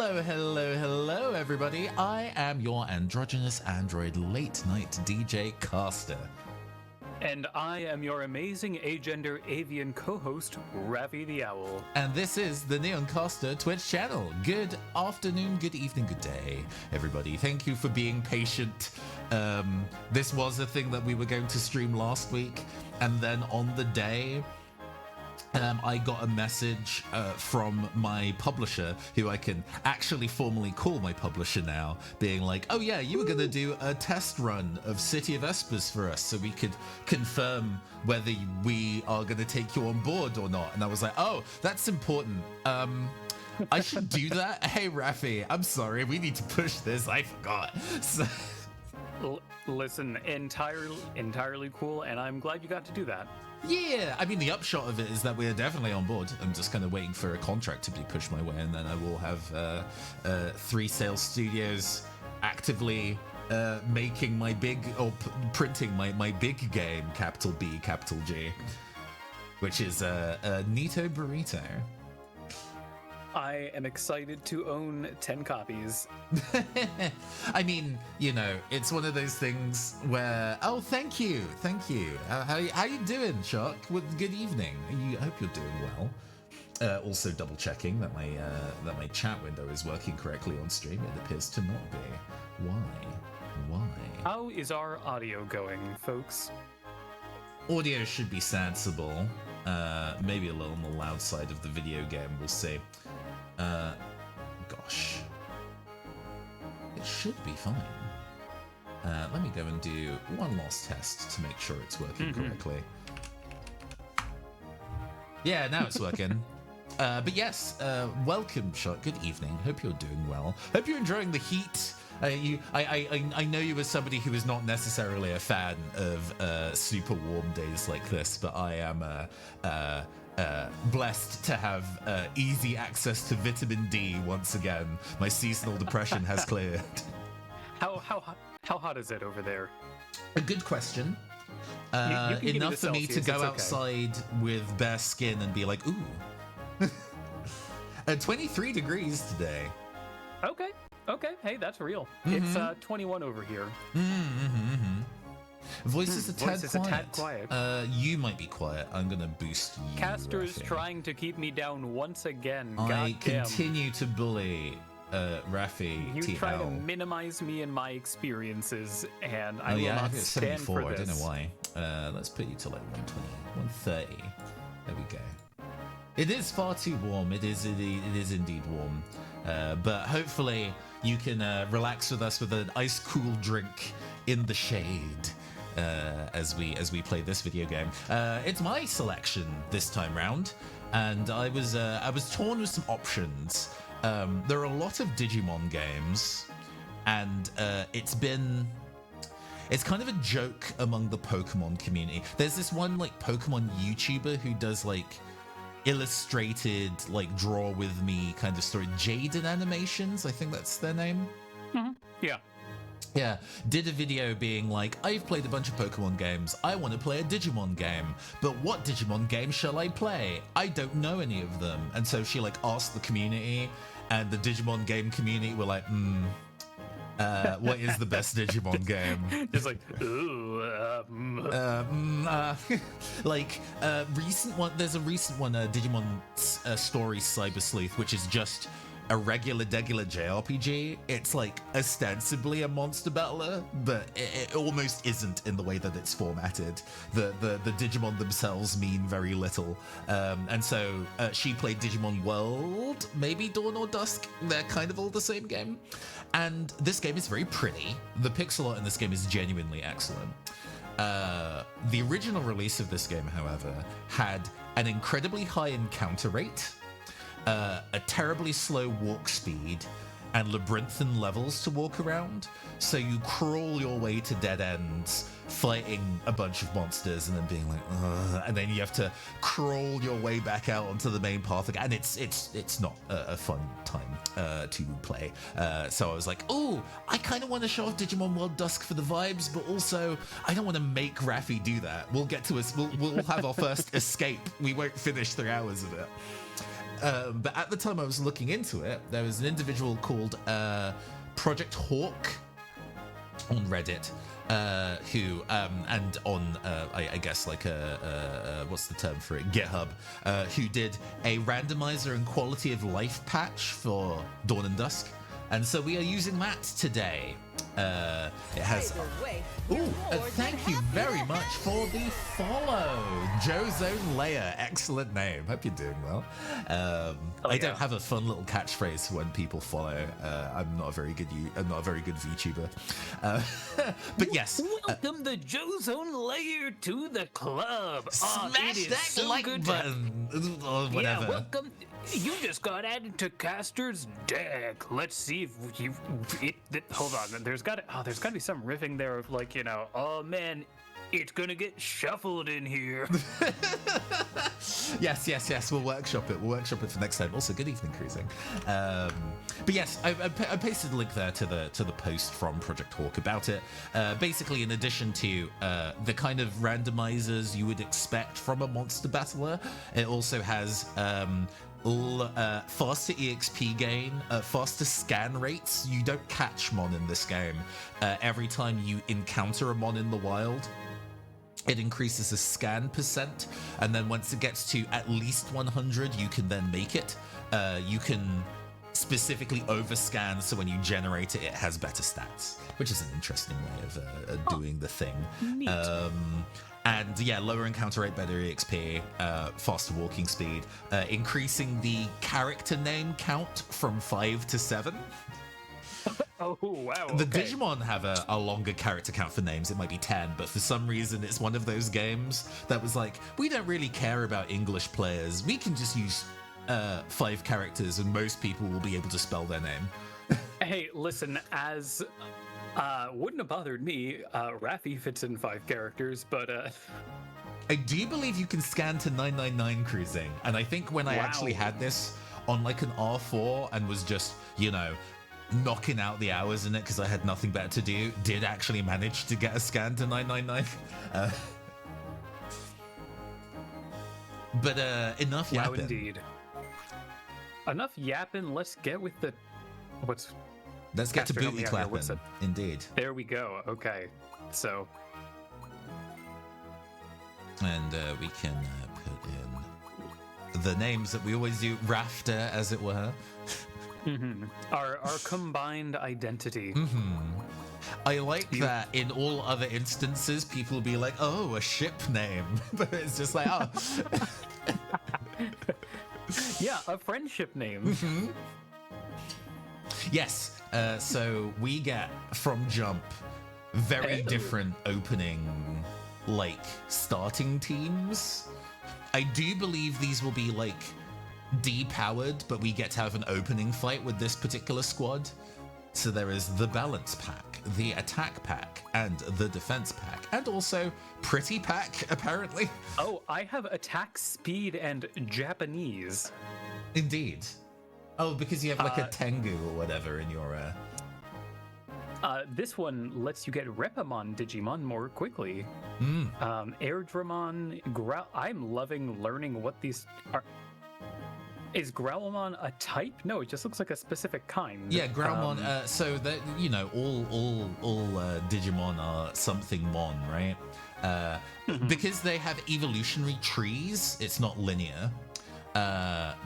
Hello, hello, hello, everybody. I am your androgynous android late night DJ Caster. And I am your amazing agender avian co-host, Ravi the Owl. And this is the Neon Caster Twitch channel. Good afternoon, good evening, good day, everybody. Thank you for being patient. This was a thing that we were going to stream last week, and then on the day, I got a message from my publisher, who I can actually formally call my publisher now, being like, oh yeah, you were going to do a test run of City of Espers for us so we could confirm whether we are going to take you on board or not. And I was like, oh, that's important. I should do that. Hey, Rafi, I'm sorry. We need to push this. I forgot. So... Listen, entirely cool, and I'm glad you got to do that. Yeah, I mean, the upshot of it is that we're definitely on board. I'm just kind of waiting for a contract to be pushed my way, and then I will have 3 sales studios actively making my big, or printing my big game, capital B, capital G, which is Nito Burrito. I am excited to own 10 copies. I mean, you know, it's one of those things where, oh, thank you. How you doing, Shark? Well, good evening. I hope you're doing well. Also double checking that my chat window is working correctly on stream. It appears to not be. Why? How is our audio going, folks? Audio should be sensible. Maybe a little on the loud side of the video game, we'll see. Gosh. It should be fine. Let me go and do one last test to make sure it's working correctly. Yeah, now it's working. But yes, welcome, Shot. Good evening. Hope you're doing well. Hope you're enjoying the heat. I know you as somebody who is not necessarily a fan of super warm days like this, but I am blessed to have easy access to vitamin D once again. My seasonal depression has cleared. How hot is it over there? A good question. Enough for me to go outside with bare skin and be like, ooh. 23 degrees today. Okay, hey, that's real. It's 21 over here. Voice is a tad quiet. You might be quiet. I'm gonna boost you. Caster is trying to keep me down once again. I continue to bully Rafi. You try to minimize me and my experiences, and I will not it's stand 74. for this. I don't know why. Let's put you to like 120, 130. There we go. It is far too warm. It is indeed warm. But hopefully you can relax with us with an ice cool drink in the shade as we play this video game. It's my selection this time round, and I was torn with some options. There are a lot of Digimon games, and it's kind of a joke among the Pokemon community. There's this one like Pokemon YouTuber who does like illustrated like draw with me kind of story. Jaden Animations, I think that's their name. Yeah, did a video being like, I've played a bunch of Pokemon games, I want to play a Digimon game, but what Digimon game shall I play? I don't know any of them. And so she like asked the community, and the Digimon game community were like, what is the best Digimon game? Just like, recent one. There's a recent one, Digimon Story Cyber Sleuth, which is just a regular JRPG. It's like ostensibly a monster battler, but it almost isn't in the way that it's formatted. The Digimon themselves mean very little. And so she played Digimon World, maybe Dawn or Dusk. They're kind of all the same game. And this game is very pretty. The pixel art in this game is genuinely excellent. The original release of this game, however, had an incredibly high encounter rate, a terribly slow walk speed, and labyrinthine levels to walk around. So you crawl your way to dead ends, fighting a bunch of monsters, and then being like, ugh, and then you have to crawl your way back out onto the main path again. And it's not a fun time to play. So I was like, oh, I kind of want to show off Digimon World Dusk for the vibes, but also I don't want to make Rafi do that. We'll get to us. We'll have our first escape. We won't finish 3 hours of it. But at the time I was looking into it, there was an individual called Project Hawk on Reddit, who and on I guess like what's the term for it, GitHub, who did a randomizer and quality of life patch for Dawn and Dusk, and so we are using that today. It has. Thank you very much for the follow, Joe's Own Leia. Excellent name. Hope you're doing well. I don't have a fun little catchphrase when people follow. I'm not a very good VTuber. But yes. Welcome to Joe's Own Lair to the club. Smash that so like button. Or whatever. Yeah, welcome. You just got added to Caster's deck. Let's see if you. Hold on. There's got to be some riffing there of like, oh man, it's gonna get shuffled in here. Yes. We'll workshop it. We'll workshop it for next time. Also, good evening, cruising. But yes, I pasted a link there to the post from Project Hawk about it. Basically, in addition to the kind of randomizers you would expect from a monster battler, it also has faster EXP gain, faster scan rates. You don't catch Mon in this game. Every time you encounter a Mon in the wild, it increases the scan percent, and then once it gets to at least 100, you can then make it. You can specifically overscan, so when you generate it, it has better stats, which is an interesting way of doing the thing. Neat. And yeah, lower encounter rate, better EXP, faster walking speed, increasing the character name count from 5 to 7. Oh, wow. The Digimon have a longer character count for names. It might be 10, but for some reason, it's one of those games that was like, we don't really care about English players. We can just use 5 characters and most people will be able to spell their name. Hey, listen, as... wouldn't have bothered me. Raffi fits in 5 characters, but I do believe you can scan to 999 cruising, and I think when I actually had this on like an R4 and was just, knocking out the hours in it because I had nothing better to do, did actually manage to get a scan to 999. But enough yapping. Wow, indeed. Enough yapping. Let's get with the Let's get to booty clapping. Indeed. There we go. Okay, so. And we can put in the names that we always do, Rafter, as it were. Mm-hmm. Our combined identity. Mm-hmm. I like that in all other instances, people will be like, oh, a ship name. But it's just like, oh. Yeah, a friendship name. Mm-hmm. Yes. So we get from jump very different opening, starting teams. I do believe these will be depowered, but we get to have an opening fight with this particular squad. So there is the balance pack, the attack pack, and the defense pack, and also pretty pack, apparently. Oh, I have attack speed and Japanese. Indeed. Oh, because you have a Tengu or whatever in your... This one lets you get Repamon Digimon more quickly. Airdramon, I'm loving learning what these are. Is Growlmon a type? No, it just looks like a specific kind. Yeah, Growlmon. So that all Digimon are something Mon, right? Because they have evolutionary trees. It's not linear.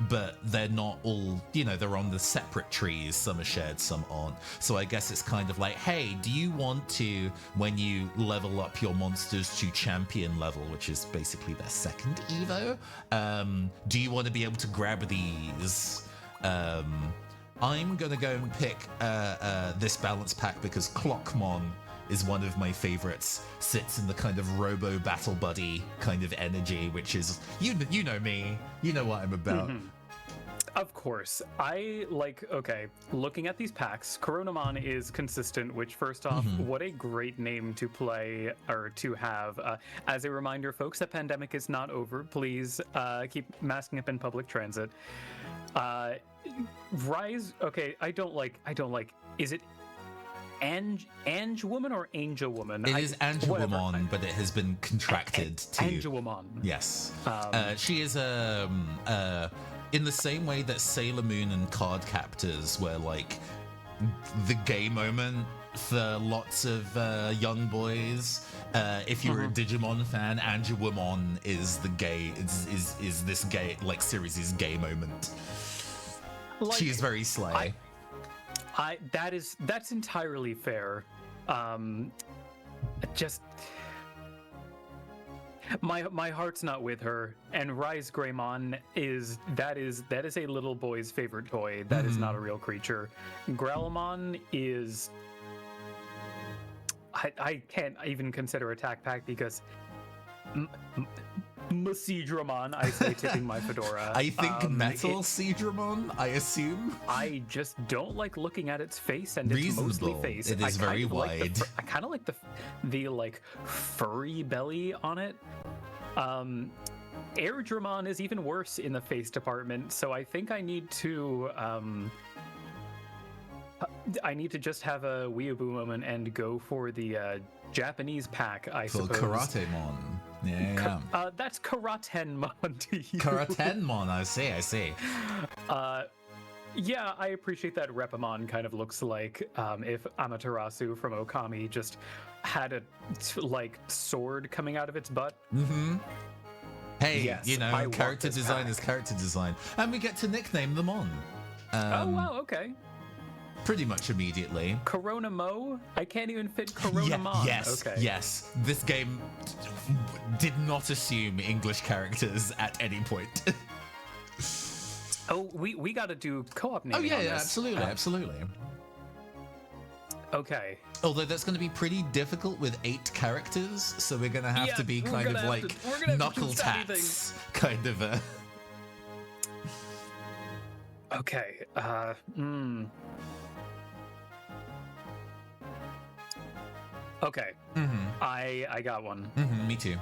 But they're not all, they're on the separate trees. Some are shared, some aren't. So I guess it's kind of like, hey, do you want to, when you level up your monsters to champion level, which is basically their second Evo, do you want to be able to grab these? I'm going to go and pick this balance pack because Clockmon is one of my favorites. Sits in the kind of robo battle buddy kind of energy, which is you know me, you know what I'm about. Mm-hmm. Of course. Looking at these packs, Coronamon is consistent, which first off, what a great name to play or to have. As a reminder, folks, the pandemic is not over. Please keep masking up in public transit. Rise, okay, I don't like, is it Ange-Woman or Angel-Woman? It is Angel-Woman, but it has been contracted to... Angel-Woman. Yes. She is in the same way that Sailor Moon and Card Captors were like the gay moment for lots of young boys. If you're a Digimon fan, Angelwomon is the gay is this gay like series' gay moment. Like, She is very slay. That's entirely fair. Just my heart's not with her, and Rise Greymon is a little boy's favorite toy. That is not a real creature. Growlmon is I can't even consider Attack Pack because Masidramon, I say, tipping my fedora. I think Metal Seedramon, I assume. I just don't like looking at its face, and it's mostly face. It is very wide. Like I kind of like the like furry belly on it. Airdramon is even worse in the face department, so I think I need to just have a weeaboo moment and go for the Japanese pack, I suppose. Karatemon. Yeah. That's Karatenmon to you. Karatenmon, I see. Yeah, I appreciate that Repamon kind of looks like if Amaterasu from Okami just had a like sword coming out of its butt. Hey, yes, you know, character design is character design. And we get to nickname them on. Oh, wow, okay. Pretty much immediately. Corona Mo? I can't even fit Corona Mon. Yes. This game did not assume English characters at any point. Oh, we got to do co-op naming. Oh yeah, on this. absolutely. Okay. Although that's going to be pretty difficult with 8 characters, so we're going to have to be kind of like knuckle tats, kind of a. Okay. Okay. I got one. Me too.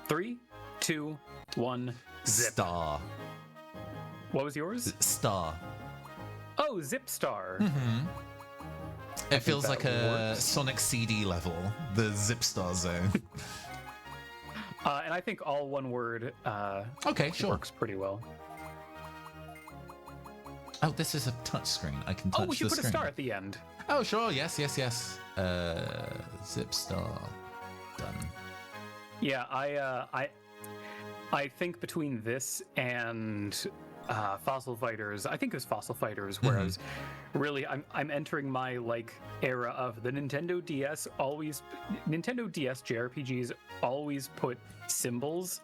3, 2, 1. Zip. Star. What was yours? Star. Oh, Zip Star. It feels like a works. Sonic CD level, the Zip Star zone. And I think all one word Okay, sure. works pretty well. Oh, this is a touch screen. I can touch the screen. Oh, we should put a star at the end. Oh, sure. Yes. Zip Star. Done. Yeah, I think between this and Fossil Fighters, I think it was Fossil Fighters, whereas really I'm entering my like era of the Nintendo DS JRPGs always put symbols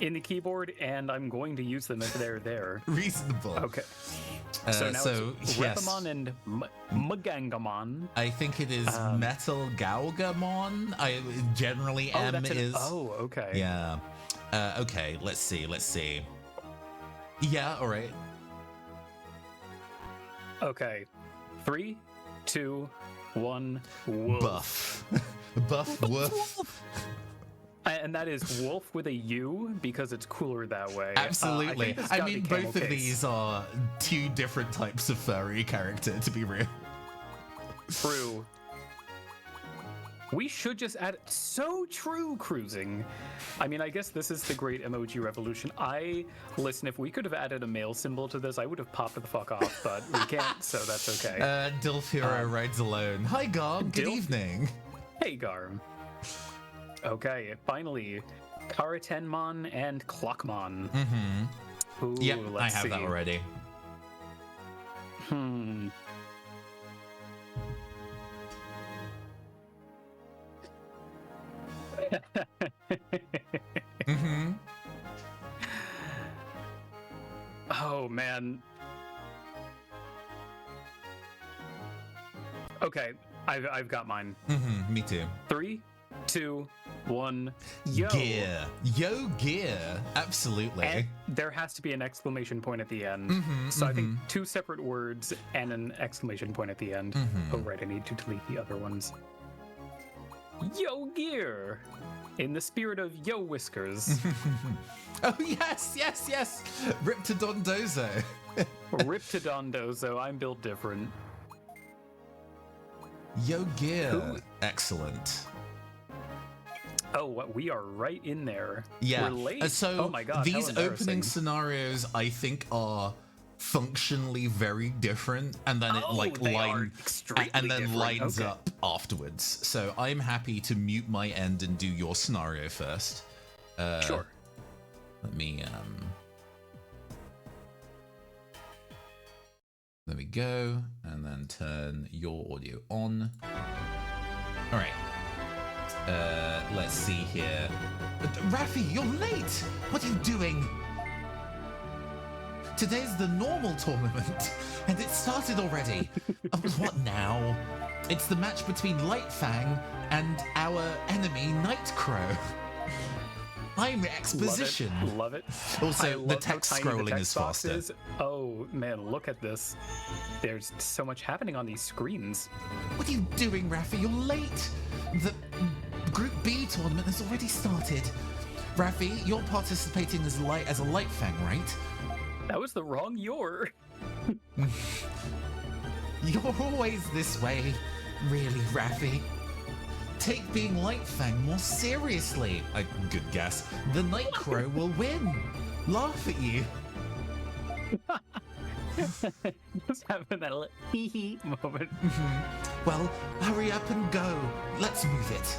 in the keyboard, and I'm going to use them if they're there. Reasonable. Okay. So now it's yes. Repamon and Magangamon. I think it is Metal Galgamon. Generally M is. Oh, okay. Yeah. Okay. Let's see. Yeah. All right. Okay. 3, 2, 1. Wolf. Buff. Woof. And that is wolf with a U because it's cooler that way. Absolutely. I mean, both of case. these are 2 different types of furry character, to be real. True. We should just add so true cruising. I mean, I guess this is the great emoji revolution. Listen, if we could have added a male symbol to this, I would have popped the fuck off, but we can't, so that's okay. Dilf Hero rides alone. Hi, Garb. Good evening. Hey, Garm. Okay, finally, Karatenmon and Clockmon. Ooh, Yep, I let's have see. that already. Oh man. Okay, I've got mine. Me too. 3, 2, 1. Yo. Gear. Yo, gear. Absolutely. And there has to be an exclamation point at the end. So I think 2 separate words and an exclamation point at the end. Oh right, I need to delete the other ones. Yo gear. In the spirit of Yo Whiskers. Oh, yes. Riptodondozo. Riptodondozo, I'm built different. Yo, gear. Excellent. Oh, what? We are right in there. Yeah. We're late. So oh my god, these how embarrassing. opening scenarios, I think, are functionally very different, and then it like they are extremely different. lines Okay. up afterwards. So I'm happy to mute my end and do your scenario first. Sure. Let me there we go, and then turn your audio on. All right. Let's see here. Raffi, you're late! What are you doing? Today's the normal tournament, and it started already. What now? It's the match between Lightfang and our enemy Nightcrow. I'm exposition. Love it. Also, I the love how text tiny scrolling the text is box faster. is. Oh man, look at this. There's so much happening on these screens. What are you doing, Raffi? You're late. The Group B tournament has already started. Raffi, you're participating as a Lightfang, right? That was the wrong your. You're always this way. Really, Raffi? Take being Lightfang more seriously. Good guess. The Nightcrow will win. Laugh at you. Just having that little hee hee moment. Well, hurry up and go. Let's move it.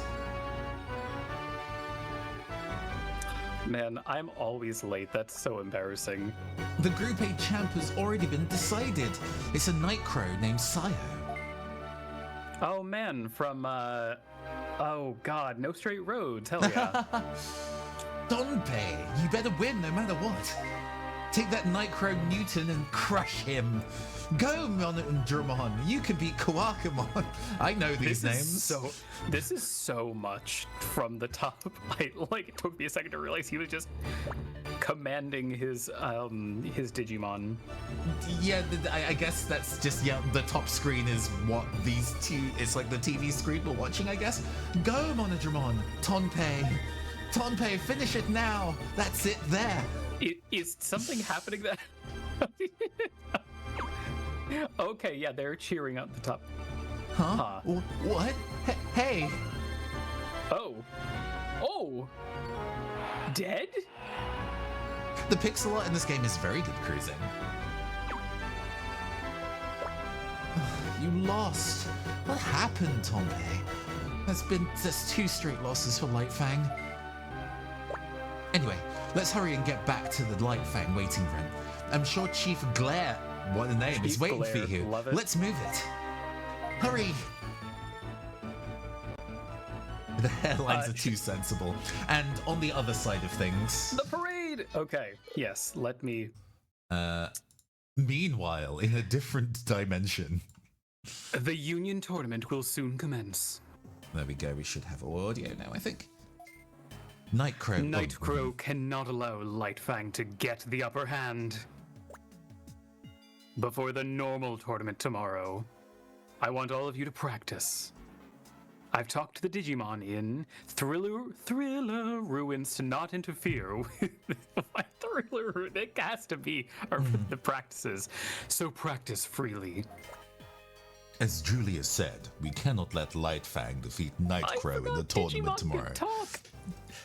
Man, I'm always late. That's so embarrassing. The Group A champ has already been decided. It's a Nightcrow named Sayo. Oh man, from oh god, No Straight Roads. Hell yeah. Donpei, you better win no matter what. Take that Nightcrow Newton and crush him. Go, Monodramon. You can beat Kawakamon. I know these names. This is so much from the top. It took me a second to realize he was just commanding his Digimon. Yeah, I guess that's just, the top screen is what these two, it's like the TV screen we're watching, I guess. Go, Monodramon. Tonpei, finish it now. That's it there. Is something happening that... Okay, yeah, they're cheering at the top. Huh? What? Hey. Oh! Dead? The pixel art in this game is very good cruising. You lost. What happened, Tonpei? There's been just 2 straight losses for Lightfang. Anyway, let's hurry and get back to the Lightfang waiting room. I'm sure Chief Glare, what a name, is waiting for you. Love it. Let's move it. Hurry! The hairlines are too sensible. And on the other side of things... The parade! Okay, yes, let me... Meanwhile, in a different dimension... The Union Tournament will soon commence. There we go, we should have audio now, I think. Nightcrow. Nightcrow cannot allow Lightfang to get the upper hand. Before the normal tournament tomorrow, I want all of you to practice. I've talked to the Digimon in Thriller Ruins to not interfere with my Thriller Ruins. It has to be the practices, so practice freely. As Julia said, we cannot let Lightfang defeat Nightcrow in the tournament tomorrow. Talk.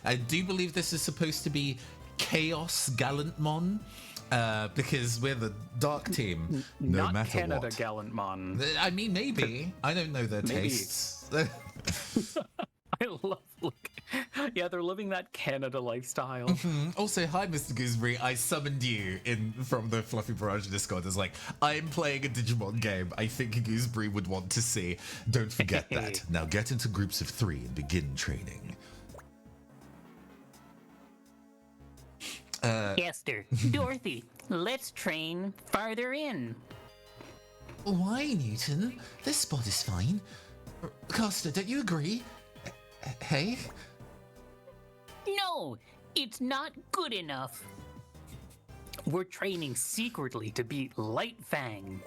I do believe this is supposed to be Chaos Gallantmon, because we're the dark team, no Not matter Canada what. Gallantmon. I mean, maybe. I don't know their Maybe. tastes. I love yeah, they're living that Canada lifestyle. Also, hi, Mr. Gooseberry. I summoned you from the Fluffy Barrage Discord as I'm playing a Digimon game I think Gooseberry would want to see. Don't forget that. Now get into groups of 3 and begin training. Esther, Dorothy, let's train farther in. Why, Newton? This spot is fine. Costa, don't you agree? Hey? No, it's not good enough. We're training secretly to beat Lightfang.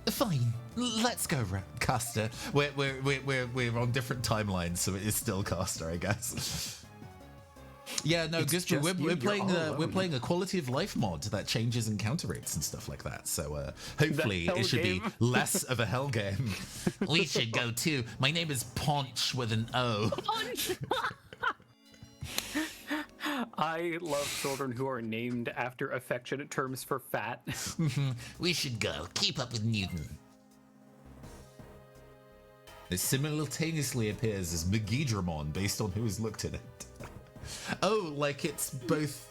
Fine. Let's go, Costa. We're on different timelines, so it is still Costa, I guess. Yeah, no, Gooseberry, we're playing a quality of life mod that changes encounter rates and stuff like that. So hopefully it should be less of a hell game. We should go too. My name is Ponch with an O. I love children who are named after affectionate terms for fat. We should go. Keep up with Newton. It simultaneously appears as Megidramon based on who has looked at it. Oh, like it's both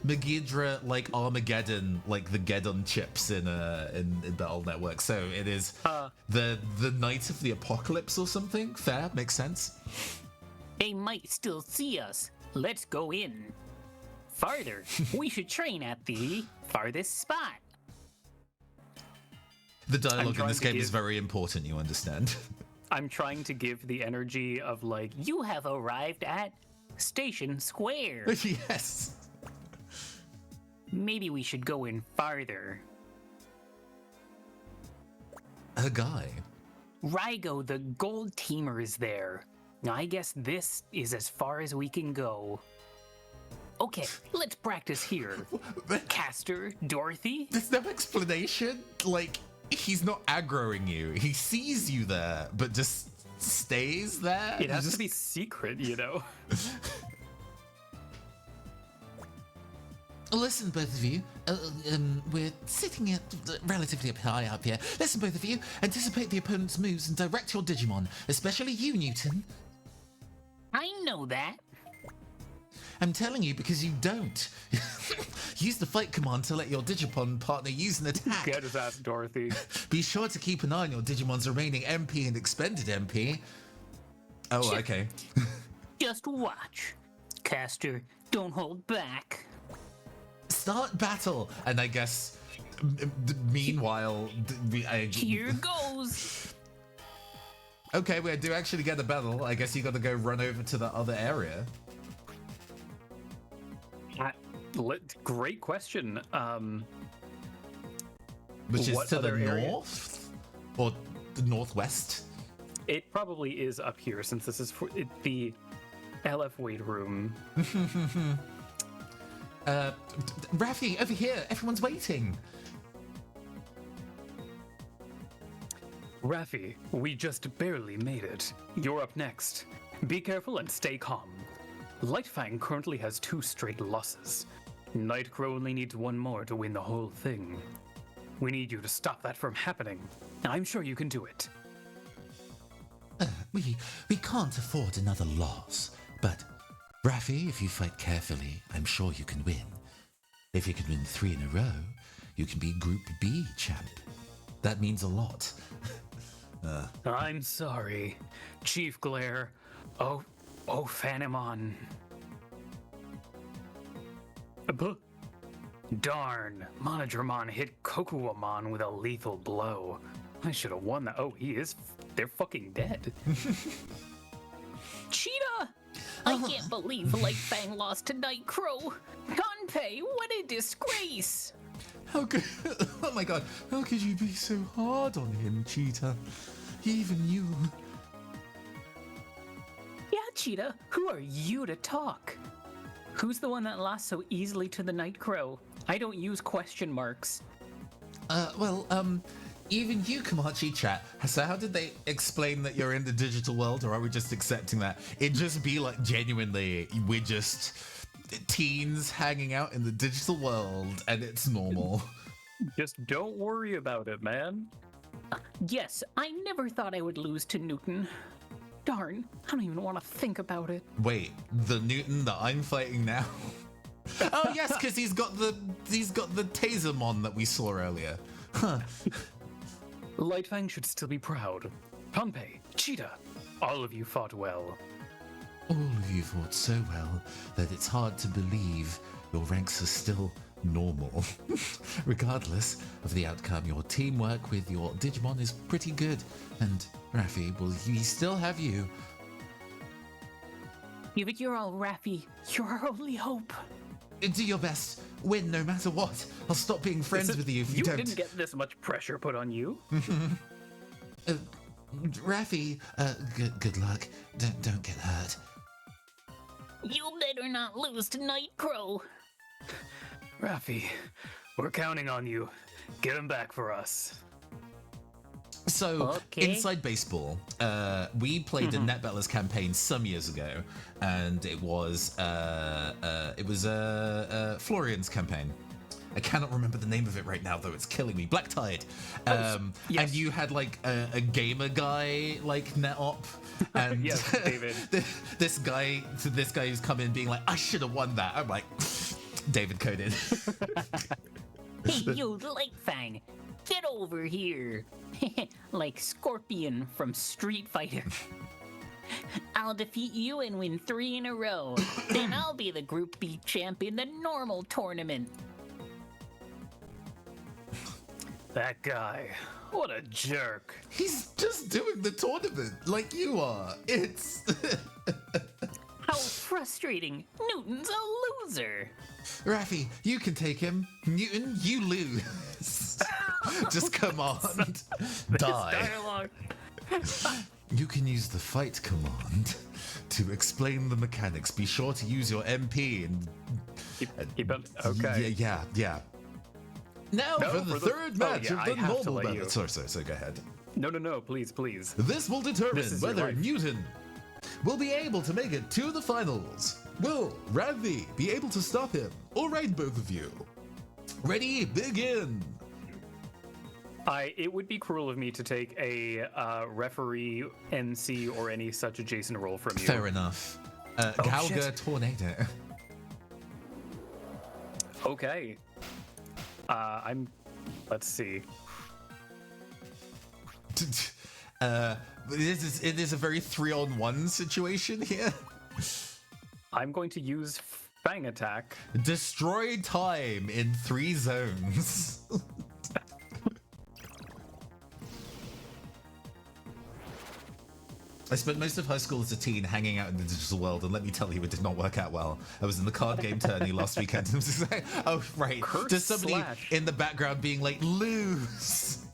Megidra, like Armageddon, like the Geddon chips in Battle Network. So it is the night of the apocalypse or something. Fair, makes sense. They might still see us. Let's go in. Farther. We should train at the farthest spot. The dialogue in this game is very important, you understand. I'm trying to give the energy of like, You have arrived at Station Square. Yes. Maybe we should go in farther. A guy. Rygo, the gold teamer, is there. I guess this is as far as we can go. Okay, let's practice here. Caster, Dorothy? There's no explanation. Like, he's not aggroing you. He sees you there, but just stays there. it has to be secret, you know? Listen, both of you. We're sitting relatively high up here. Listen, both of you. Anticipate the opponent's moves and direct your Digimon, especially you, Newton. I know that. I'm telling you because you don't. Use the fight command to let your Digimon partner use an attack. Get his ass, Dorothy. Be sure to keep an eye on your Digimon's remaining MP and expended MP. Oh, okay. Just watch. Caster, don't hold back. Start battle, and I guess meanwhile, Here goes. Okay, we do actually get a battle. I guess you got to go run over to the other area. Great question. Which is what to the other area? north or the northwest. It probably is up here since this is for the LF weight room. Raffi, over here. Everyone's waiting. Raffi, we just barely made it. You're up next. Be careful and stay calm. Lightfang currently has 2 straight losses. Nightcrow only needs 1 more to win the whole thing. We need you to stop that from happening. I'm sure you can do it. We can't afford another loss. But, Raffi, if you fight carefully, I'm sure you can win. If you can win 3 in a row, you can be Group B champ. That means a lot. I'm sorry. Chief Glare. Oh, Phanamon. Darn, Monodramon hit Kokuamon with a lethal blow. I should have won that. Oh, they're fucking dead. Cheetah! I can't believe Lightfang lost to Nightcrow. Gunpei, what a disgrace! How could... Oh my god. How could you be so hard on him, Cheetah? Even you... Yeah, Cheetah, who are you to talk? Who's the one that lost so easily to the Nightcrow? I don't use question marks. Even you, Komachi chat. So how did they explain that you're in the digital world, or are we just accepting that? It just be like, genuinely, we're just teens hanging out in the digital world, and it's normal. Just don't worry about it, man. Yes, I never thought I would lose to Newton. Darn, I don't even want to think about it. Wait, the Newton that I'm fighting now? Oh yes, because he's got the Tasermon that we saw earlier. Huh. Lightfang should still be proud. Pompey, Cheetah, all of you fought well. All of you fought so well that it's hard to believe your ranks are still normal. Regardless of the outcome, your teamwork with your Digimon is pretty good. And Raffi, will we still have you? Give it your all, Raffi. You're our only hope. Do your best. Win no matter what. I'll stop being friends with you if you don't. You didn't get this much pressure put on you. Raffi, good luck. Don't get hurt. You better not lose to Nightcrow. Raffi, we're counting on you. Get him back for us. So, Okay. Inside Baseball, we played a Net Battlers campaign some years ago, and it was Florian's campaign. I cannot remember the name of it right now, though. It's killing me. Black Tide. Yes. And you had like a gamer guy like net op, and Yes, David. this guy who's come in being like, I should have won that. I'm like, David coded. Hey, you Lightfang, get over here. Like Scorpion from Street Fighter. I'll defeat you and win 3 in a row. Then I'll be the Group B champ in the normal tournament. That guy. What a jerk. He's just doing the tournament like you are. It's How frustrating. Newton's a loser. Raffi, you can take him. Newton, you lose. Just come on. Die. Dialogue. You can use the fight command to explain the mechanics. Be sure to use your MP and Keep it. Okay. yeah. Now No, for the third match yeah, of the I have to normal let battle. you. Sorry, go ahead. No, please. This will determine This is your whether life. Newton will be able to make it to the finals. Will Raffi be able to stop him? All right, both of you. Ready, begin. It would be cruel of me to take a referee, MC, or any such adjacent role from you. Fair enough. Gauga shit. Tornado. Okay. Let's see. It is a very 3-on-1 situation here. I'm going to use Fang Attack. Destroy time in 3 zones. I spent most of high school as a teen hanging out in the digital world, and let me tell you, it did not work out well. I was in the card game tourney last weekend, and I was just like, oh, right. Curse There's somebody slash. in the background being like, lose.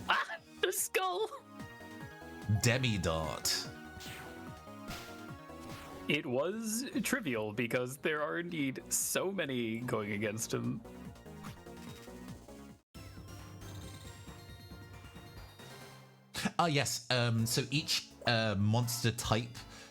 Ah, the skull. Demi-dot. It was trivial because there are indeed so many going against him. Yes. So each monster type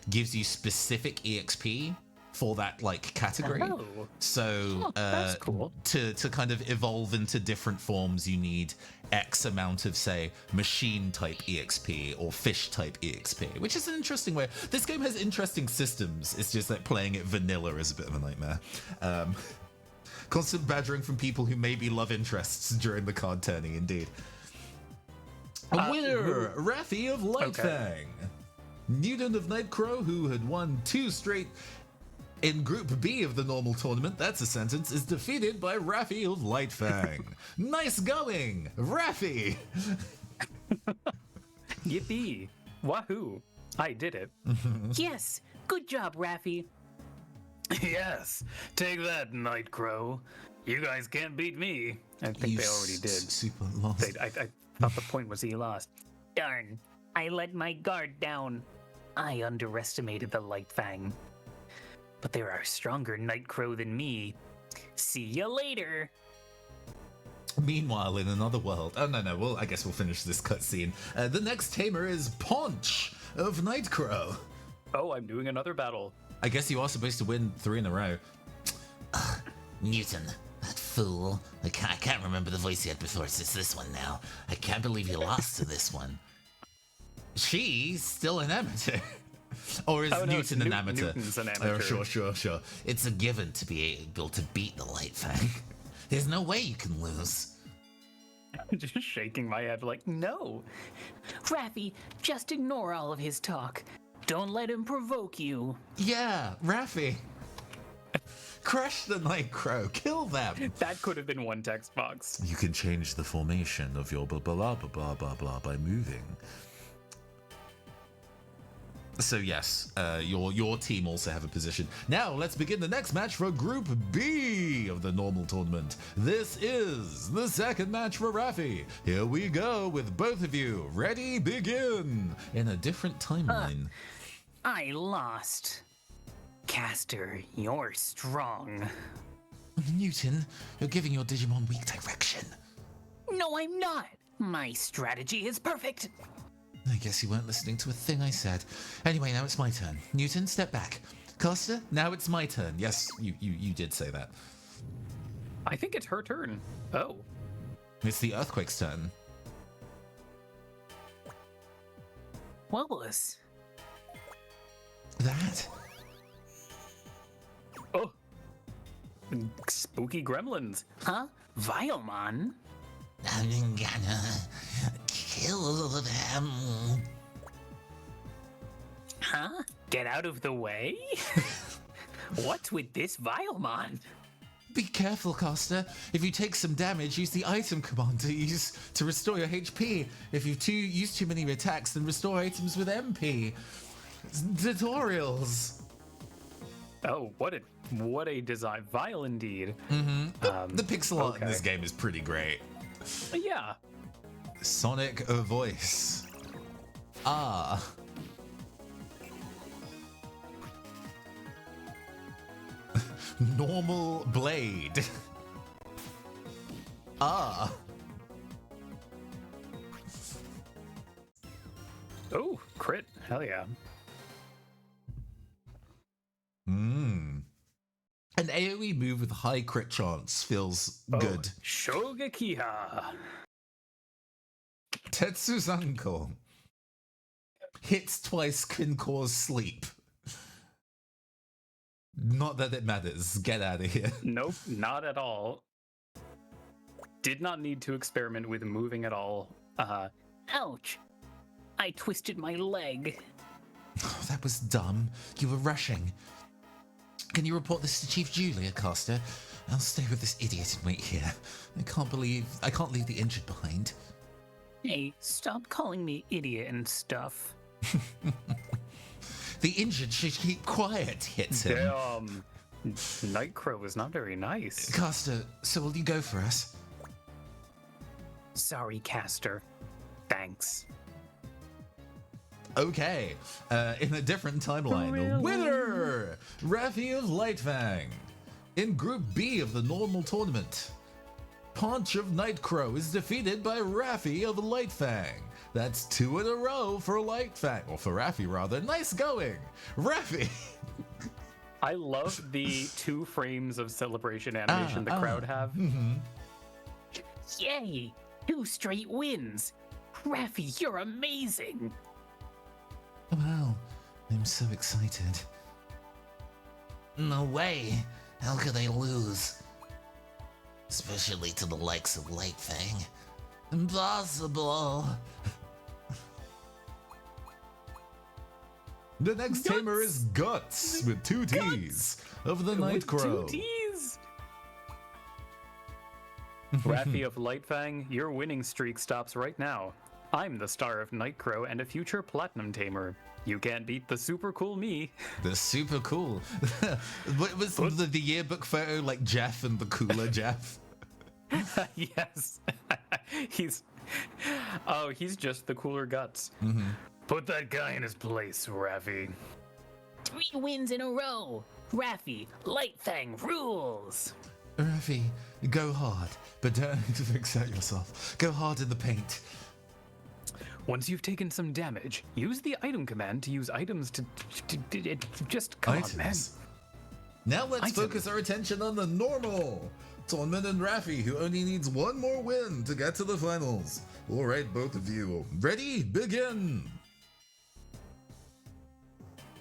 gives you specific EXP for that like category. Oh. So that's cool. To kind of evolve into different forms, you need X amount of, say, machine type EXP or fish type EXP, which is an interesting way. This game has interesting systems. It's just like playing it vanilla is a bit of a nightmare. Constant badgering from people who may be love interests during the card tourney, indeed. A winner, Raffi of Lightfang. Okay. Newton of Nightcrow, who had won 2 straight in Group B of the normal tournament, that's a sentence, is defeated by Raffi of Lightfang. Nice going, Raffi! Yippee! Wahoo! I did it. Yes, good job, Raffi. Yes! Take that, Nightcrow. You guys can't beat me. I think they already did. Super lost. I thought the point was he lost. Darn, I let my guard down. I underestimated the Lightfang. But there are stronger Nightcrow than me. See ya later. Meanwhile, in another world, oh no, well, I guess we'll finish this cutscene. The next tamer is Paunch of Nightcrow. Oh, I'm doing another battle. I guess you are supposed to win 3 in a row. Newton, that fool. I can't remember the voice he had before. It's this one now. I can't believe you lost to this one. She's still an amateur. Or is Oh, no, it's Newton an amateur? Newton's an Oh, amateur. sure. It's a given to be able to beat the Lightfang. There's no way you can lose. Just shaking my head like, no. Raffi, just ignore all of his talk. Don't let him provoke you. Yeah, Raffi. Crush the Nightcrow. Kill them. That could have been one text box. You can change the formation of your blah blah blah blah blah blah by moving. So yes, your team also have a position. Now let's begin the next match for Group B of the normal tournament. This is the second match for Raffi. Here we go with both of you. Ready, begin. In a different timeline. I lost. Caster, you're strong. Newton, you're giving your Digimon weak direction. No, I'm not. My strategy is perfect. I guess you weren't listening to a thing I said. Anyway, now it's my turn. Newton, step back. Caster, now it's my turn. Yes, you did say that. I think it's her turn. Oh. It's the Earthquake's turn. What was? That? Oh. Spooky gremlins. Huh? Vilemon? I'm gonna kill them. Huh? Get out of the way? What's with this Vilemon? Be careful, Caster. If you take some damage, use the item command to restore your HP. If you use too many attacks, then restore items with MP. Tutorials. Oh, what a design. Vile indeed. The pixel art in okay. this game is pretty great. Yeah. Sonic voice. Ah. Normal blade. Ah. Oh, crit. Hell yeah. An AoE move with high crit chance feels good. Shogekiha. Tetsuzanko. Hits twice can cause sleep. Not that it matters. Get out of here. Nope, not at all. Did not need to experiment with moving at all. Ouch. I twisted my leg. Oh, that was dumb. You were rushing. Can you report this to Chief Julia, Caster? I'll stay with this idiot and wait here. I can't leave the injured behind. Hey, stop calling me idiot and stuff. The injured should keep quiet, hits him. Damn. Nightcrow is not very nice. Caster, so will you go for us? Sorry, Caster. Thanks. Okay, in a different timeline, winner! Raffi of Lightfang. In Group B of the normal tournament, Paunch of Nightcrow is defeated by Raffi of Lightfang. That's 2 in a row for Lightfang, or for Raffi rather. Nice going, Raffi. I love the 2 frames of celebration animation the crowd have. Yay! 2 straight wins. Raffi, you're amazing. Wow, I'm so excited. No way. How could I lose? Especially to the likes of Lightfang. Impossible. The next tamer is Guts with 2 T's of the Nightcrow. 2 T's. Raffi of Lightfang, your winning streak stops right now. I'm the star of Nightcrow and a future platinum tamer. You can't beat the super cool me. They're super cool. What was the yearbook photo like Jeff and the cooler Jeff? Yes. he's just the cooler Guts. Put that guy in his place, Raffi. 3 wins in a row. Raffi, Lightfang rules. Raffi, go hard, but don't excite yourself. Go hard in the paint. Once you've taken some damage, use the item command to use items to just come on, man. Now let's focus our attention on the normal. Tonman and Raffi, who only needs 1 more win to get to the finals. All right, both of you. Ready? Begin!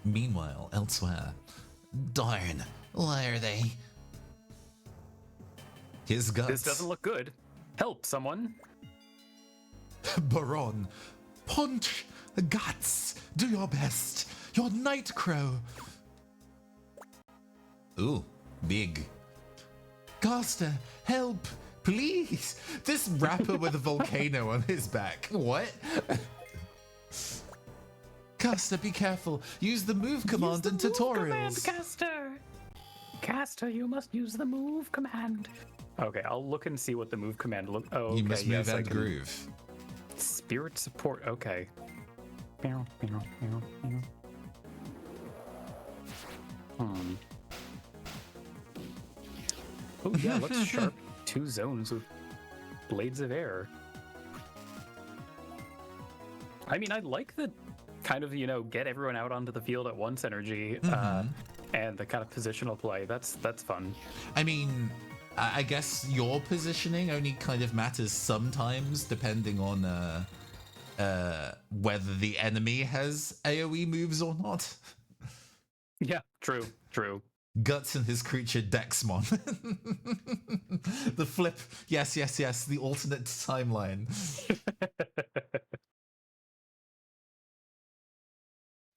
Meanwhile, elsewhere. Darn. Why are they? His Guts. This doesn't look good. Help, someone. Baron. Punch. Guts. Do your best. Your Nightcrow. Ooh, big. Caster, help, please. This rapper with a volcano on his back. What? Caster, be careful. Use the move command in tutorials. Caster. Caster, you must use the move command. Okay, I'll look and see what the move command look. Oh, okay, You must move yes, I and can- groove. Spirit support. Okay. Oh yeah, looks sharp. 2 zones with blades of air. I mean, I like the kind of, get everyone out onto the field at once energy, and the kind of positional play. That's fun. I mean, I guess your positioning only kind of matters sometimes, depending on whether the enemy has AoE moves or not. Yeah, true. Guts and his creature Dexmon. The flip. Yes. The alternate timeline.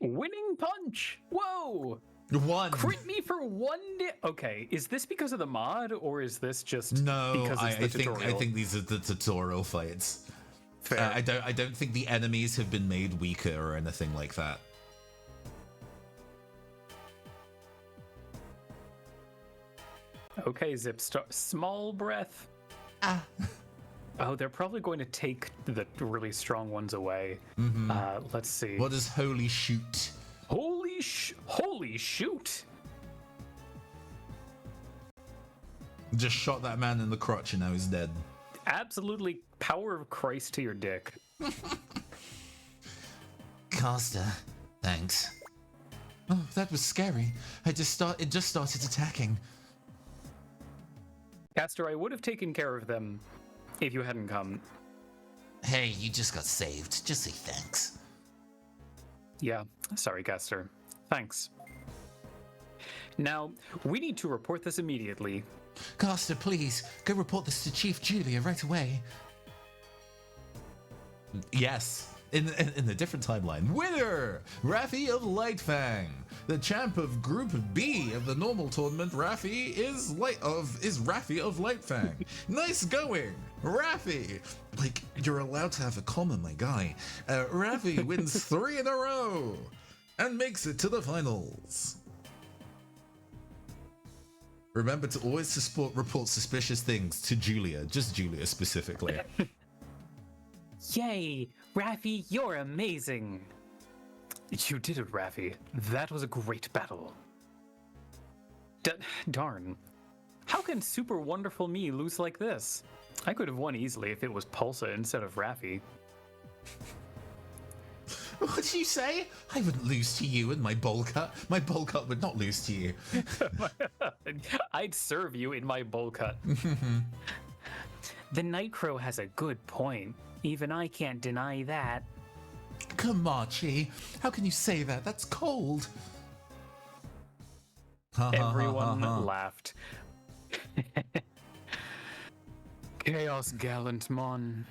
Winning punch! Whoa! One. Crit me for one Okay, is this because of the mod, or is this just No, because it's the tutorial? I think these are the tutorial fights. Fair. I don't think the enemies have been made weaker or anything like that. Okay, Zipstar. Small breath. Ah. Oh, they're probably going to take the really strong ones away. Let's see. What is holy shoot? Holy shoot! Just shot that man in the crotch and now he's dead. Absolutely power of Christ to your dick. Caster, thanks. Oh, that was scary. It just started attacking. Caster, I would have taken care of them if you hadn't come. Hey, you just got saved. Just say thanks. Yeah, sorry, Caster. Thanks. Now, we need to report this immediately. Caster, please, go report this to Chief Julia right away. Yes. In a different timeline. Winner! Raffi of Lightfang. The champ of Group B of the normal tournament, Raffi is Raffi of Lightfang. Nice going! Raffi! Like, you're allowed to have a comma, my guy. Raffi wins 3 in a row and makes it to the finals. Remember to always report suspicious things to Julia, just Julia specifically. Yay! Raffi, you're amazing! You did it, Raffi. That was a great battle. Darn. How can super wonderful me lose like this? I could have won easily if it was Pulsa instead of Raffi. What did you say? I wouldn't lose to you in my bowl cut. My bowl cut would not lose to you. I'd serve you in my bowl cut. The Nightcrow has a good point. Even I can't deny that. Kamachi, how can you say that? That's cold. Everyone laughed. Chaos Gallantmon,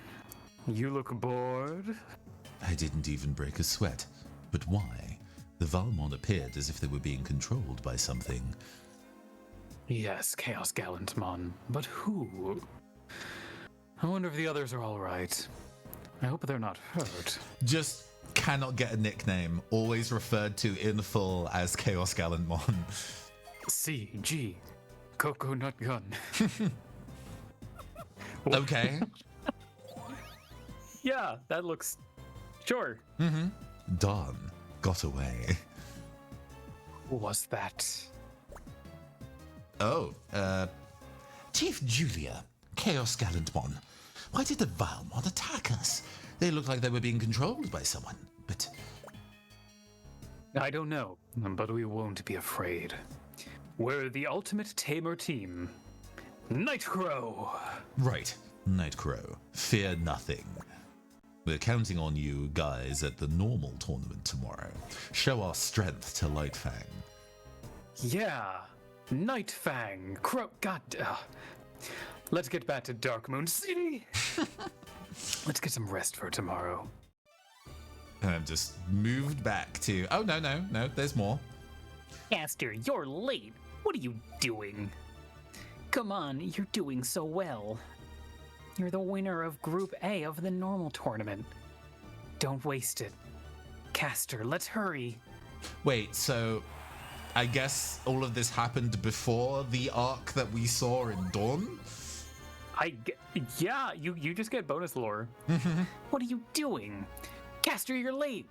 you look bored? I didn't even break a sweat. But why? The Valmon appeared as if they were being controlled by something. Yes, Chaos Gallantmon, but who? I wonder if the others are all right. I hope they're not hurt. Just cannot get a nickname. Always referred to in full as Chaos Gallantmon. CG. Coconut Gun. Okay. Yeah, that looks... Sure. Dawn got away. Who was that? Oh, Chief Julia, Chaos Gallantmon. Why did the Valmon attack us? They looked like they were being controlled by someone, but... I don't know, but we won't be afraid. We're the ultimate tamer team. Nightcrow! Right, Nightcrow. Fear nothing. We're counting on you guys at the normal tournament tomorrow. Show our strength to Lightfang. Yeah, Nightfang, Crow... God... Let's get back to Darkmoon City. Let's get some rest for tomorrow. And I'm just moved back to... Oh, no, there's more. Caster, you're late. What are you doing? Come on, you're doing so well. You're the winner of Group A of the normal tournament. Don't waste it. Caster, let's hurry. Wait, so... I guess all of this happened before the arc that we saw in Dawn? Yeah, you just get bonus lore. What are you doing? Caster, you're late.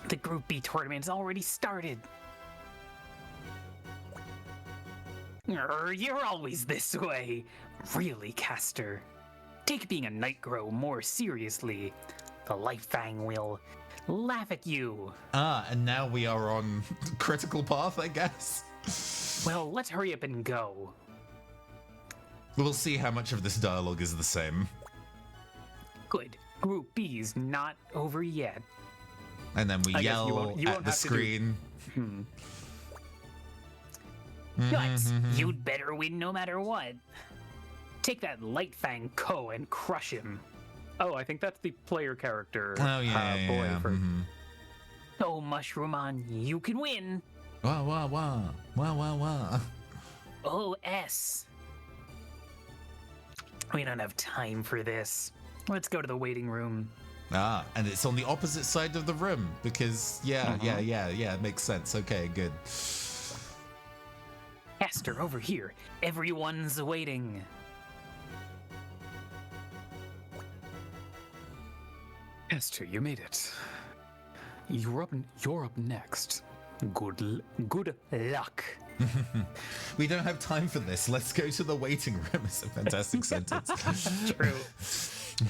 The Group B tournament's already started. You're always this way. Really, Caster. Take being a Nightcrow more seriously. The Light Fang will laugh at you. Ah, and now we are on critical path, I guess. Well, let's hurry up and go. We'll see how much of this dialogue is the same. Good. Group B's not over yet. And then we I guess yell you won't at the have to do- screen. Guts, you'd better win no matter what. Take that Light Fang Ko and crush him. Oh, I think that's the player character. Oh, yeah, boy yeah. for- Oh, Mushroomon, you can win. Wah, wah, wah. Wah, wah, wah. Oh, S. We don't have time for this. Let's go to the waiting room. Ah, and it's on the opposite side of the room because, yeah, it makes sense. Okay, good. Caster, over here. Everyone's waiting. Esther, you made it. You're up next. Good luck. We don't have time for this. Let's go to the waiting room. It's a fantastic sentence. True.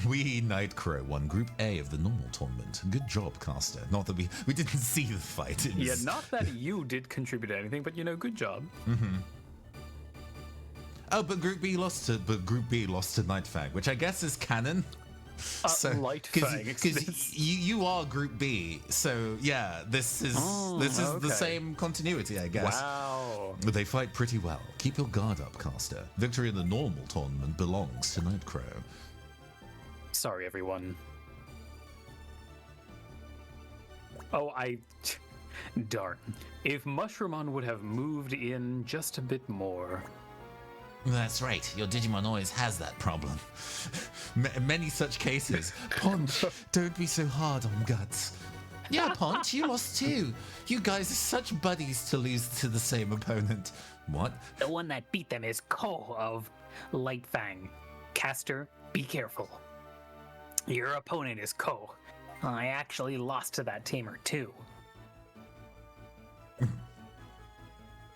We, Nightcrow, won Group A of the normal tournament. Good job, Caster. Not that we didn't see the fight. It was- Yeah, not that you did contribute to anything, but good job. Oh, but Group B lost to Nightfang, which I guess is canon. Light Fang. Because you are Group B, so yeah, this is okay. the same continuity, I guess. Wow. But they fight pretty well. Keep your guard up, Caster. Victory in the normal tournament belongs to Nightcrow. Sorry, everyone. Oh, darn. If Mushroomon would have moved in just a bit more. That's right. Your Digimon always has that problem. Many such cases. Ponch, don't be so hard on Guts. Yeah, Ponch, you lost too. You guys are such buddies to lose to the same opponent. What? The one that beat them is Ko of Light Fang. Caster, be careful. Your opponent is Ko. I actually lost to that tamer too.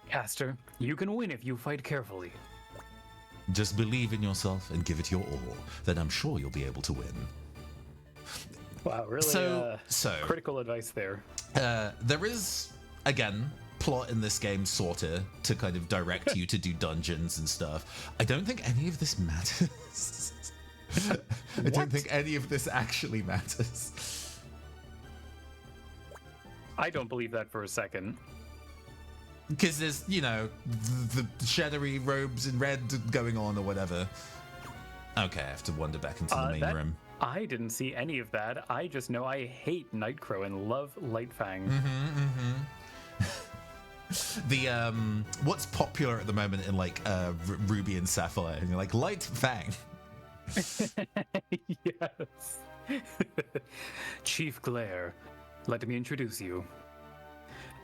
Caster, you can win if you fight carefully. Just believe in yourself and give it your all. Then I'm sure you'll be able to win. Wow, really So critical advice there. there is, again, plot in this game, sorta, to kind of direct you to do dungeons and stuff. I don't think any of this matters. I don't think any of this actually matters. I don't believe that for a second. Because there's, the shadowy robes in red going on or whatever. Okay, I have to wander back into the main room. I didn't see any of that. I just know I hate Nightcrow and love Lightfang. The what's popular at the moment in like Ruby and Sapphire, and you're like Light Fang. Yes. Chief Glare, let me introduce you.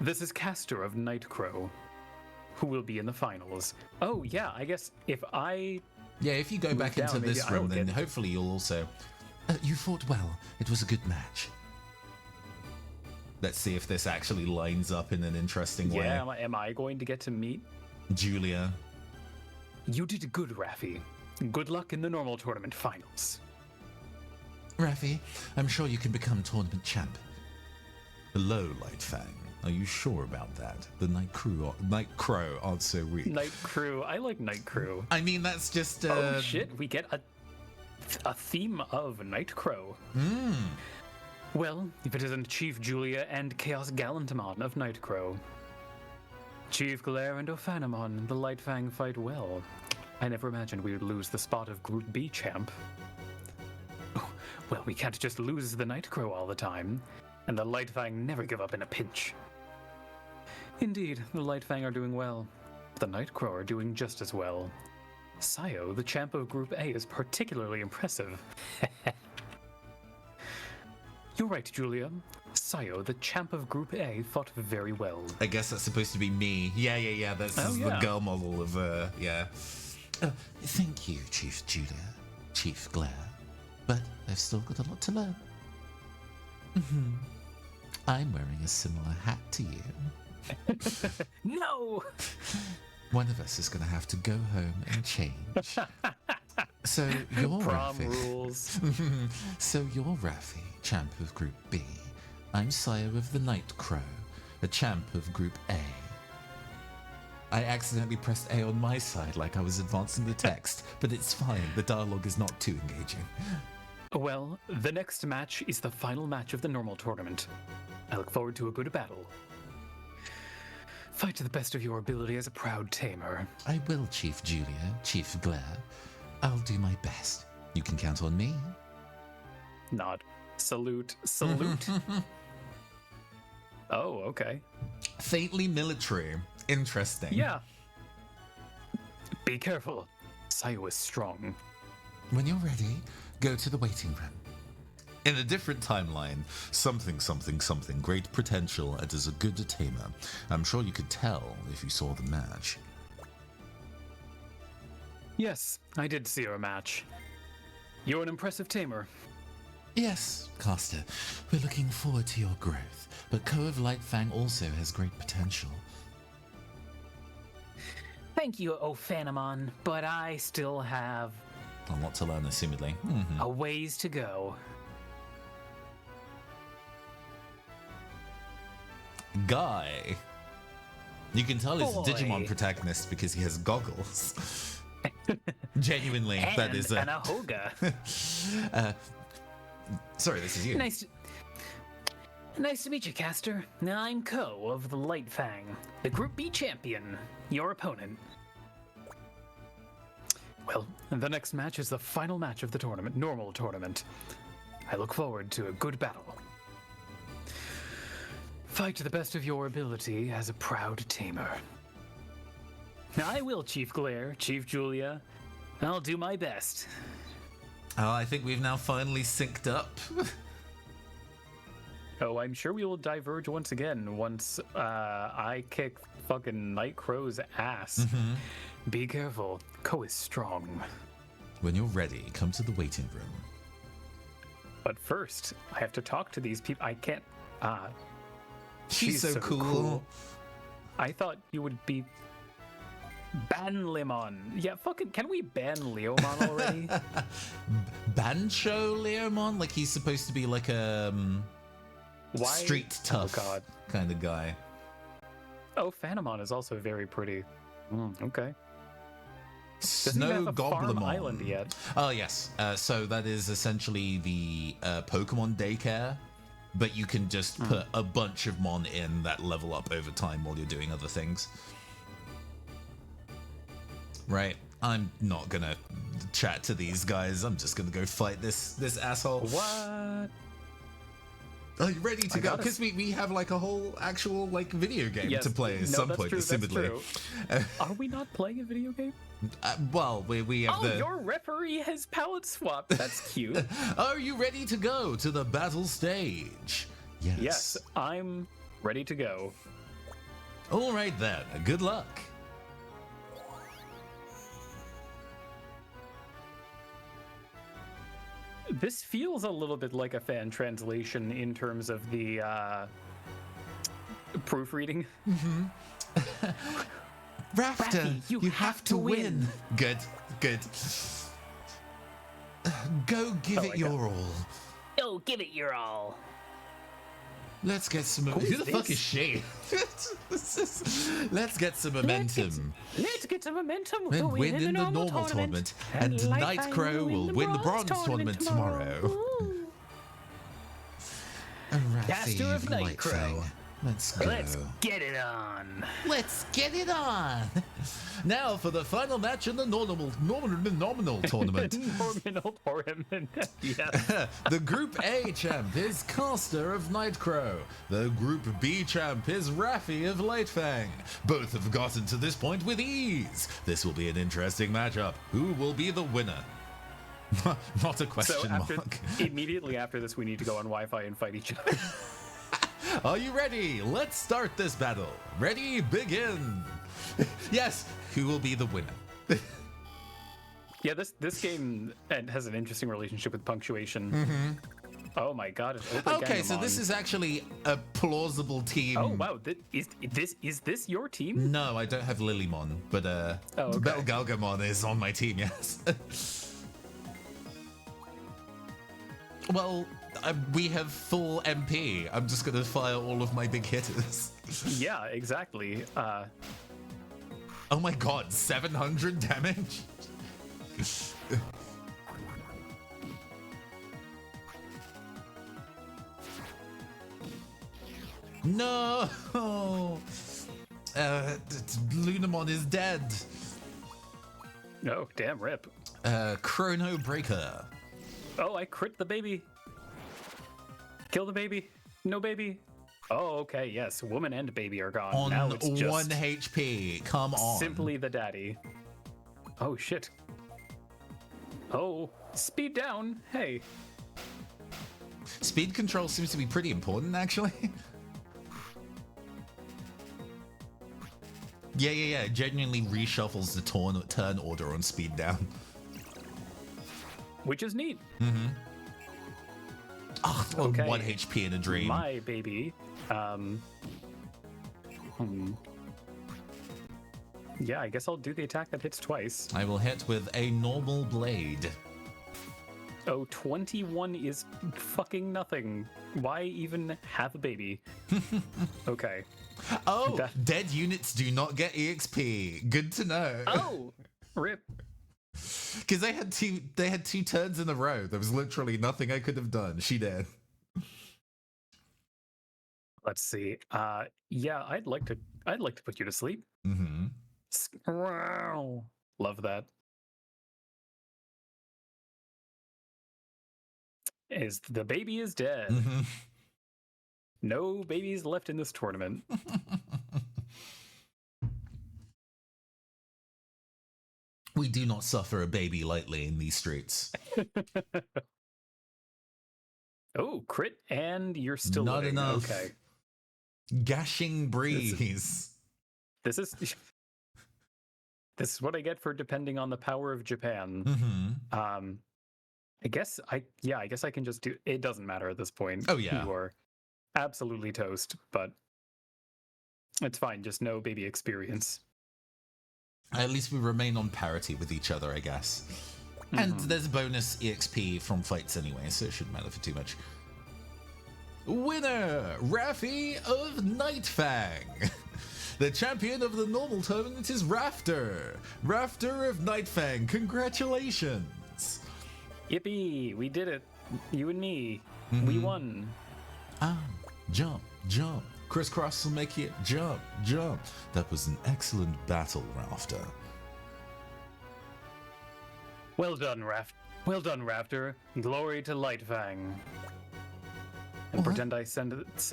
This is Caster of Nightcrow, who will be in the finals. Oh yeah, I guess if I If you go back down, into maybe this I room, will then get- hopefully you'll also. You fought well. It was a good match. Let's see if this actually lines up in an interesting way. am I going to get to meet? Julia. You did good, Raffi. Good luck in the normal tournament finals. Raffi, I'm sure you can become tournament champ. Hello, Lightfang. Are you sure about that? The Nightcrow aren't so weak. Night Crew. I like Night Crew. I mean, that's just. Oh shit! We get a theme of Nightcrow. Well, if it isn't Chief Julia and Chaos Gallantamon of Nightcrow. Chief Glare and Ophanamon, the Lightfang fight well. I never imagined we would lose the spot of Group B champ. Oh, well, we can't just lose the Nightcrow all the time, and the Lightfang never give up in a pinch. Indeed, the Lightfang are doing well. The Nightcrow are doing just as well. Sayo, the champ of Group A, is particularly impressive. You're right, Julia. Sayo, the champ of Group A, fought very well. I guess that's supposed to be me. Yeah. This is the girl model of, yeah. Thank you, Chief Julia, Chief Glare. But I've still got a lot to learn. I'm wearing a similar hat to you. No! One of us is going to have to go home and change. So you're Prom Raffi. rules. So you're Raffi, champ of Group B. I'm sire of the Night Crow, a champ of Group A. I accidentally pressed A on my side like I was advancing the text, but it's fine. The dialogue is not too engaging. Well, the next match is the final match of the normal tournament. I look forward to a good battle. Fight to the best of your ability as a proud tamer. I will, Chief Julia, Chief Glare. I'll do my best. You can count on me. Nod. Salute. Salute. Oh, okay. Faintly military. Interesting. Yeah. Be careful. Sayo is strong. When you're ready, go to the waiting room. In a different timeline, something, great potential and is a good tamer. I'm sure you could tell if you saw the match. Yes, I did see your match. You're an impressive tamer. Yes, Caster, we're looking forward to your growth, but Ko of Lightfang also has great potential. Thank you, Ophanamon, but I still have A lot to learn, assumedly. a ways to go. Guy. You can tell he's a Boy. Digimon protagonist because he has goggles. Genuinely, And, that is and a Hoga. Sorry, this is you. Nice to meet you, Caster. I'm Ko of the Lightfang, the Group B champion, your opponent. Well, the next match is the final match of the tournament, normal tournament. I look forward to a good battle. Fight to the best of your ability as a proud tamer. I will, Chief Glare, Chief Julia. I'll do my best. Oh, I think we've now finally synced up. Oh, I'm sure we will diverge once again once I kick fucking Night Crow's ass. Be careful. Ko is strong. When you're ready, come to the waiting room. But first, I have to talk to these people. I can't. She's so cool. I thought you would be. Ban Lemon. Yeah, fucking. Can we ban Leomon already? Bancho Leomon? Like he's supposed to be like a Why? street tough Oh, God. kind of guy. Oh, Phanamon is also very pretty. Okay. Doesn't even Snow have a farm Goblimon. island yet. Oh, yes. So that is essentially the Pokemon daycare, but you can just put a bunch of Mon in that level up over time while you're doing other things. Right. I'm not gonna chat to these guys. I'm just gonna go fight this asshole. What? Are you ready to I go? gotta- Because we have like a whole actual like video game Yes. to play at No, some that's point, true, that's assumedly. true. Are we not playing a video game? Well, we have Oh, the. your referee has palette swap. That's cute. Are you ready to go to the battle stage? Yes. Yes, I'm ready to go. All right then. Good luck. This feels a little bit like a fan translation in terms of the proofreading. Rafter, you you have have to to win. win. Good. Go give Oh it my your God. all. Oh, give it your all. Let's get some. is Who the fuck this? is she? Let's get some momentum. Let's get some momentum. And We'll win in the normal tournament. And Night Lightfang Crow will win the bronze tournament tomorrow. Ooh. And Caster Raffi of Night Crow. Lightfang. Let's go. Let's get it on. Let's get it on. Now for the final match in the nominal tournament. Nominal tournament. Yes. The Group A champ is Caster of Night Crow. The Group B champ is Raffi of Lightfang. Both have gotten to this point with ease. This will be an interesting matchup. Who will be the winner? Not a So question mark. immediately after this, we need to go on Wi-Fi and fight each other. Are you ready? Let's start this battle. Ready, begin. Yes, who will be the winner? Yeah, this game has an interesting relationship with punctuation. Oh my god! It's Okay, so this is actually a plausible team. Oh wow! Is this your team? No, I don't have Lilymon, but okay. Belgalgamon is on my team, yes. Well, we have full MP. I'm just gonna fire all of my big hitters. Yeah, exactly. Oh my god, 700 damage? No! Lunamon is dead. Oh, damn, rip. Chrono Breaker. Oh, I crit the baby. Kill the baby. No baby. Oh, okay, yes. Woman and baby are gone. On Now it's just 1 HP. Come on. simply the daddy. Oh, shit. Oh, speed down. Hey. Speed control seems to be pretty important, actually. Yeah. Genuinely reshuffles the turn order on speed down. Which is neat. Oh, Okay. 1 HP in a dream. My baby. Yeah, I guess I'll do the attack that hits twice. I will hit with a normal blade. Oh, 21 is fucking nothing. Why even have a baby? Okay. Oh, dead units do not get EXP. Good to know. Oh, rip. Because they had two turns in a row. There was literally nothing I could have done. She did. Let's see. Yeah, I'd like to put you to sleep. Mm-hmm. Wow. Love that. The baby is dead. Mm-hmm. No babies left in this tournament. We do not suffer a baby lightly in these streets. Oh, crit, and you're still Not living. enough. Okay. Gashing breeze. This is what I get for depending on the power of Japan. Mm-hmm. I guess I can just do it. Doesn't matter at this point. Oh, yeah. You are absolutely toast, but it's fine. Just no baby experience. At least we remain on parity with each other, I guess. And there's bonus EXP from fights anyway, so it shouldn't matter for too much. Winner! Raffi of Nightfang! The champion of the normal tournament is Rafter! Rafter of Nightfang, congratulations! Yippee! We did it. You and me. We won. Ah, jump, jump. Crisscross will make you jump, jump. That was an excellent battle, Rafter. Well done, Rafter. Glory to Lightfang. And What? pretend I said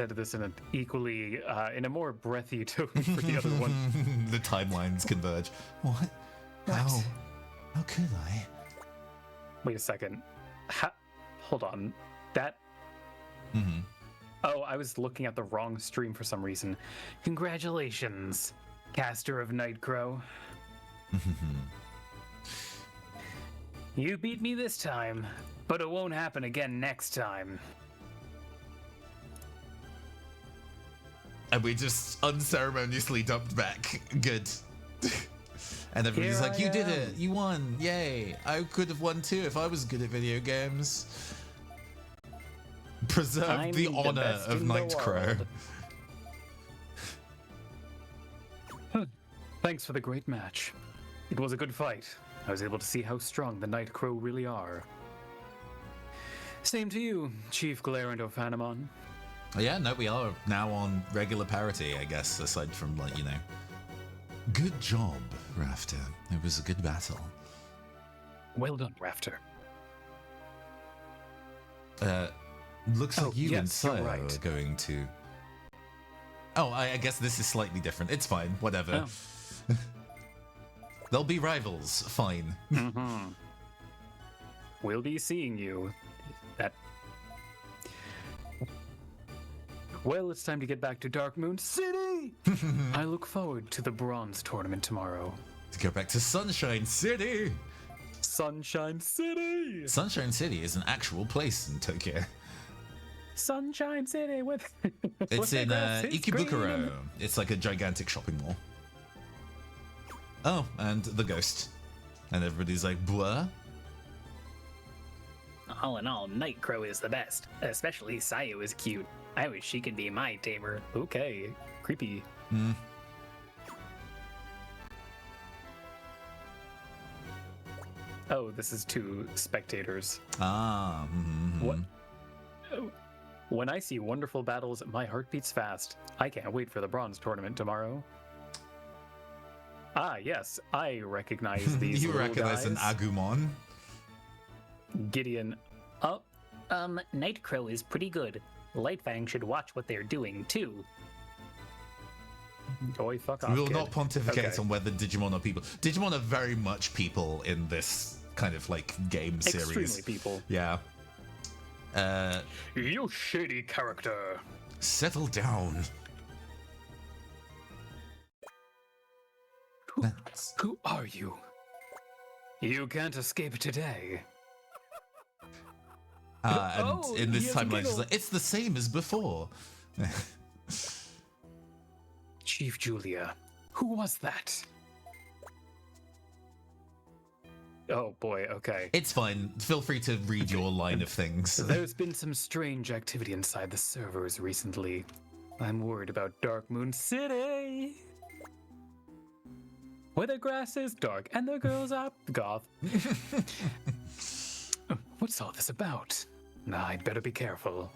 this in an equally, in a more breathy tone for the other one. The timelines converge. What? How could I? Wait a second. Hold on. That. Mm-hmm. Oh, I was looking at the wrong stream for some reason. Congratulations, caster of Nightcrow. You beat me this time, but it won't happen again next time. And we just unceremoniously dumped back. Good. And everybody's Here like, I you did am." it. You won. Yay. I could have won too if I was good at video games. Preserve I'm the the honor best of in the Nightcrow. world. Thanks for the great match. It was a good fight. I was able to see how strong the Nightcrow really are. Same to you, Chief Glarent O'Phanamon. Yeah, no, we are now on regular parity, I guess, aside from, like, you know. Good job, Rafter. It was a good battle. Well done, Rafter. Looks like you and yes, you're Sire right. are going to... Oh, I guess this is slightly different. It's fine, whatever. Oh. They'll be rivals, fine. We'll be seeing you. Well, it's time to get back to Darkmoon City! I look forward to the bronze tournament tomorrow. To go back to Sunshine City! Sunshine City! Sunshine City is an actual place in Tokyo. Sunshine City with... It's in Ikebukuro. It's like a gigantic shopping mall. Oh, and the ghost. And everybody's like, blah? All in all, Nightcrow is the best. Especially Sayu is cute. I wish she could be my tamer. Okay, creepy. Oh, this is two spectators. Ah. What? Oh. When I see wonderful battles, my heart beats fast. I can't wait for the bronze tournament tomorrow. Ah, yes, I recognize these. You little recognize an guys. Agumon? Gideon. Oh, Nightcrow is pretty good. Lightfang should watch what they're doing, too. boy, fuck off. We will kid. not pontificate Okay. on whether Digimon are people. Digimon are very much people in this kind of like game series. Extremely people. Yeah. You shady character. Settle down. Who are you? You can't escape today. And Oh, in he this has a timeline, she's giggle. like, it's the same as before. Chief Julia. Who was that? Oh boy, okay. It's fine. Feel free to read your line of things. There's been some strange activity inside the servers recently. I'm worried about Dark Moon City. Where the grass is dark and the girls are goth. What's all this about? I'd better be careful.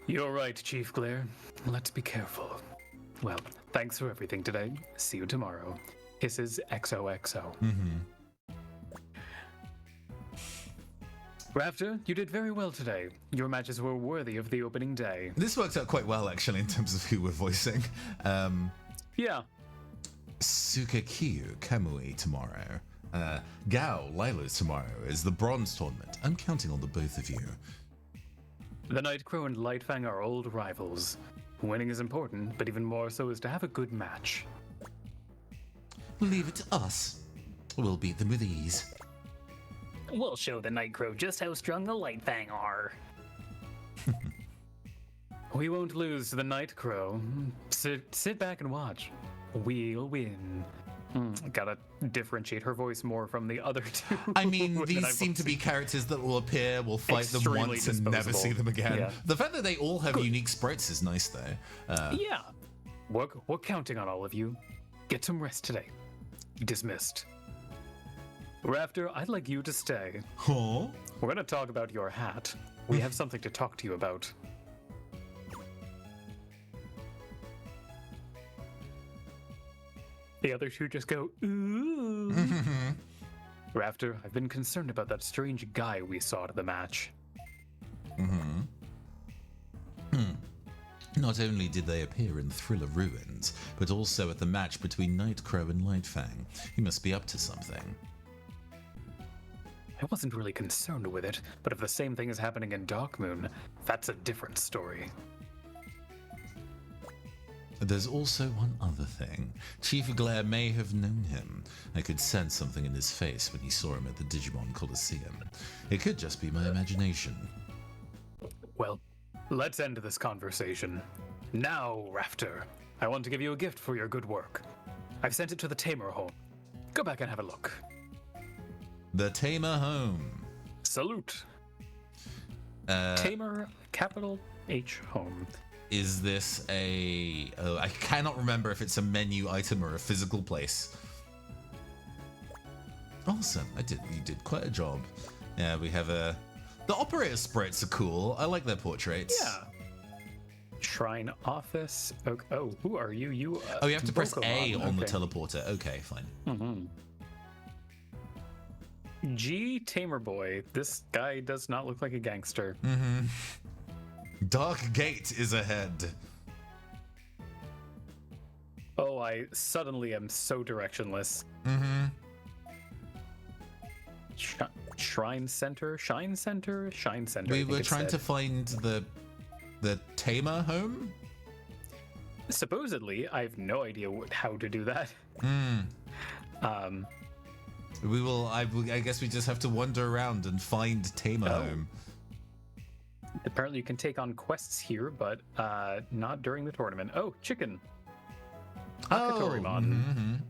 You're right, Chief Glare. Let's be careful. Well, thanks for everything today. See you tomorrow. Kisses XOXO. Rafter, you did very well today. Your matches were worthy of the opening day. This works out quite well, actually, in terms of who we're voicing. Yeah. Sukakyu Kamui tomorrow. Gao Lilo's tomorrow is the bronze tournament. I'm counting on the both of you. The Nightcrow and Lightfang are old rivals. Winning is important, but even more so is to have a good match. Leave it to us. We'll beat them with ease. We'll show the Nightcrow just how strong the Lightfang are. We won't lose to the Nightcrow. Sit back and watch. We'll win. Gotta differentiate her voice more from the other two. I mean, that these I've seem to be seen. characters that will appear, we'll fight them Extremely once and never disposable. see them again. Yeah. The fact that they all have unique sprites is nice, though. Yeah. We're counting on all of you. Get some rest today. Dismissed. Rafter, I'd like you to stay. Huh? We're gonna talk about your hat. We have something to talk to you about. The other two just go, ooh. Rafter, I've been concerned about that strange guy we saw at the match. Not only did they appear in Thriller Ruins, but also at the match between Nightcrow and Lightfang. He must be up to something. I wasn't really concerned with it, but if the same thing is happening in Darkmoon, that's a different story. There's also one other thing. Chief Glare may have known him. I could sense something in his face when he saw him at the Digimon Coliseum. It could just be my imagination. Well, let's end this conversation. Now, Rafter, I want to give you a gift for your good work. I've sent it to the Tamer home. Go back and have a look. The Tamer Home. Salute. Tamer, capital H home. Is this a... Oh, I cannot remember if it's a menu item or a physical place. Awesome. You did quite a job. Yeah, we have a... The operator sprites are cool. I like their portraits. Yeah. Shrine office. Okay. Oh, who are you? You. Oh, you have to press A Pokemon. on the Okay. teleporter. Okay, fine. G Tamer Boy. This guy does not look like a gangster. Dark Gate is ahead. Oh, I suddenly am so directionless. Shrine Center? Shine Center? Shine Center. We were trying to find the Tamer Home? Supposedly, I have no idea how to do that. We will. I guess we just have to wander around and find Tamer Oh. Home. Apparently, you can take on quests here, but not during the tournament. Oh, chicken. Akatorimon.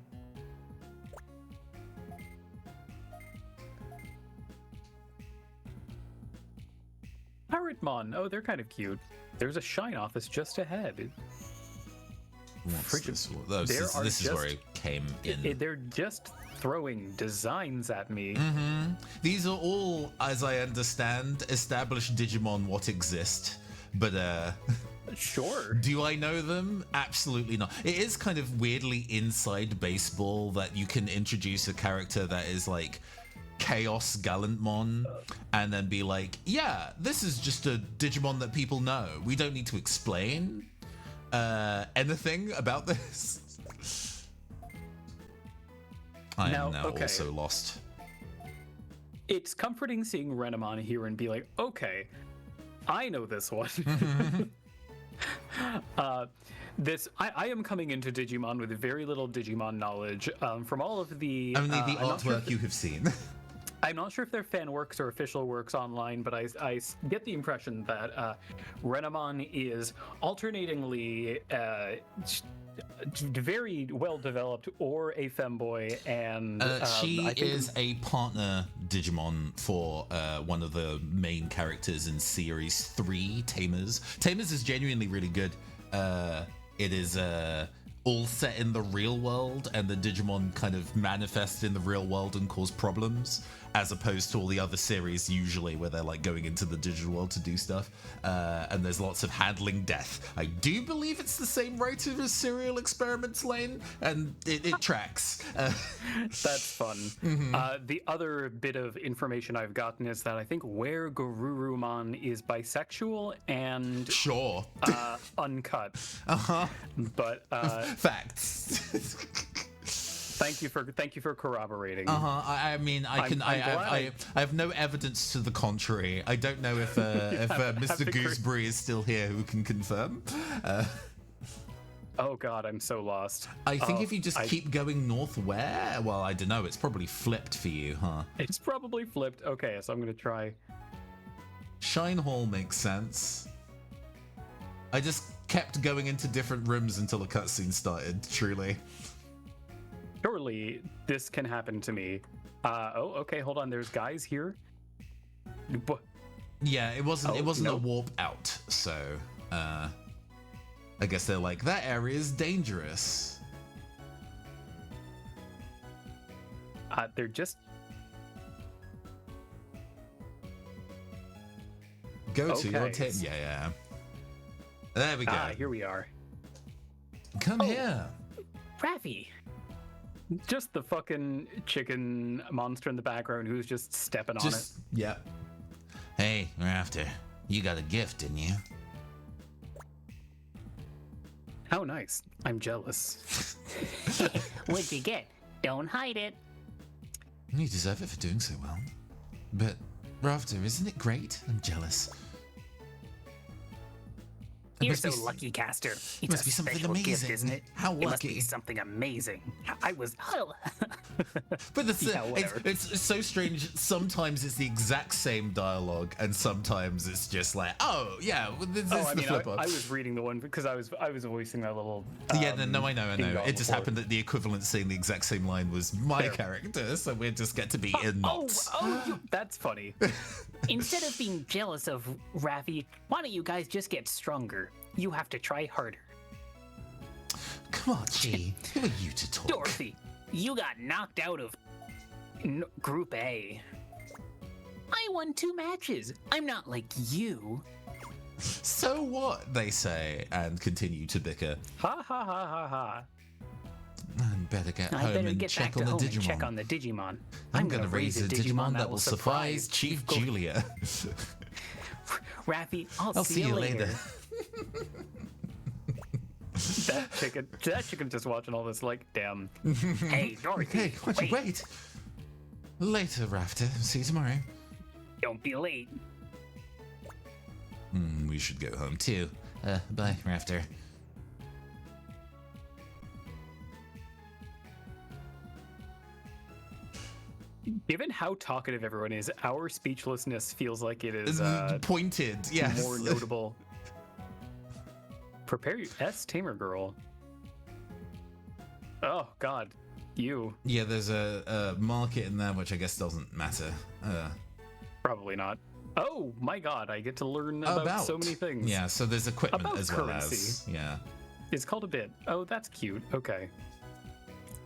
Turretmon. Oh, they're kind of cute. There's a Shine office just ahead. What's this? Oh, this is where it came in. They're just throwing designs at me. These are all, as I understand, established Digimon what exist. But Sure. do I know them? Absolutely not. It is kind of weirdly inside baseball that you can introduce a character that is like Chaos Gallantmon and then be like, yeah, this is just a Digimon that people know. We don't need to explain anything about this. I am now also lost. It's comforting seeing Renamon here and be like, okay, I know this one. I am coming into Digimon with very little Digimon knowledge from all of the only the artwork you have seen. I'm not sure if they're fan works or official works online, but I get the impression that Renamon is alternatingly very well developed or a femboy, and she is a partner Digimon for one of the main characters in Series 3, Tamers. Tamers is genuinely really good. It is all set in the real world, and the Digimon kind of manifest in the real world and cause problems, as opposed to all the other series usually where they're like going into the digital world to do stuff. And there's lots of handling death. I do believe it's the same writer as Serial Experiments Lane, and it tracks. That's fun. The other bit of information I've gotten is that I think Where Garurumon is bisexual and Sure. Uncut. But Facts. Thank you for corroborating. I mean, I have no evidence to the contrary. I don't know if Mr. Gooseberry is still here who can confirm. Oh God, I'm so lost. I think if you just keep going north, where? Well, I don't know. It's probably flipped for you, huh? It's probably flipped. Okay, so I'm gonna try. Shine Hall makes sense. I just kept going into different rooms until the cutscene started. Truly. Surely this can happen to me. Okay, hold on. There's guys here. Yeah, it wasn't a warp out, so I guess they're like, that area is dangerous. They're just go to your tape. Yeah. There we go. Here we are. Come here. Raffy. Just the fucking chicken monster in the background who's just stepping on it. Yeah. Hey, Rafter, you got a gift, didn't you? How nice. I'm jealous. What'd you get? Don't hide it. You deserve it for doing so well. But, Rafter, isn't it great? I'm jealous. You're so lucky, Caster. It's must be something special amazing. gift, isn't it? How It must be lucky. something amazing. I was. But whatever. it's so strange. Sometimes it's the exact same dialogue, and sometimes it's just like, oh yeah, this is the flip up. I was reading the one because I was voicing that little. Yeah, no, I know. It just before. happened that the equivalent saying the exact same line was my character, so we just get to be in knots. That's funny. Instead of being jealous of Raffy, why don't you guys just get stronger? You have to try harder. Come on, G. Who are you to talk? Dorothy, you got knocked out of Group A. I won 2 matches. I'm not like you. So what? They say, and continue to bicker. Ha ha ha ha ha. I better get I home better and get check back on to the home and Digimon. check on the Digimon. I'm gonna raise a Digimon that will surprise Chief Julia. Raffy, I'll see you later. That chicken just watching all this like, damn. Hey, Dorothy, Hey, wait. Later, Rafter. See you tomorrow. Don't be late. We should go home too. Bye, Rafter. Given how talkative everyone is, our speechlessness feels like it is Pointed, yes. more notable. Prepare you, Tamer Girl. Oh God, you. Yeah, there's a market in there, which I guess doesn't matter. Probably not. Oh my god, I get to learn about so many things. Yeah, so there's equipment About as well currency. as yeah. It's called a bit. Oh, that's cute. Okay.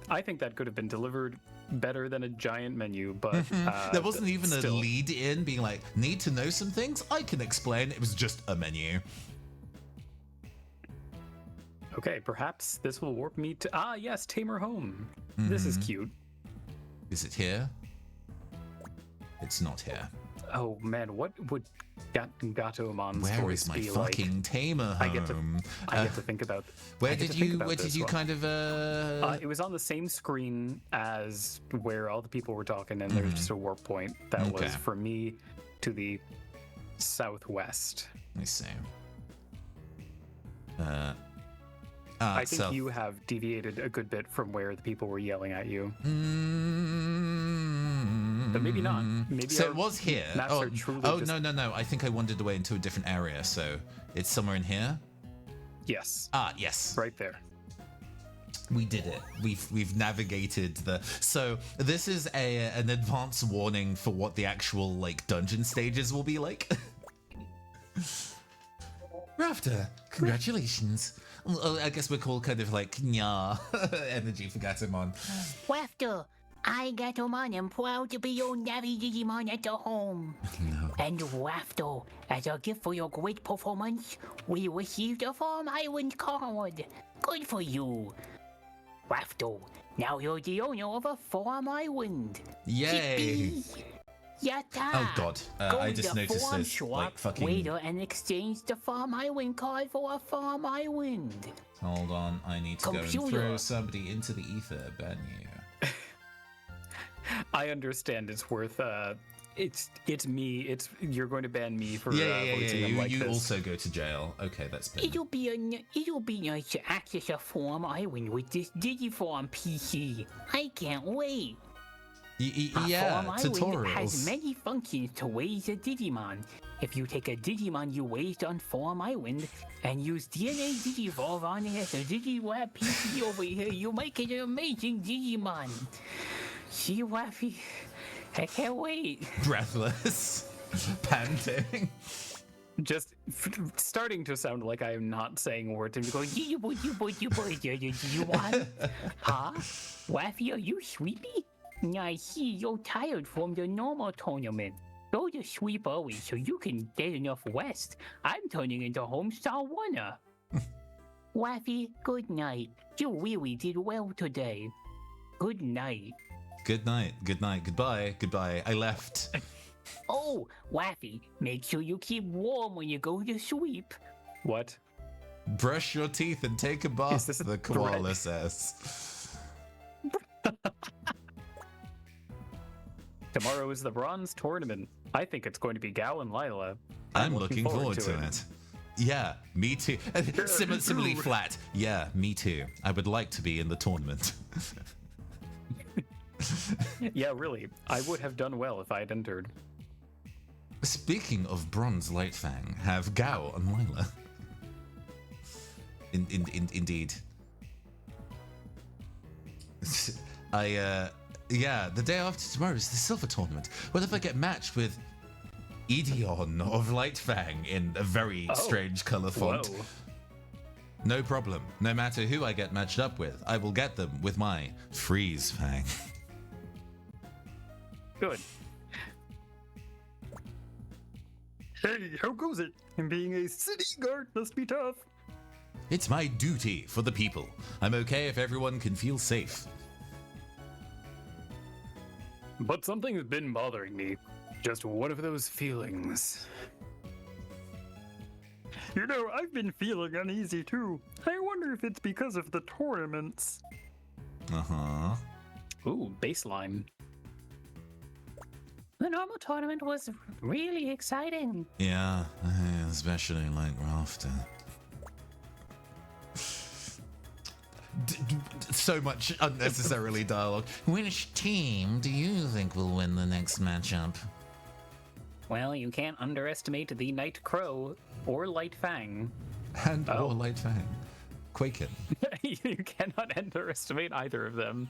I think that could have been delivered better than a giant menu, but There wasn't even a still. lead in being like, need to know some things? I can explain. It was just a menu. Okay, perhaps this will warp me to yes, Tamer Home. This is cute. Is it here? It's not here. Oh man, what would Gatomon Where stories is my be fucking like? tamer I get to home? think about. Where I get did to think you about where did this you one. kind of It was on the same screen as where all the people were talking, and there's just a warp point that Okay. was from me to the southwest. let me see. I think you have deviated a good bit from where the people were yelling at you. But maybe not. Maybe So our it was here. maps Oh, are truly oh just... no. I think I wandered away into a different area. So it's somewhere in here. Yes, Ah, yes. right there. We did it. We've navigated the. So this is an advance warning for what the actual like dungeon stages will be like. Rafter, congratulations. Well, I guess we're called kind of like nya energy for Gatomon. Wafter, I Gatomon am proud to be your Navi Digimon at the home. No. And Wafter, as a gift for your great performance, we received a Farm Island card. Good for you. Wafter, now you're the owner of a Farm Island. Yay! Yippee. Yatta! Oh god, Go I to just the noticed farm this shop, like fucking. waiter, and exchange the Farm Island card for a Farm Island. Hold on, I need to go and Computer. throw somebody into the ether. Ban you. I understand it's worth. It's me. You're going to ban me for Yeah. voicing them like You this. also go to jail. Okay, that's been. It'll be nice to access a Farm Island with this Digifarm PC. I can't wait. Yeah, Farm Island has tutorials. many functions to raise a Digimon. If you take a Digimon you raised on Farm Island and use DNA Digivolve on it as a Digiweb PC over here, you might get an amazing Digimon. See, Waffy? I can't wait. Breathless, panting. Just starting to sound like I am not saying words and going, You want? Huh? Waffy, are you sleepy? I see you're tired from the normal tournament. Go to sleep early so you can get enough rest. I'm turning into Homestar Winner. Waffy, good night. You really did well today. Good night. Good night. Goodbye. I left. Oh, Waffy, make sure you keep warm when you go to sleep. what? Brush your teeth and take a bath. this a The threat? koala says. Tomorrow is the bronze tournament. I think it's going to be Gal and Lila. I'm looking forward to it. Yeah, me too. Similarly flat. Yeah, me too. I would like to be in the tournament. Yeah, really. I would have done well if I had entered. Speaking of Bronze Lightfang, have Gao and Lila. Indeed. Yeah, the day after tomorrow is the Silver Tournament. What if I get matched with Ideon of Lightfang in a very strange color font? Whoa. No problem. No matter who I get matched up with, I will get them with my Freeze Fang. Good. Hey, how goes it? Being a city guard must be tough. It's my duty for the people. I'm okay if everyone can feel safe. But something's been bothering me. Just one of those feelings. You know, I've been feeling uneasy too. I wonder if it's because of the tournaments. Uh-huh. Ooh, baseline. The normal tournament was really exciting. Yeah, especially like Rafter. So much unnecessarily dialogue. Which team do you think will win the next matchup? Well, you can't underestimate the Night Crow or Light Fang. And or Lightfang. Quaken. You cannot underestimate either of them.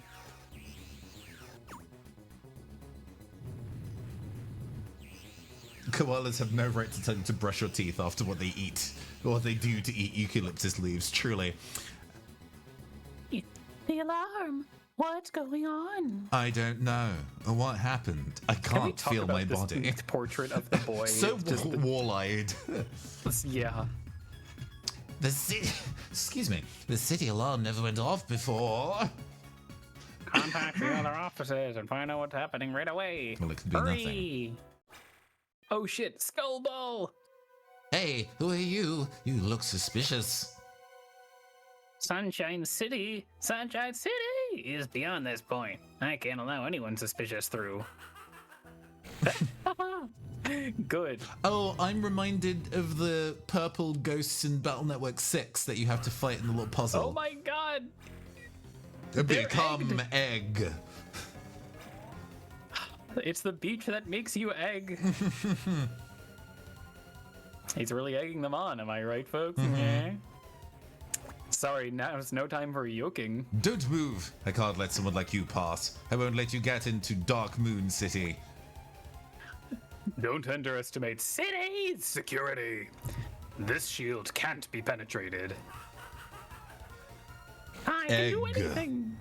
Koalas have no right to tell you to brush your teeth after what they eat, or what they do to eat eucalyptus leaves, truly. The alarm. What's going on? I don't know. What happened? I Can we can't talk feel about my this body. portrait of the boy? So Just the- wall-eyed. yeah. The city. Excuse me. The city alarm never went off before. Contact the other offices and find out what's happening right away. Well, it could be nothing. Hurry! Oh shit, Skullball! Hey, who are you? You look suspicious. Sunshine City is beyond this point. I can't allow anyone suspicious through. Good. Oh, I'm reminded of the purple ghosts in Battle Network 6 that you have to fight in the little puzzle. Oh my god! Become egg. It's the beach that makes you egg. He's really egging them on, am I right, folks? Yeah. Sorry, now it's no time for yoking. Don't move. I can't let someone like you pass. I won't let you get into Dark Moon City. Don't underestimate city security. This shield can't be penetrated. I can do Egg. anything.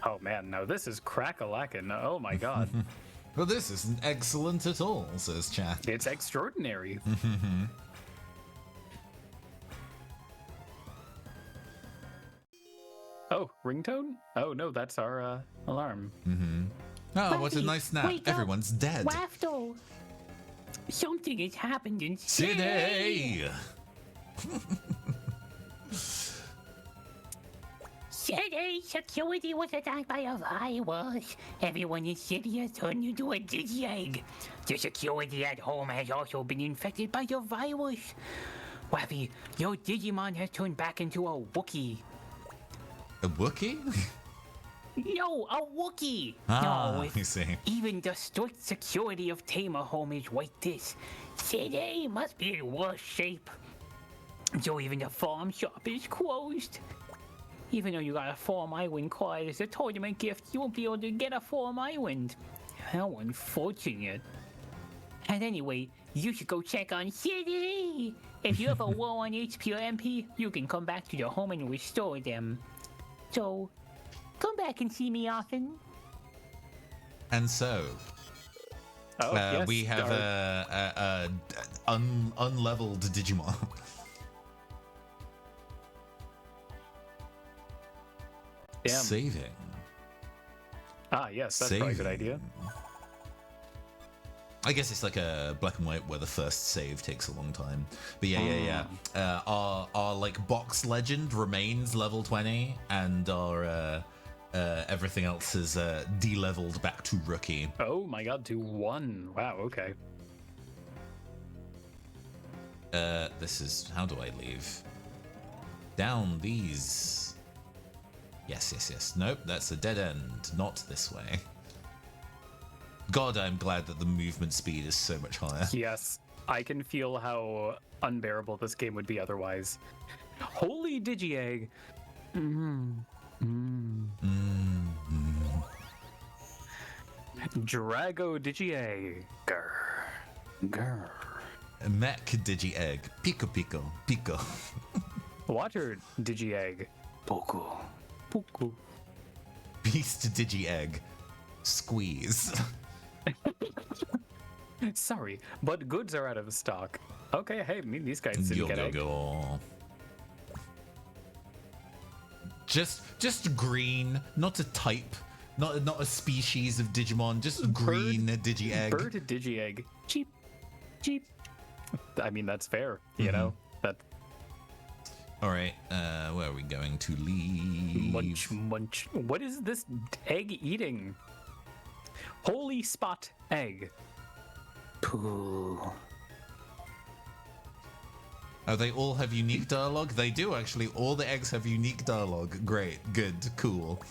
Oh man, no, this is crack-a-lackin'. Oh my god. Well, this isn't excellent at all, says chat. It's extraordinary. Oh, ringtone? Oh no, that's our alarm. Oh, what a Buffy, nice nap. wake up. Everyone's dead. Wafto! Something has happened in City! City security was attacked by a virus. Everyone in city has turned into a digi-egg. The security at home has also been infected by the virus. Waffy, your Digimon has turned back into a Wookiee. A Wookiee? No, a Wookiee! Ah, no, I see. even the strict security of Tamer Home is like this. City must be in worse shape. So even the farm shop is closed. Even though you got a Form Island card as a tournament gift, you won't be able to get a Form Island. How unfortunate. And anyway, you should go check on City! If you have a low on HP or MP, you can come back to the home and restore them. So, come back and see me often. And so, Oh, yes, we have our- unleveled Digimon. Damn. Saving. Ah, yes, that's probably a good idea. I guess it's like a black and white where the first save takes a long time. But yeah. Our like box legend remains level 20, and our everything else is de-leveled back to rookie. Oh my god, to 1. Wow, okay. This is, how do I leave? Down these. Yes. Nope, that's a dead end. Not this way. God, I'm glad that the movement speed is so much higher. Yes, I can feel how unbearable this game would be otherwise. Holy Digi-Egg! Drago Digi-Egg. Grr. Mech Digi-Egg. Pico. Water Digi-Egg. Poco. Beast Digi-Egg. Squeeze. Sorry, but goods are out of stock. Okay, hey, these guys didn't get egg. Go. Just green, not a type, not a species of Digimon, just green Digi-Egg. Bird Digi-Egg. Cheap. I mean, that's fair, you know? That All right, where are we going to leave? munch. What is this egg eating? Holy spot egg. Pooh. Oh, they all have unique dialogue? They do, actually. All the eggs have unique dialogue. Great, good, cool.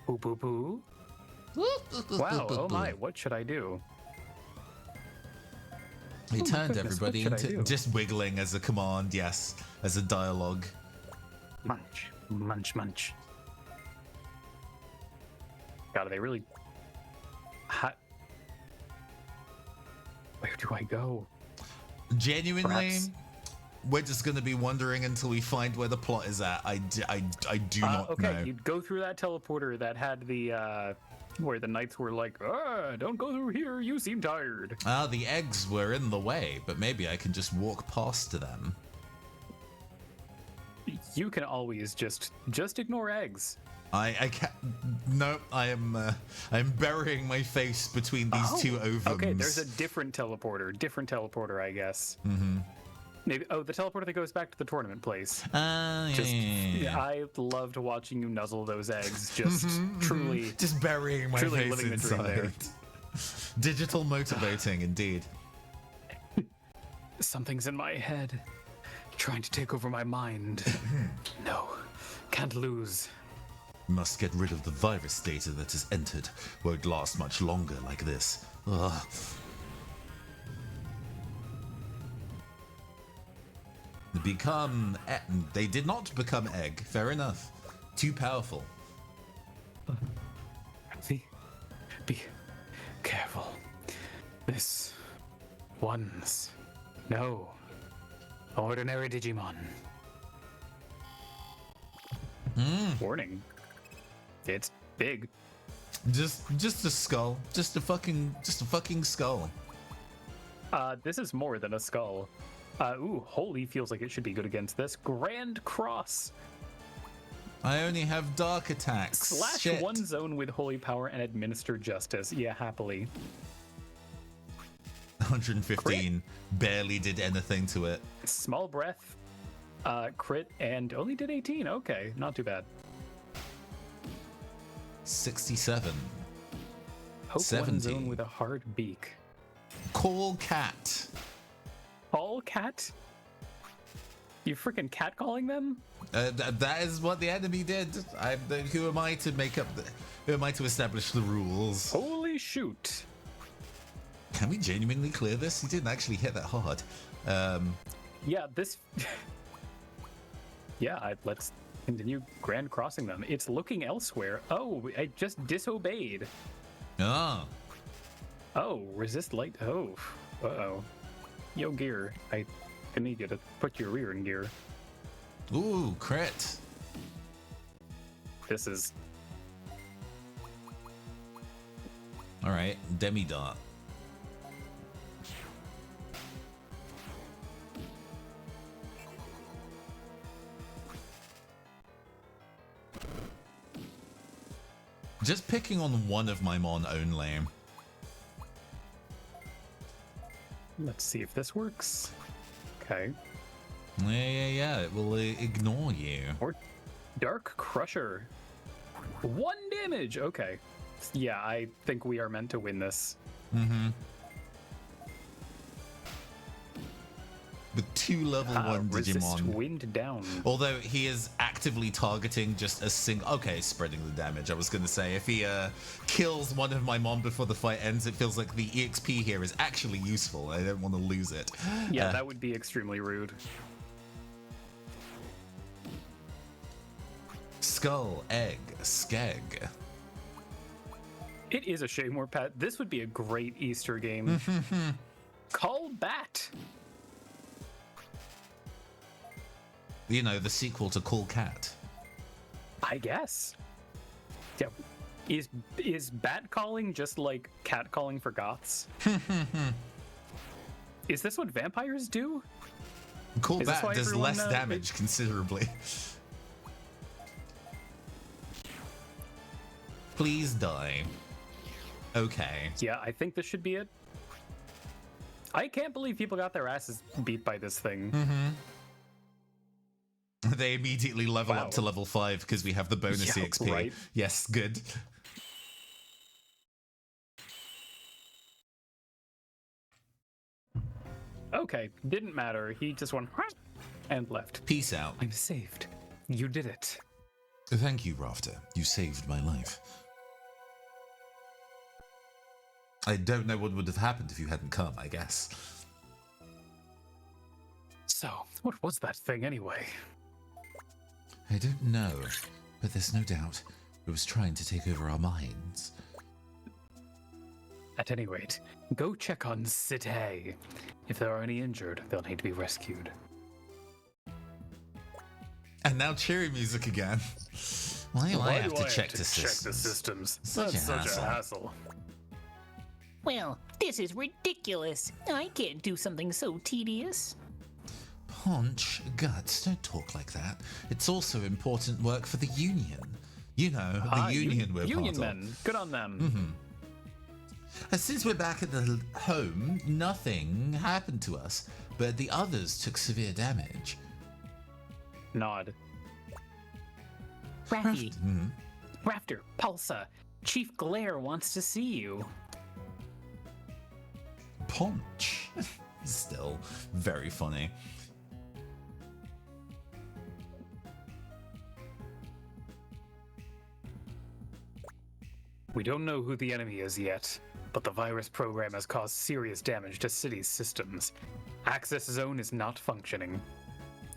Poo. Wow, oh my, what should I do? He my turned goodness, everybody what should I into do? just wiggling as a command, yes, as a dialogue. Munch. God, are they really... do I go? Genuinely, Perhaps. we're just going to be wandering until we find where the plot is at. I do not Okay, know. you'd go through that teleporter that had the where the knights were like, don't go through here, you seem tired. Ah, the eggs were in the way, but maybe I can just walk past to them. You can always just ignore eggs. I can't. No, I am burying my face between these two ovums. Okay, there's a different teleporter, I guess. Mm-hmm. Maybe. Oh, the teleporter that goes back to the tournament place. Yeah. I loved watching you nuzzle those eggs. Just truly, Just burying my truly face living the dream there. inside. Digital motivating, indeed. Something's in my head, trying to take over my mind. No, can't lose. Must get rid of the virus data that has entered. Won't last much longer like this. Ugh. They did not become egg. Fair enough. Too powerful. Be careful. This one's no ordinary Digimon. Warning. It's big. Just a skull. Just a fucking skull. This is more than a skull. Holy feels like it should be good against this. Grand Cross. I only have dark attacks. Slash Shit. one zone with holy power and administer justice. Yeah, happily. 115. Barely did anything to it. Small breath, crit, and only did 18. Okay, not too bad. 67. Hope 70. one zone with a hard beak. Call cat. All cat? You freaking catcalling them? That is what the enemy did. Who am I to who am I to establish the rules? Holy shoot. Can we genuinely clear this? He didn't actually hit that hard. Yeah, this... yeah, let's continue grand crossing them. It's looking elsewhere. Oh, I just disobeyed. Ah. Oh, resist light. Oh, uh-oh. Yo, gear. I need you to put your rear in gear. Ooh, crit. This is... Alright, demi dart. Just picking on one of my mon only. Let's see if this works. Okay. Yeah. It will ignore you. Or Dark Crusher. 1 damage. Okay. Yeah, I think we are meant to win this. Mm-hmm. With 2 level 1 Resist Digimon. wind down. Although he is actively targeting just a single... Okay, spreading the damage. I was going to say, if he kills one of my mon before the fight ends, it feels like the EXP here is actually useful. I don't want to lose it. Yeah, that would be extremely rude. Skull, egg, skeg. It is a shame we're Pat. This would be a great Easter game. Call Bat. You know, the sequel to Call Cat. I guess. Yeah. Is bat calling just like cat calling for goths? Is this what vampires do? Call Is this Bat why does everyone, less damage considerably. Please die. Okay. Yeah, I think this should be it. I can't believe people got their asses beat by this thing. They immediately level Wow. up to level 5 because we have the bonus Yeah, EXP. right. Yes, good. Okay, didn't matter. He just went and left. Peace out. I'm saved. You did it. Thank you, Rafter. You saved my life. I don't know what would have happened if you hadn't come, I guess. So, what was that thing anyway? I don't know, but there's no doubt it was trying to take over our minds. At any rate, go check on Cité. If there are any injured, they'll need to be rescued. And now cheery music again. Why do I Why have do to I check the check the systems? systems? Such That's a such hassle. a hassle. Well, this is ridiculous. I can't do something so tedious. Punch, Guts, don't talk like that. It's also important work for the Union. You know, the Union we're Union part men. Good on them. of. Since we're back at the home, nothing happened to us, but the others took severe damage. Nod. Raffy, Rafter, Pulsa, Chief Glare wants to see you. Punch. Still very funny. We don't know who the enemy is yet, but the virus program has caused serious damage to city's systems. Access zone is not functioning.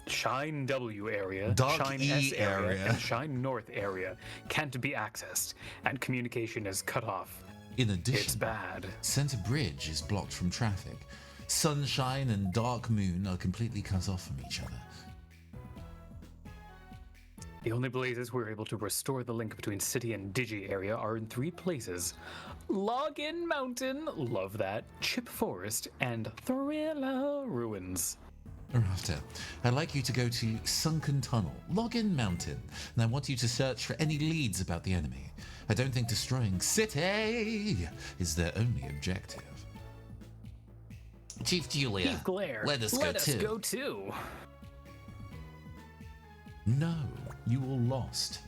Shine W area, Dark Shine E S area, area. and Shine North area can't be accessed, and communication is cut off. In It's addition, bad. Center Bridge is blocked from traffic. Sunshine and Dark Moon are completely cut off from each other. The only places we're able to restore the link between city and Digi area are in 3 places. Login Mountain, love that, Chip Forest, and Thriller Ruins. Rafter, I'd like you to go to Sunken Tunnel, Login Mountain, and I want you to search for any leads about the enemy. I don't think destroying City is their only objective. Chief Julia, Chief Glare, let us go too. No, you all lost.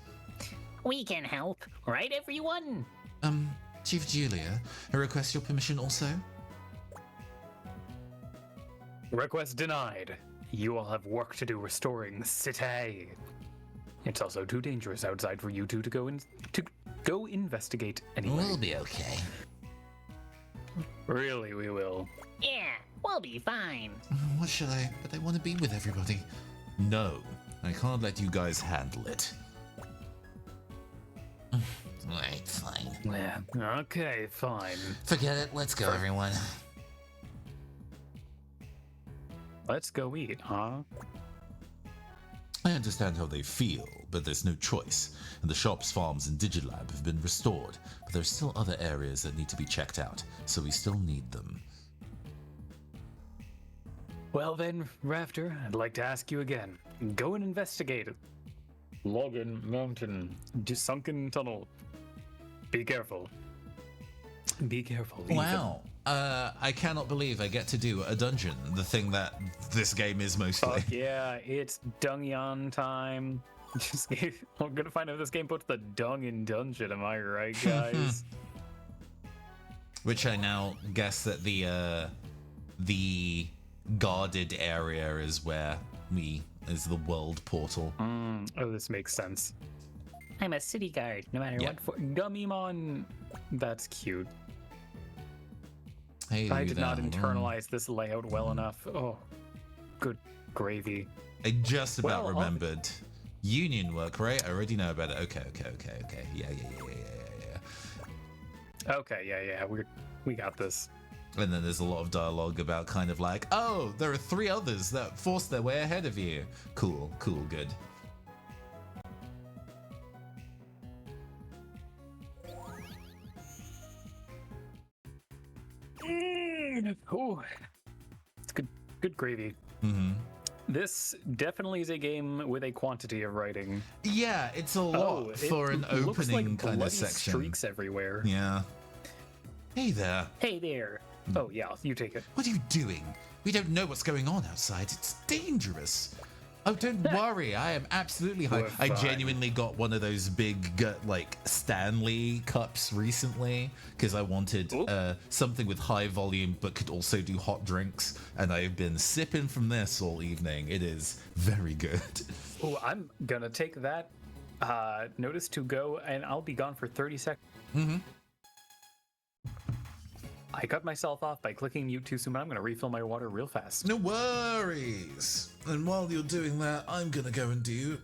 We can help, right, everyone? Chief Julia, I request your permission also? Request denied. You all have work to do restoring City. It's also too dangerous outside for you two to go investigate anyway. We'll be okay. Really, we will. Yeah, we'll be fine. What should I? But I want to be with everybody. No, I can't let you guys handle it. Right, fine. Yeah. Okay, fine. Forget it. Let's go, everyone. Let's go eat, huh? I understand how they feel, but there's no choice. And the shops, farms, and Digilab have been restored, but there's still other areas that need to be checked out, so we still need them. Well then, Rafter, I'd like to ask you again. Go and investigate it. Login Mountain, Sunken Tunnel. Be careful. Be careful. Ethan. Wow. I cannot believe I get to do a dungeon, the thing that this game is mostly. Fuck yeah, it's Dungyan time. I'm gonna find out if this game puts the dung in dungeon, am I right, guys? Which I now guess that the guarded area is where is the world portal. Oh, this makes sense. I'm a city guard, no matter Yeah. what. Gummymon, that's cute. Hey, I did not there. internalize this layout well enough. Oh, good gravy. I just about Well, remembered. Union work, right? I already know about it. Okay. Yeah. Okay, yeah, we got this. And then there's a lot of dialogue about kind of like, oh, there are 3 others that forced their way ahead of you. Cool, good. Ooh, it's good gravy. Mm-hmm. This definitely is a game with a quantity of writing. Yeah, it's a lot it for an looks opening like kind of bloody section. streaks everywhere. Yeah. Hey there. Hey there. Oh yeah, you take it. What are you doing? We don't know what's going on outside. It's dangerous. Oh, don't worry. I am absolutely high. We're I fine. genuinely got one of those big, like, Stanley cups recently because I wanted something with high volume but could also do hot drinks. And I've been sipping from this all evening. It is very good. Oh, I'm gonna take that notice to go, and I'll be gone for 30 seconds. Mm-hmm. I cut myself off by clicking mute too soon, but I'm gonna refill my water real fast. No worries. And while you're doing that, I'm gonna go and do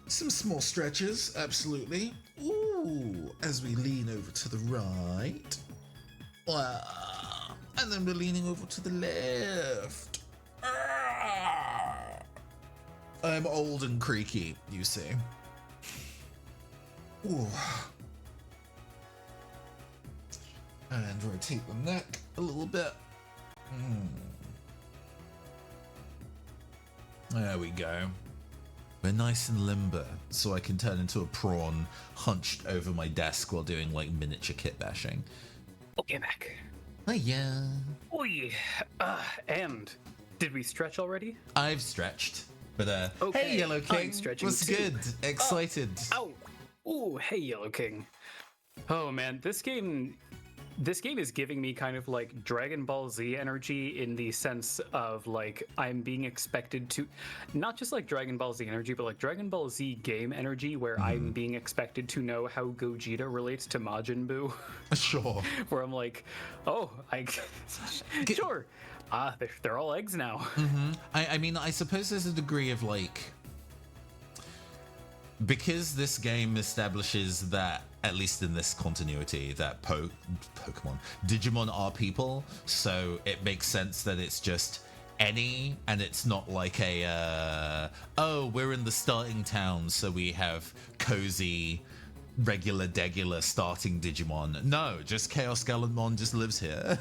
some small stretches, absolutely. Ooh, as we lean over to the right. And then we're leaning over to the left. I'm old and creaky, you see. Ooh. And rotate the neck a little bit. There we go. We're nice and limber, so I can turn into a prawn hunched over my desk while doing like miniature kit bashing. Okay, Mac. Oh yeah. Oi. And did we stretch already? I've stretched. But Okay, hey Yellow King, I'm stretching what's too. good? Excited. Ow. Ooh, hey, Yellow King. Oh man, this game is giving me kind of like Dragon Ball Z energy in the sense of like I'm being expected to, not just like Dragon Ball Z energy, but like Dragon Ball Z game energy where I'm being expected to know how Gogeta relates to Majin Buu. Sure. Where I'm like, oh, sure. They're all eggs now. I mean, I suppose there's a degree of like, because this game establishes that, at least in this continuity, that Digimon are people, so it makes sense that it's just any, and it's not like a, oh, we're in the starting town, so we have cozy, regular, degular starting Digimon. No, just Chaos Gallantmon just lives here.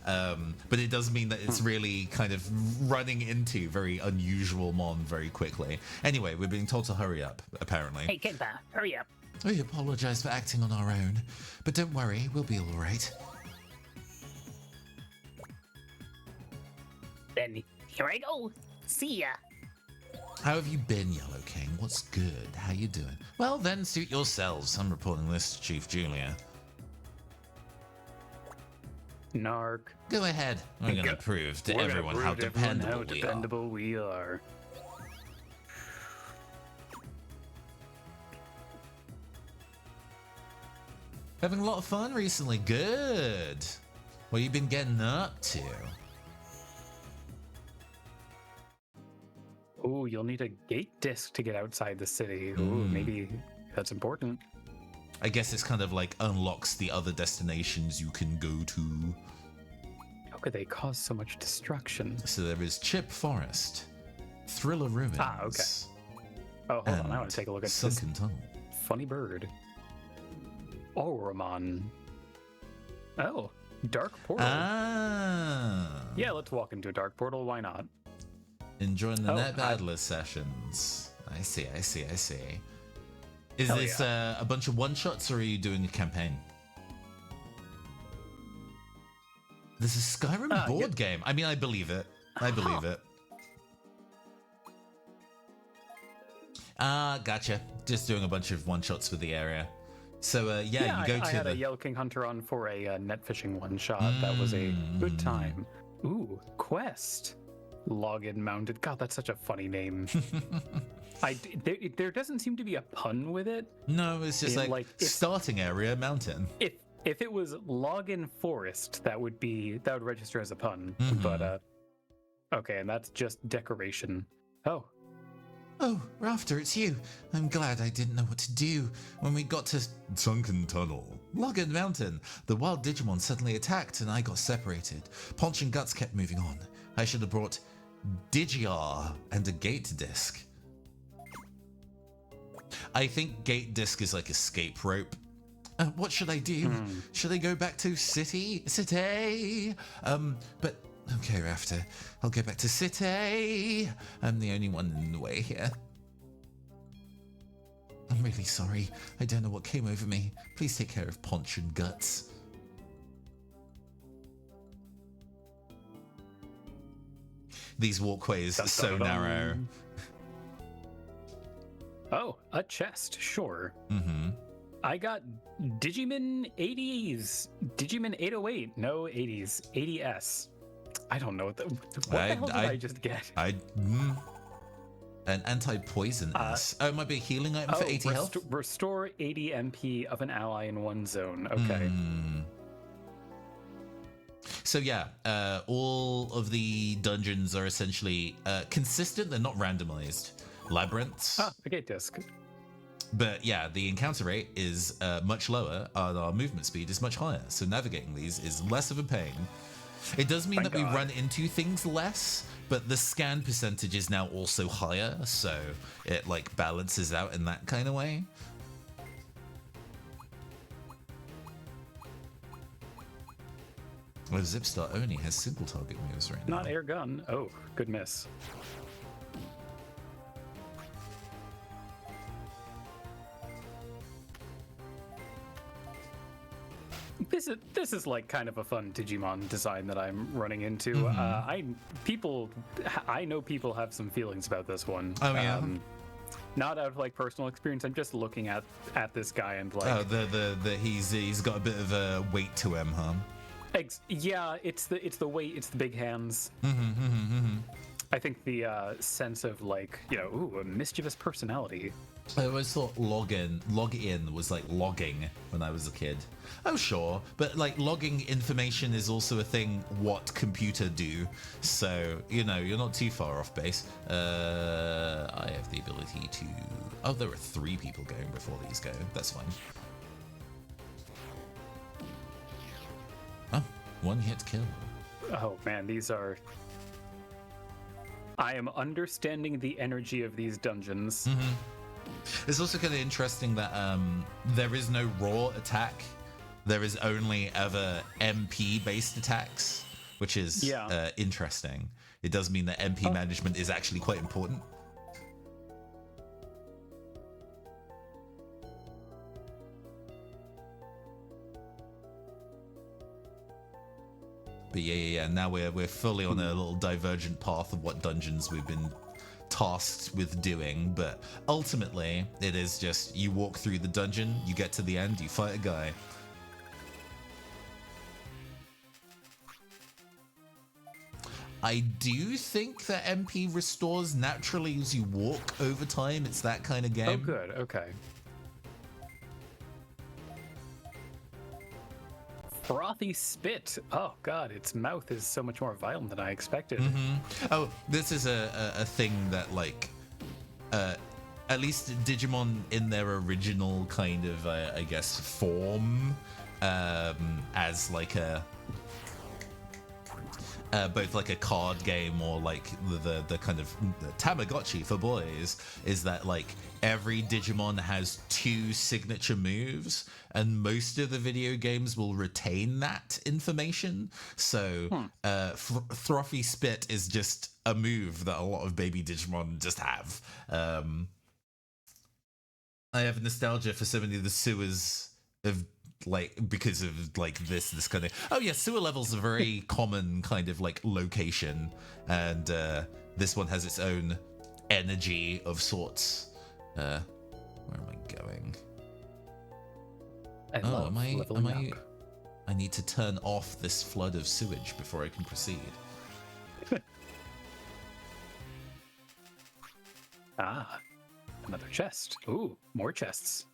But it does mean that it's really kind of running into very unusual Mon very quickly. Anyway, we're being told to hurry up, apparently. Hey, Kenpa, hurry up. We apologize for acting on our own, but don't worry, we'll be all right. Then here I go. See ya. How have you been, Yellow King? What's good? How you doing? Well, then, suit yourselves. I'm reporting this to Chief Julia. Narc. Go ahead. We're going to prove to everyone how dependable we are. Having a lot of fun recently. Good. What you been getting up to? Ooh, you'll need a gate disc to get outside the city. Ooh, maybe that's important. I guess it's kind of like unlocks the other destinations you can go to. How could they cause so much destruction? So there is Chip Forest, Thriller Ruins. Ah, okay. Oh, hold on. I want to take a look at Sunken this Tunnel. funny bird. Oramon. Oh, Dark Portal. Ah. Yeah, let's walk into a Dark Portal. Why not? Enjoying the Oh, Net Battler sessions. I see. Is Hell this a bunch of one-shots, or are you doing a campaign? This is Skyrim board game. I mean, I believe it. Gotcha. Just doing a bunch of one-shots for the area. So, you go to I had a Yellow King Hunter on for a net fishing one-shot. That was a good time. Ooh, quest. Login mounted. God, that's such a funny name. There doesn't seem to be a pun with it. No, it's just like starting area mountain. If it was login forest, that would register as a pun. But okay, and that's just decoration. Oh, Rafter, it's you. I'm glad I didn't know what to do when we got to Sunken Tunnel. Login Mountain. The wild Digimon suddenly attacked and I got separated. Paunch and Guts kept moving on. I should have brought Digiar and a gate disc. I think gate disc is like escape rope. What should I do? Should I go back to City? But okay, Rafter. I'll go back to City. I'm the only one in the way here. I'm really sorry. I don't know what came over me. Please take care of Paunch and Guts. These walkways are so narrow. Oh, a chest, sure. I got Digimon 80s. Digimon 808. No, 80s. 80S. I don't know what the hell did I just get? An anti-poison. It might be a healing item for 80 health. Restore 80 MP of an ally in one zone. Okay. So yeah, all of the dungeons are essentially consistent. They're not randomized. Labyrinths. A gate disc. But yeah, the encounter rate is much lower, and our movement speed is much higher. So navigating these is less of a pain. It does mean Thank that we God. run into things less, but the scan percentage is now also higher, so it like balances out in that kind of way. Well, Zipstar only has single target moves right now. Not air gun. Oh, good miss. This is like kind of a fun Digimon design that I'm running into. I know people have some feelings about this one. Oh yeah. Not out of like personal experience. I'm just looking at this guy and like. Oh, the he's got a bit of a weight to him, huh? Yeah, it's the weight, it's the big hands. I think the sense of like, you know, ooh, a mischievous personality. I always thought log in was like logging when I was a kid. Oh sure, but like logging information is also a thing what computer do. So, you know, you're not too far off base. I have the ability to... Oh, there are 3 people going before these go. That's fine. Oh, 1 hit kill. Oh man, these are... I am understanding the energy of these dungeons. It's also kind of interesting that there is no raw attack. There is only ever MP based attacks, which is interesting. It does mean that MP management is actually quite important. But yeah. Now we're fully on a little divergent path of what dungeons we've been tasked with doing, but ultimately it is just you walk through the dungeon, you get to the end, you fight a guy. I do think that MP restores naturally as you walk over time. It's that kind of game. Oh good, okay. Frothy spit. Oh god, its mouth is so much more violent than I expected. Oh, this is a thing that like at least Digimon in their original kind of I guess form as like a both like a card game or like the kind of the Tamagotchi for boys is that like every Digimon has 2 signature moves and most of the video games will retain that information. So Frothy Spit is just a move that a lot of baby Digimon just have. I have nostalgia for so many of the sewers of like because of like this kind of sewer levels are a very common kind of like location, and this one has its own energy of sorts. Where am I going? Am I I need to turn off this flood of sewage before I can proceed. Another chest. Ooh, more chests.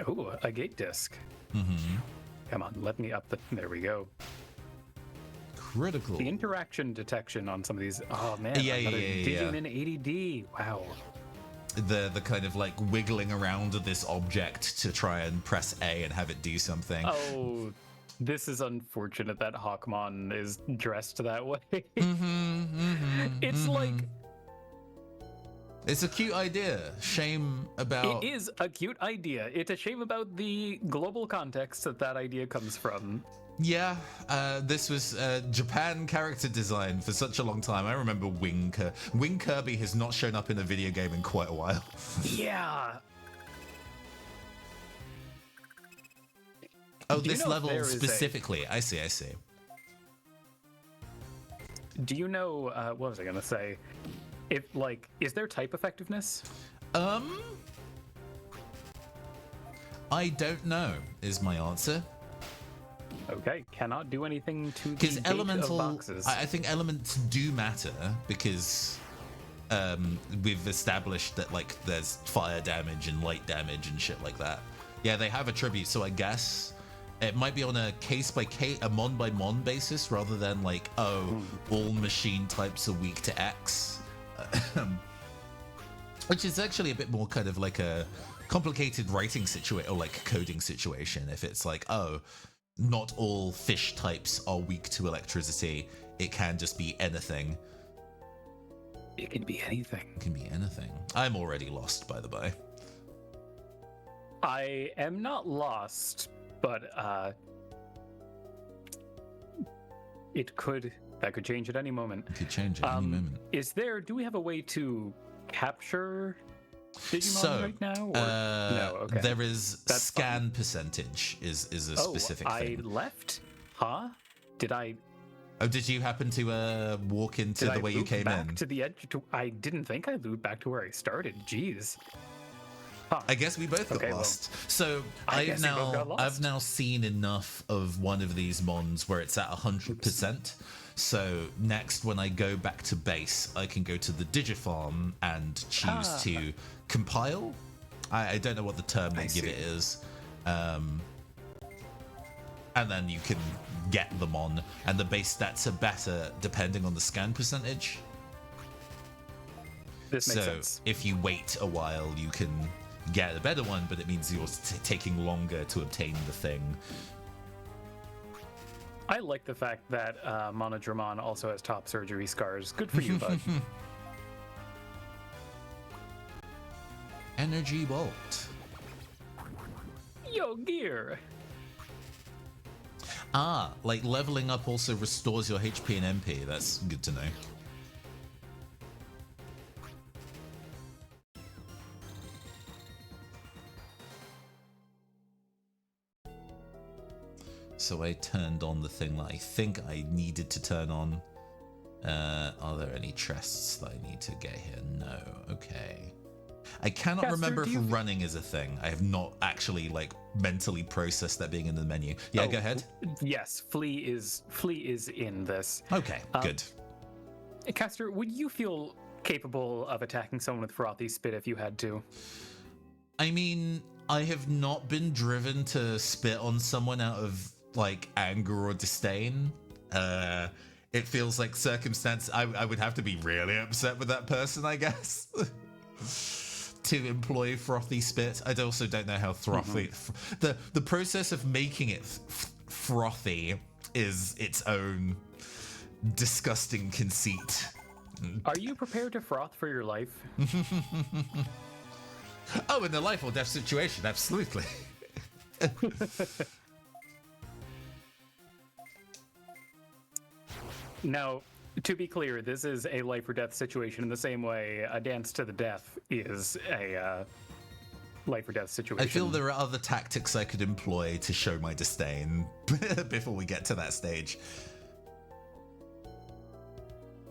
Ooh, a gate disc. Come on, let me up the... There we go. Critical. The interaction detection on some of these... Oh, man. Yeah. Digimon ADD. Wow. The kind of like wiggling around of this object to try and press A and have it do something. Oh, this is unfortunate that Hawkmon is dressed that way. It's like... It's a cute idea. Shame about... It is a cute idea. It's a shame about the global context that idea comes from. Yeah, this was Japan character design for such a long time. I remember Wing Kirby has not shown up in a video game in quite a while. Yeah. Oh, this level specifically. I see. Do you know, what was I going to say? If, like, is there type effectiveness? I don't know, is my answer. Okay, cannot do anything to the Because gate elemental, of boxes. I think elements do matter because we've established that like there's fire damage and light damage and shit like that. Yeah, they have attributes, so I guess it might be on a case by case, a mon by mon basis rather than like all machine types are weak to X. Which is actually a bit more kind of like a complicated writing situation, or like coding situation. If it's like, oh, not all fish types are weak to electricity, it can just be anything. It can be anything. It can be anything. I'm already lost, by the by. I am not lost, but that could change at any moment. It could change at any moment. Do we have a way to capture Digimon right now? No, okay. There is That's scan fine. percentage is a specific I thing. left? Huh? Did I Oh, did you happen to walk into the way you loop came back in? to the edge? I didn't think I looped back to where I started. Jeez. I guess we both got Okay, well, lost. So I guess we both got lost. I've now seen enough of one of these mons where it's at 100%. So next, when I go back to base, I can go to the Digifarm and choose to compile. I don't know what the term they give it is. And then you can get them on, and the base stats are better depending on the scan percentage. This makes So sense. if you wait a while, you can get a better one, but it means you're taking longer to obtain the thing. I like the fact that Monodramon also has top surgery scars. Good for you, bud. Energy Bolt. Yo, gear. Like leveling up also restores your HP and MP. That's good to know. So I turned on the thing that I think I needed to turn on. Are there any chests that I need to get here? No. Okay. I cannot Caster, remember if do you- running is a thing. I have not actually like mentally processed that being in the menu. Yeah, go ahead. Yes, Flea is in this. Okay, good. Caster, would you feel capable of attacking someone with frothy spit if you had to? I mean, I have not been driven to spit on someone out of like anger or disdain. It feels like circumstance. I would have to be really upset with that person, I guess, to employ frothy spit. I also don't know how frothy. The process of making it frothy is its own disgusting conceit. Are you prepared to froth for your life? Oh, in a life or death situation, absolutely. Now, to be clear, this is a life or death situation in the same way a dance to the death is a life or death situation. I feel there are other tactics I could employ to show my disdain before we get to that stage.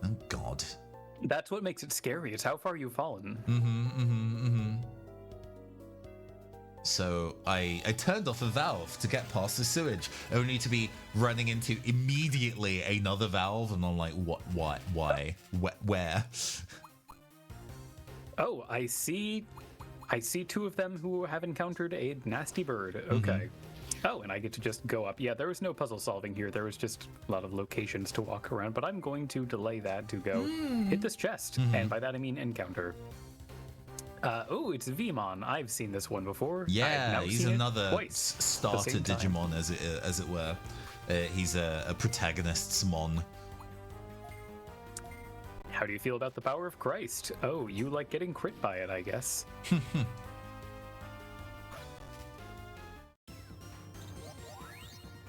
Oh, God. That's what makes it scary. It's how far you've fallen. So I turned off a valve to get past the sewage, only to be running into immediately another valve, and I'm like, what? Why? Where? Oh, I see two of them who have encountered a nasty bird. Okay. Oh, and I get to just go up. Yeah, there was no puzzle solving here. There was just a lot of locations to walk around, but I'm going to delay that to go hit this chest. And by that I mean encounter. Oh, it's Vmon. I've seen this one before. Yeah, I've he's seen it another twice starter at the same time. Digimon, as it were. He's a protagonist's mon. How do you feel about the power of Christ? Oh, you like getting crit by it, I guess.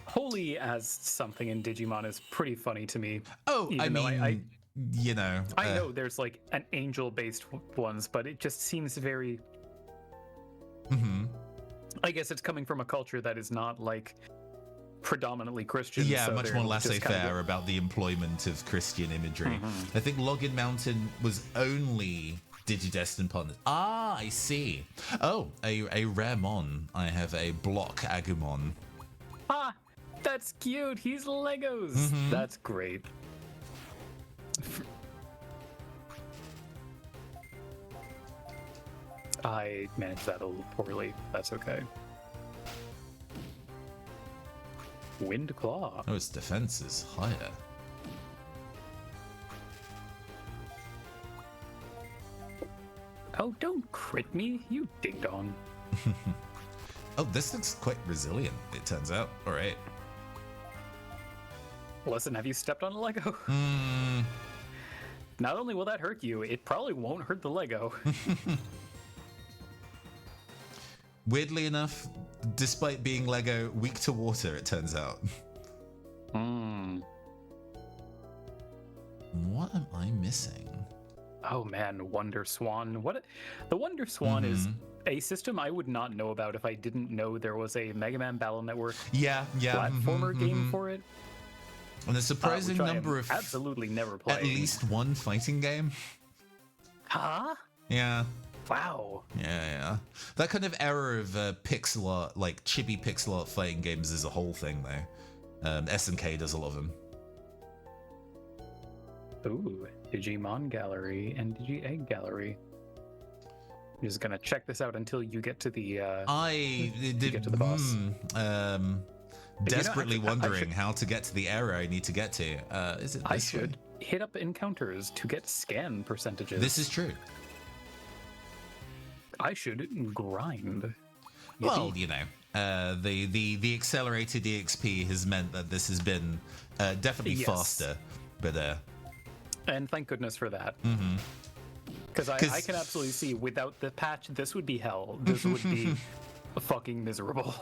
Holy as something in Digimon is pretty funny to me. Oh, Even I though mean, you know. I know there's like an angel-based ones, but it just seems very. I guess it's coming from a culture that is not like predominantly Christian. Yeah, so much they're more just laissez-faire kind of- about the employment of Christian imagery. I think Login Mountain was only Digidestined partners. Ah, I see. Oh, a rare mon. I have a block Agumon. Ah, that's cute. He's Legos. That's great. I managed that a little poorly. That's okay. Wind Claw. Oh, its defense is higher. Oh, don't crit me, you ding dong. Oh, this looks quite resilient, it turns out. All right. Listen, have you stepped on a Lego? Hmm. Not only will that hurt you, it probably won't hurt the Lego. Weirdly enough, despite being Lego, weak to water, it turns out. Hmm. What am I missing? Oh man, Wonder Swan. The Wonder Swan is a system I would not know about if I didn't know there was a Mega Man Battle Network Yeah. platformer game for it. And a surprising which I number am of absolutely never played. at least one fighting game. Huh? Yeah. Wow. Yeah. That kind of era of pixel art, like chibi pixel art fighting games is a whole thing, though. SNK does a lot of them. Ooh, Digimon Gallery and Digi-Egg Gallery. I'm just gonna check this out until you get to the. I did get to the boss. Desperately actually, wondering how to get to the area I need to get to. Is it this I way? should hit up encounters to get scan percentages. This is true. I should grind. Well, you know, the accelerated EXP has meant that this has been definitely Yes. faster, but And thank goodness for that. Because I can absolutely see without the patch, this would be hell. This would be fucking miserable.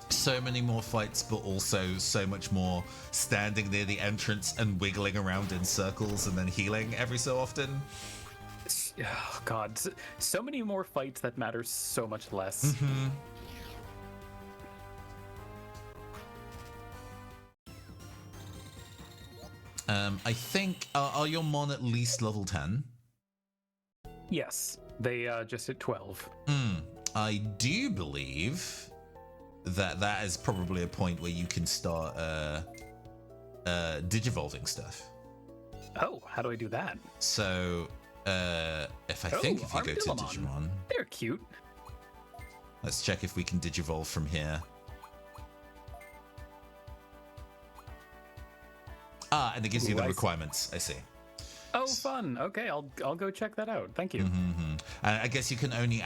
so many more fights, but also so much more standing near the entrance and wiggling around in circles and then healing every so often. Oh, God, so many more fights that matter so much less. I think are your mon at least level 10? Yes, they just hit 12. I do believe that is probably a point where you can start digivolving stuff. Oh, how do I do that? So if you go to Armadillomon. Digimon, They're cute. let's check if we can digivolve from here. And it gives you Ooh, the I see. requirements. I see. Oh, fun. Okay, I'll go check that out. Thank you. I guess you can only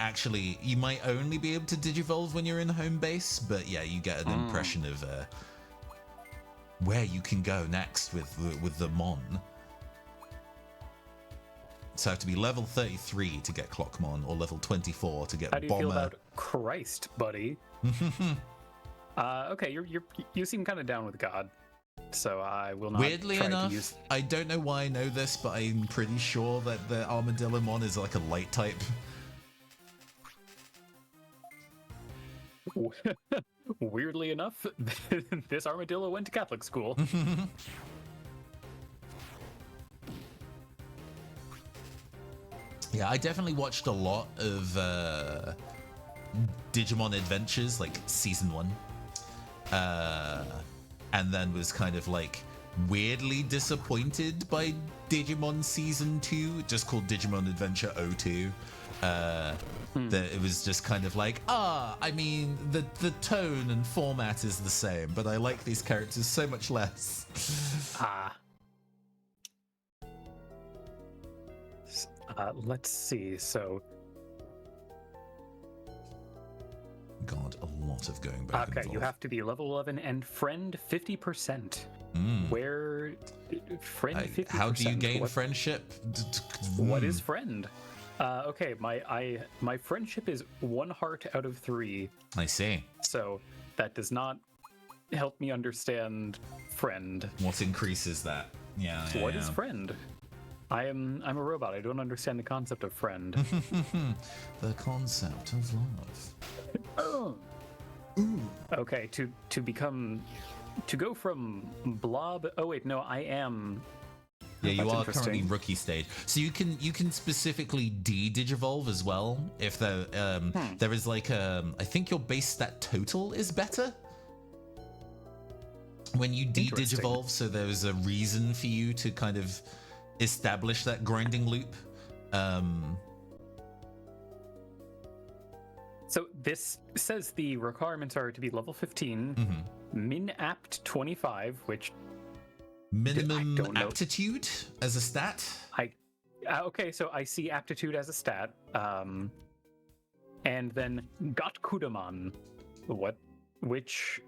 you might only be able to digivolve when you're in home base, but yeah, you get an impression of where you can go next with the mon. So have to be level 33 to get Clockmon, or level 24 to get How do you Bomber. feel about Christ, buddy? Okay, you seem kind of down with God, so I will not. Weirdly try enough, to use... I don't know why I know this, but I'm pretty sure that the Armadillomon is like a light type. Weirdly enough, this armadillo went to Catholic school. Yeah, I definitely watched a lot of Digimon Adventures, like season 1, and then was kind of like weirdly disappointed by Digimon season 2, just called Digimon Adventure 02. That it was just kind of like, I mean, the tone and format is the same, but I like these characters so much less. Let's see. So, God, a lot of going back. okay, you have to be level 11 and friend 50%. Where friend 50%? How do you gain friendship? What is friend? Okay, my friendship is 1 heart out of 3. I see. So that does not help me understand friend. What increases that? Yeah. What is friend? I'm a robot. I don't understand the concept of friend. The concept of love. Okay, to go from blob. Oh wait, no, I am. Yeah, you That's are interesting. currently rookie stage, so you can specifically de-digivolve as well if there is like I think your base stat total is better when you de-digivolve, so there's a reason for you to kind of establish that grinding loop. So this says the requirements are to be level 15, min apt 25, which Minimum don't know. aptitude as a stat. Okay, so I see aptitude as a stat. And then Gotkudaman. What? Which?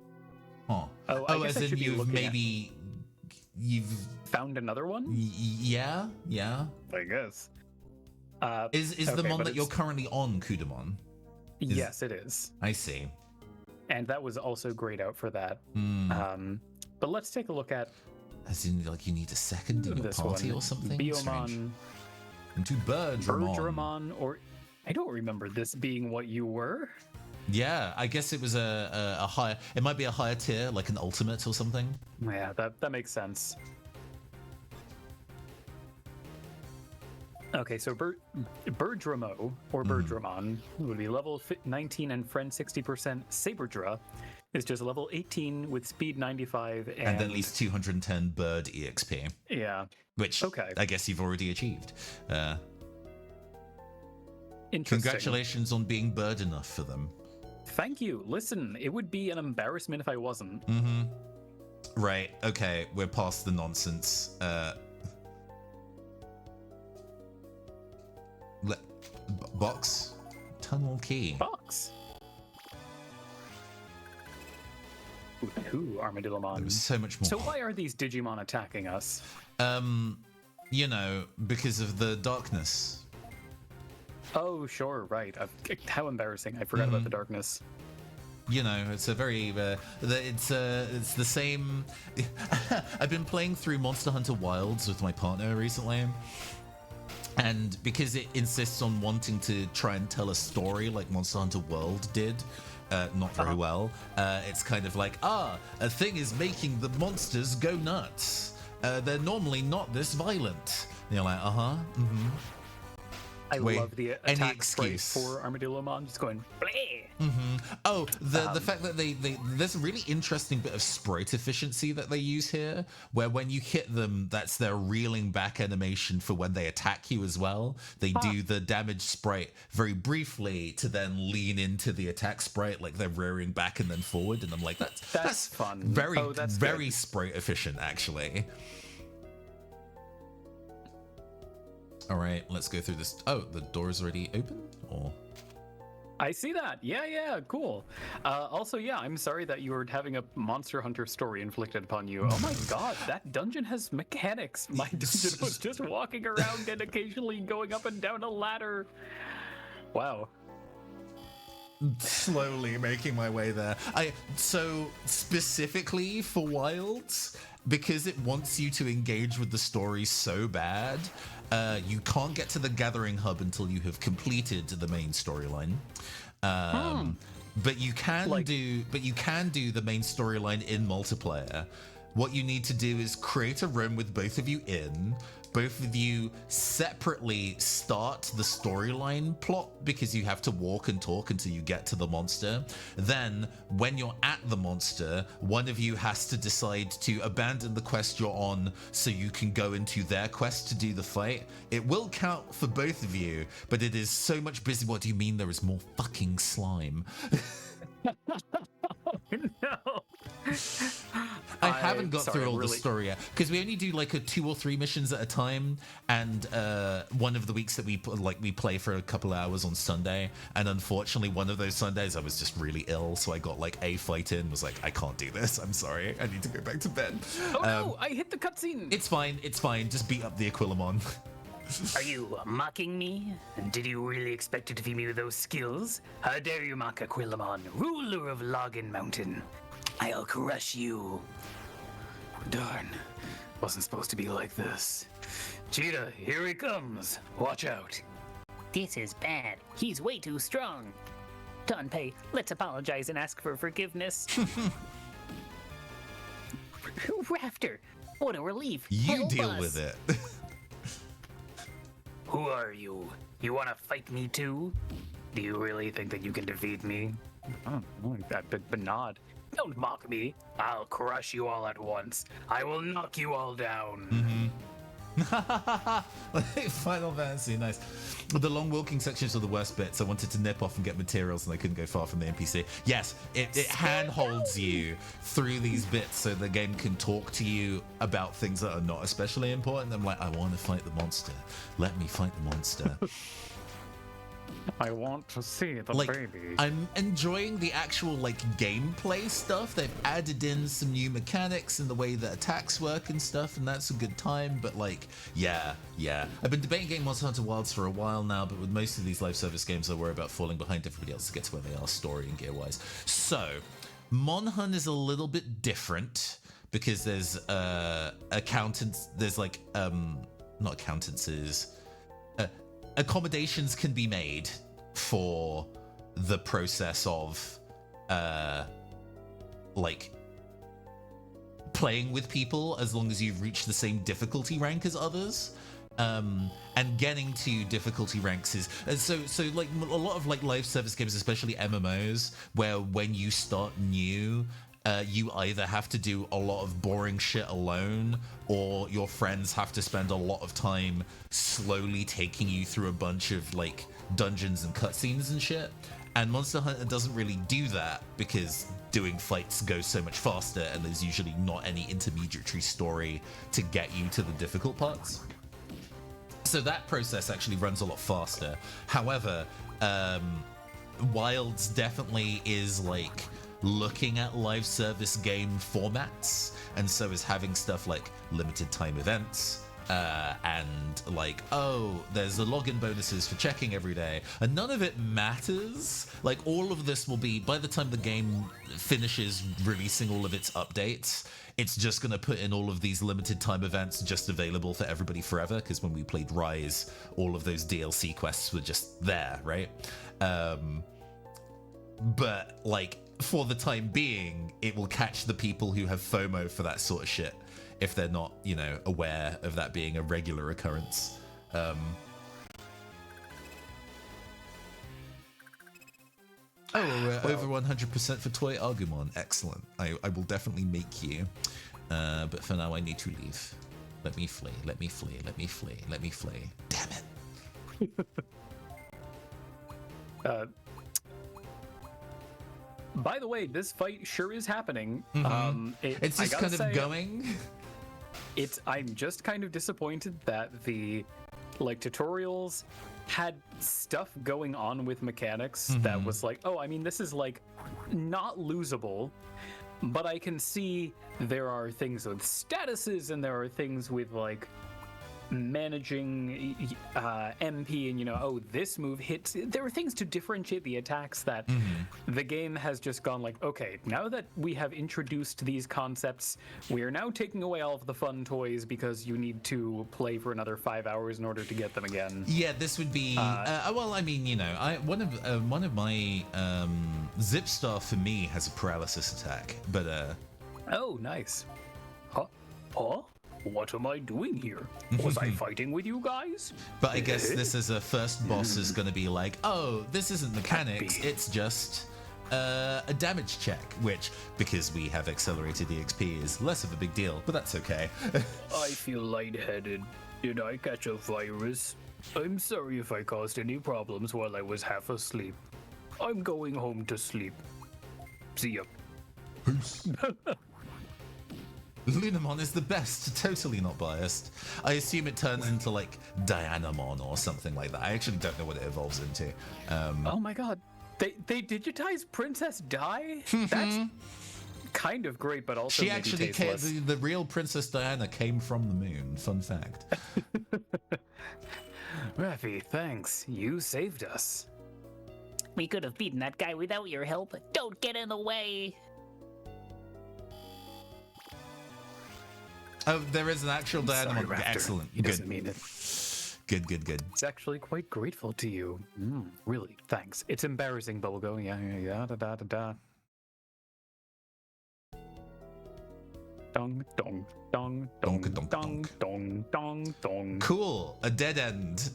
Huh. Oh, I guess as I in should be you've looking maybe you've found another one? yeah. I guess. Is the okay, mon but that you're it's- currently on Kudamon? Yes, it is. I see. And that was also grayed out for that. But let's take a look at As in, like, you need a second in your this party one. or something? Strange. Biomon, Into Birdramon. Birdramon, or I don't remember this being what you were. Yeah, I guess it was a higher. It might be a higher tier, like an ultimate or something. Yeah, that makes sense. Okay, so Birdramo or Birdramon would be level 19 and friend 60%. Saberdra is just level 18 with speed 95 And at least 210 bird EXP, yeah. which Okay. I guess you've already achieved. Interesting. Congratulations on being bird enough for them. Thank you. Listen, it would be an embarrassment if I wasn't. Right, okay, we're past the nonsense. Box? Tunnel key. Box. Ooh, Armadillomon. There was so much more. So why are these Digimon attacking us? You know, because of the darkness. Oh, sure, right. How embarrassing. I forgot about the darkness. You know, it's a very it's the same. I've been playing through Monster Hunter Wilds with my partner recently, and because it insists on wanting to try and tell a story like Monster Hunter World did, not very well. It's kind of like, a thing is making the monsters go nuts. They're normally not this violent. And you're like, I Wait, love the any attack spray excuse? for Armadillomon, just going, bleh. Oh, the fact that they there's a really interesting bit of sprite efficiency that they use here, where when you hit them, that's their reeling back animation for when they attack you as well. They do the damage sprite very briefly to then lean into the attack sprite, like they're rearing back and then forward. And I'm like, that's fun. Very Oh, that's very good. sprite efficient, actually. All right, let's go through this. Oh, the door is already open, or? I see that. Yeah, cool. Also, yeah, I'm sorry that you were having a Monster Hunter story inflicted upon you. Oh my god, that dungeon has mechanics. My dungeon was just walking around and occasionally going up and down a ladder. Wow. Slowly making my way there. So specifically for Wilds, because it wants you to engage with the story so bad, you can't get to the Gathering Hub until you have completed the main storyline. But you can do the main storyline in multiplayer. What you need to do is create a room with both of you in. Both of you separately start the storyline plot because you have to walk and talk until you get to the monster. Then, when you're at the monster, one of you has to decide to abandon the quest you're on so you can go into their quest to do the fight. It will count for both of you, but it is so much busy. What do you mean there is more fucking slime? No. I haven't got sorry, through all the really- story yet because we only do like 2 or 3 missions at a time, and one of the weeks that we play for a couple of hours on Sunday, and unfortunately one of those Sundays I was just really ill, so I got like a fight in, was like, I can't do this, I'm sorry, I need to go back to bed. Oh no, I hit the cutscene. It's fine, just beat up the Aquilamon. Are you mocking me? Did you really expect to defeat me with those skills? How dare you mock Aquilamon, ruler of Login Mountain? I'll crush you. Darn, wasn't supposed to be like this. Cheetah, here he comes. Watch out. This is bad. He's way too strong. Gunpei, let's apologize and ask for forgiveness. Rafter, what a relief. You Help deal us. with it. Who are you? You want to fight me too? Do you really think that you can defeat me? But nod. Don't mock me. I'll crush you all at once. I will knock you all down. Like Final Fantasy, nice. The long walking sections are the worst bits. I wanted to nip off and get materials and I couldn't go far from the NPC. Yes, it handholds you through these bits so the game can talk to you about things that are not especially important. I'm like, I want to fight the monster. Let me fight the monster. I want to see the Like, baby. I'm enjoying the actual like gameplay stuff. They've added in some new mechanics in the way that attacks work and stuff, and that's a good time. But like, yeah. I've been debating getting Monster Hunter Wilds for a while now, but with most of these live service games, I worry about falling behind everybody else to get to where they are, story and gear wise. So, Monhun is a little bit different because there's accountants. There's like not accountancies. Accommodations can be made for the process of like playing with people as long as you've reached the same difficulty rank as others. And getting to difficulty ranks is so like a lot of like live service games, especially MMOs, where when you start new, you either have to do a lot of boring shit alone, or your friends have to spend a lot of time slowly taking you through a bunch of like dungeons and cutscenes and shit. And Monster Hunter doesn't really do that because doing fights goes so much faster, and there's usually not any intermediary story to get you to the difficult parts. So that process actually runs a lot faster. However, Wilds definitely is like looking at live service game formats, and so is having stuff like limited time events and like, oh, there's the login bonuses for checking every day, and none of it matters. Like, all of this will be, by the time the game finishes releasing all of its updates, it's just going to put in all of these limited time events just available for everybody forever, because when we played Rise, all of those DLC quests were just there, right? But like, for the time being, it will catch the people who have FOMO for that sort of shit if they're not, you know, aware of that being a regular occurrence. We're over 100% for Toy Agumon. Excellent. I will definitely make you. But for now, I need to leave. Let me flee. Damn it. By the way, this fight sure is happening. Mm-hmm. It's just kind of going. I'm just kind of disappointed that the like tutorials had stuff going on with mechanics that was like, oh, I mean, this is like not losable, but I can see there are things with statuses and there are things with like managing MP, and you know, oh, this move hits. There are things to differentiate the attacks that the game has just gone like, okay, now that we have introduced these concepts, we are now taking away all of the fun toys because you need to play for another 5 hours in order to get them again. Yeah, this would be well, I mean, you know, one of my Zipstar for me has a paralysis attack, but oh, nice. Huh? What am I doing here? Was I fighting with you guys? But I guess this as a first boss is going to be like, oh, this isn't mechanics, it's just a damage check, which, because we have accelerated EXP, is less of a big deal, but that's okay. I feel lightheaded. Did I catch a virus? I'm sorry if I caused any problems while I was half asleep. I'm going home to sleep. See ya. Peace. Lunamon is the best, totally not biased. I assume it turns into like Dianamon or something like that. I actually don't know what it evolves into. Oh my god, they digitized Princess Di? That's kind of great, but also she actually came. The real Princess Diana came from the moon. Fun fact. Raffi, thanks. You saved us. We could have beaten that guy without your help. Don't get in the way. Oh, there is an actual Dianamon. Sorry, Excellent. He doesn't mean it. Good. It's actually quite grateful to you. Really, thanks. It's embarrassing, Bubblegum. Yeah, da. Dong, dong, dong, dong, Donk, dong, dong, dong, dong. Cool. A dead end.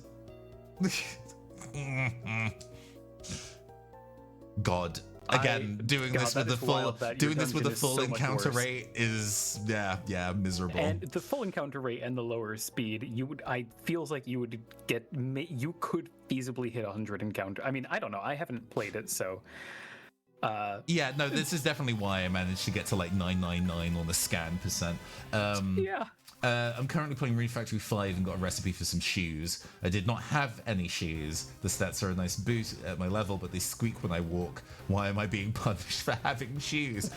God, Again, doing God, this that with the is wild full that your dungeon is full so much encounter worse. rate is miserable. And the full encounter rate and the lower speed, feels like you could feasibly hit 100 encounter. I mean, I don't know. I haven't played it, so. Yeah, no, this is definitely why I managed to get to like 999 on the scan percent. Yeah. I'm currently playing Rune Factory 5 and got a recipe for some shoes. I did not have any shoes. The stats are a nice boost at my level, but they squeak when I walk. Why am I being punished for having shoes?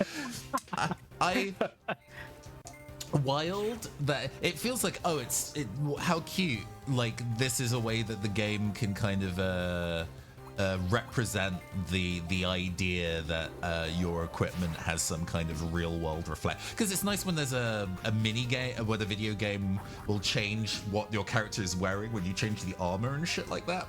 Wild that it feels like, how cute. Like, this is a way that the game can kind of represent the idea that your equipment has some kind of real world reflect, because it's nice when there's a mini game where the video game will change what your character is wearing when you change the armor and shit like that.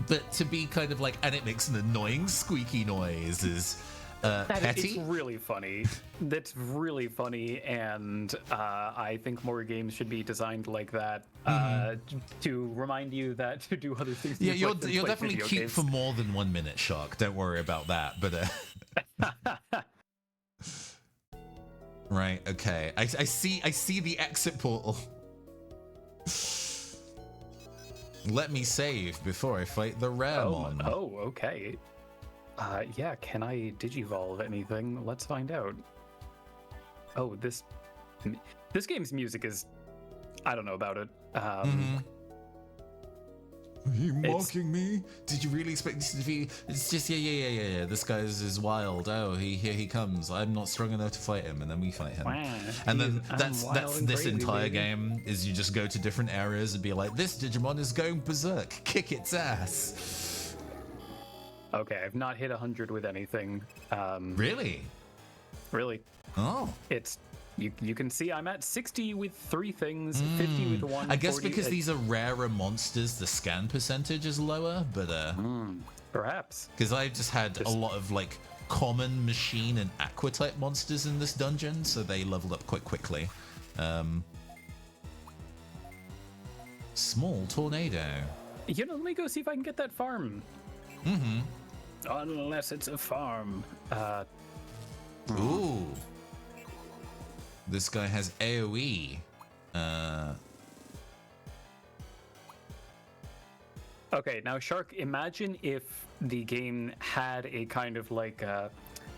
But to be kind of like, and it makes an annoying squeaky noise is petty. It's really funny. That's really funny, and I think more games should be designed like that to remind you that to do other things. Yeah, you're definitely cute for more than 1 minute, Shark. Don't worry about that. But right, okay. I see the exit portal. Let me save before I fight the Ramon. Oh, okay. Yeah, can I digivolve anything? Let's find out. Oh, this game's music is, I don't know about it. Are you mocking me? Did you really expect this to be? It's just yeah. This guy is wild. Oh, here he comes. I'm not strong enough to fight him, and then we fight him. Wow, and then I'm that's wild this and crazy, entire baby. game is you just go to different areas and be like, this Digimon is going berserk. Kick its ass. Okay, I've not hit 100 with anything. Really? Really. Oh. It's you can see I'm at 60 with 3 things, 50 with 1. I guess 40, because these are rarer monsters, the scan percentage is lower, but perhaps. because I've just had a lot of like common machine and aqua type monsters in this dungeon, so they leveled up quite quickly. Small tornado. You know, let me go see if I can get that farm. Unless it's a farm. Ooh. This guy has AoE. Okay, now Shark, imagine if the game had a kind of like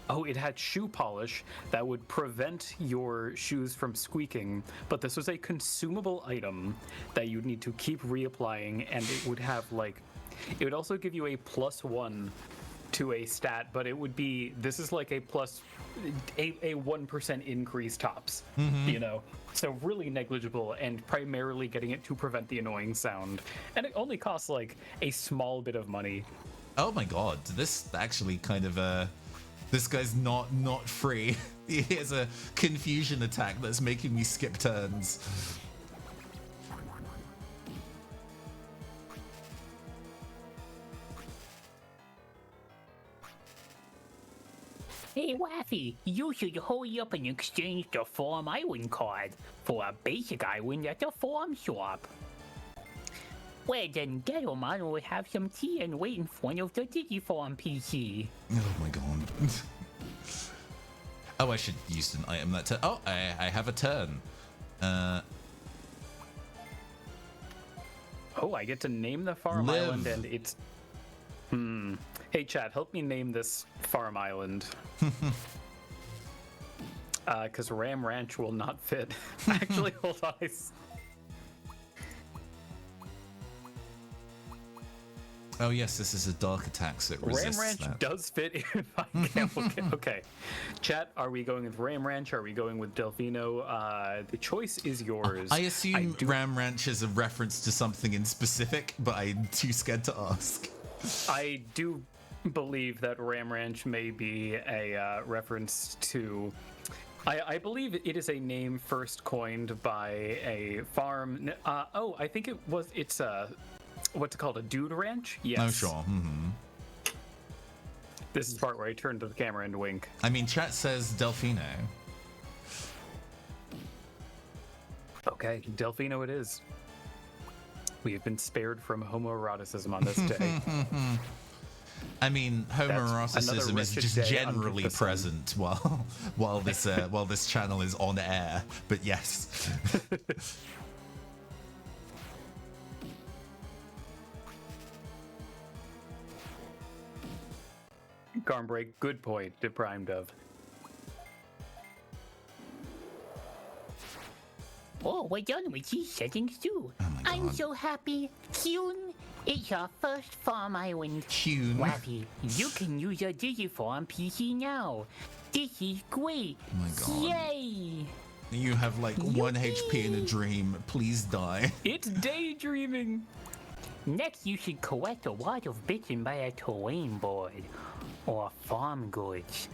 it had shoe polish that would prevent your shoes from squeaking, but this was a consumable item that you'd need to keep reapplying, and it would have like, it would also give you a +1 to a stat, but it would be, this is like a 1% increase tops, you know? So really negligible, and primarily getting it to prevent the annoying sound. And it only costs like a small bit of money. Oh my god, this actually kind of this guy's not free. He has a confusion attack that's making me skip turns. Hey, Waffy, you should hurry up and exchange the Farm Island card for a basic island at the farm shop. Well, then Devilmon will have some tea and wait in front of the Digifarm PC. Oh my god. Oh, I should use an item that turn. Oh, I have a turn. Oh, I get to name the farm Live. island, and it's... Hey, chat, help me name this farm island. Because Ram Ranch will not fit. Actually, hold on. Oh yes, this is a dark attack, so it resists Ram Ranch that. does fit if I can. Okay. Chat, are we going with Ram Ranch? Are we going with Delfino? The choice is yours. I assume Ram Ranch is a reference to something in specific, but I'm too scared to ask. I do believe that Ram Ranch may be a reference to... I believe it is a name first coined by a farm. I think it's what's it called? A dude ranch? Yes. Oh, sure. This is the part where I turn to the camera and wink. I mean, chat says Delfino. Okay, Delfino it is. We have been spared from homoeroticism on this day. I mean, homoeroticism another is wretched just day generally under the sun. present while this channel is on air. But yes. Garmbreak, good point, deprimed of. Oh, we're done with these settings too. Oh my I'm God. so happy. Kyun, it's your first farm island. Kyun. Wappy, you can use your Digiform PC now. This is great. Oh my God. Yay! You have like 1 HP in a dream. Please die. It's daydreaming. Next, you should collect a lot of bits and buy a terrain board. Or farm goods.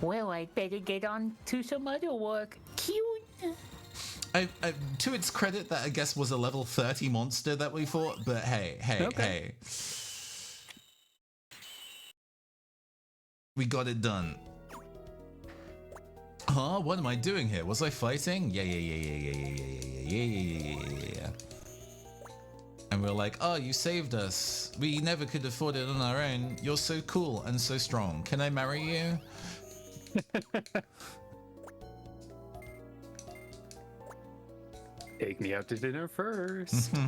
Well, I'd better get on to some other work. Kyun. To its credit, that I guess was a level 30 monster that we fought, but hey. We got it done. Huh? What am I doing here? Was I fighting? Yeah. And we're like, oh, you saved us. We never could afford it on our own. You're so cool and so strong. Can I marry you? Take me out to dinner first. This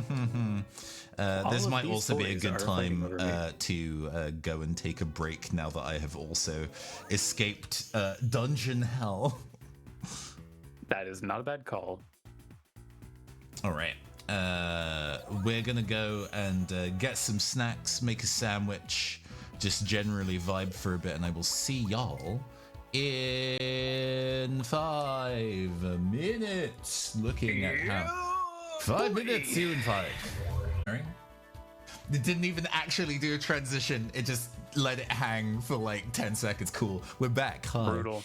of might these also be a toys good are fighting time over me. to go and take a break now that I have also escaped dungeon hell. That is not a bad call. All right. We're gonna go and get some snacks, make a sandwich, just generally vibe for a bit, and I will see y'all in 5 minutes. Looking at how 5 minutes, 2 and 5. All right. It didn't even actually do a transition. It just let it hang for like 10 seconds. Cool. We're back. Hi. Brutal.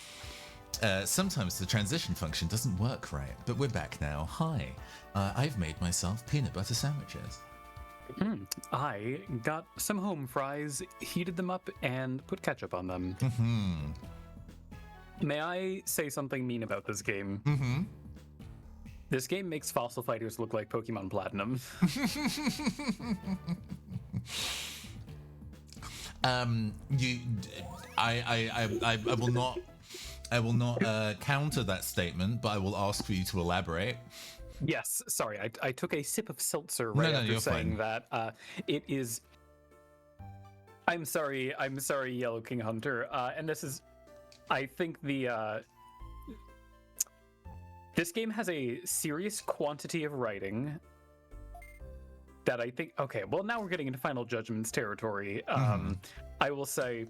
Sometimes the transition function doesn't work right, but we're back now. Hi. I've made myself peanut butter sandwiches. I got some home fries, heated them up, and put ketchup on them. May I say something mean about this game? This game makes Fossil Fighters look like Pokemon Platinum. I will not counter that statement, but I will ask for you to elaborate. Yes, sorry, I took a sip of seltzer right No, after you're saying fine. that. It is. I'm sorry, Yellow King Hunter. And this is, I think this game has a serious quantity of writing that I think. Okay, well now we're getting into Final Judgments territory. I will say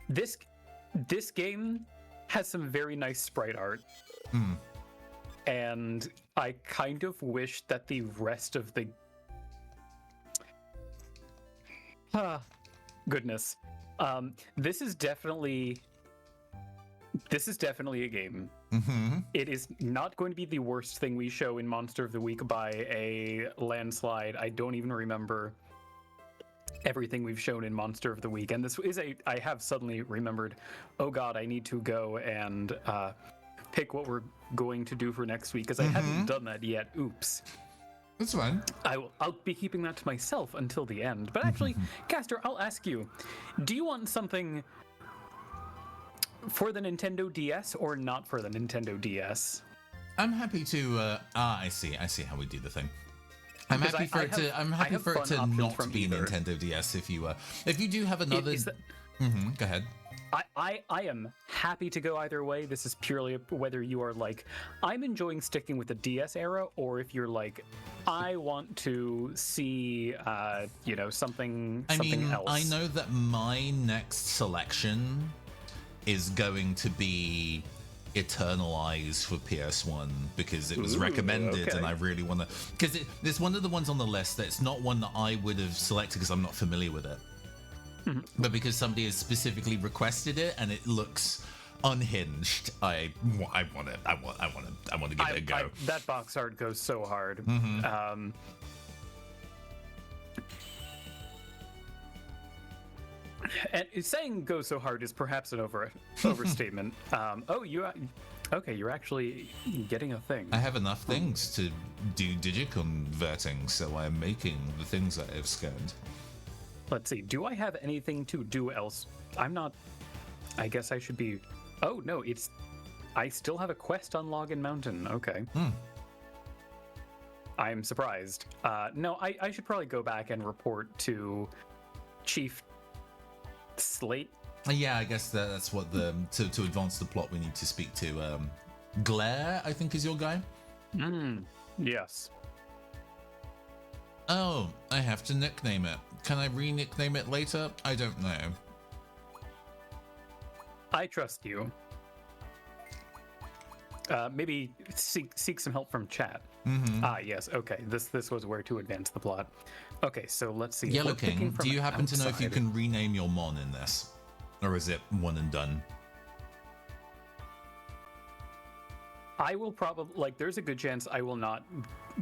this game has some very nice sprite art. And I kind of wish that the rest of the goodness. This is definitely a game. It is not going to be the worst thing we show in Monster of the Week by a landslide. I don't even remember everything we've shown in Monster of the Week. And this is I have suddenly remembered, oh god, I need to go and pick what we're going to do for next week, because I haven't done that yet. Oops. That's fine. I'll be keeping that to myself until the end. But actually, Caster, I'll ask you, do you want something for the Nintendo DS or not for the Nintendo DS? I'm happy to. I see how we do the thing. I'm Because happy for it to. I'm happy for it fun to options not from be either. Nintendo DS. If you do have another. Go ahead. I am happy to go either way. This is purely whether you are like, I'm enjoying sticking with the DS era, or if you're like, I want to see, something else. I know that my next selection is going to be Eternal Eyes for PS1 because it was recommended, okay. and I really want to. Because it's one of the ones on the list that's not one that I would have selected because I'm not familiar with it. But because somebody has specifically requested it and it looks unhinged, I want to give it a go. That box art goes so hard. And saying "go so hard" is perhaps an overstatement. You're actually getting a thing. I have enough things to do digiconverting, so I'm making the things that I've scanned. Let's see. Do I have anything to do else? I'm not. I guess I should be. Oh no, it's. I still have a quest on Login Mountain. Okay. I'm surprised. No, I should probably go back and report to Chief Slate. Yeah, I guess that's what the to advance the plot we need to speak to Glare, I think is your guy. Yes. Oh, I have to nickname it. Can I re-nickname it later? I don't know. I trust you. Maybe seek some help from chat. Ah, yes. Okay. This was where to advance the plot. Okay, so let's see. Yellow We're picking King, from do you happen to know if you outside. can rename your Mon in this? Or is it one and done? I will probably, like, there's a good chance I will not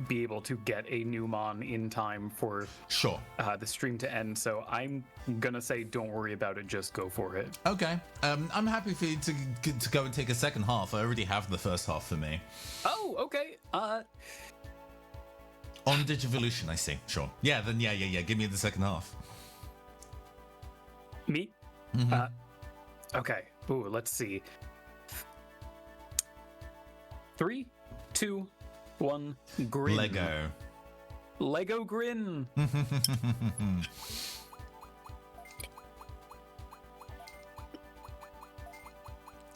be able to get a new Mon in time for Sure. the stream to end, so I'm gonna say don't worry about it, just go for it. Okay. I'm happy for you to go and take a second half. I already have the first half for me. Oh, okay. On Digivolution, I see. Sure. Yeah, then yeah. Give me the second half. Me? Okay. Ooh, let's see. 3, 2, 1, grin. Lego grin.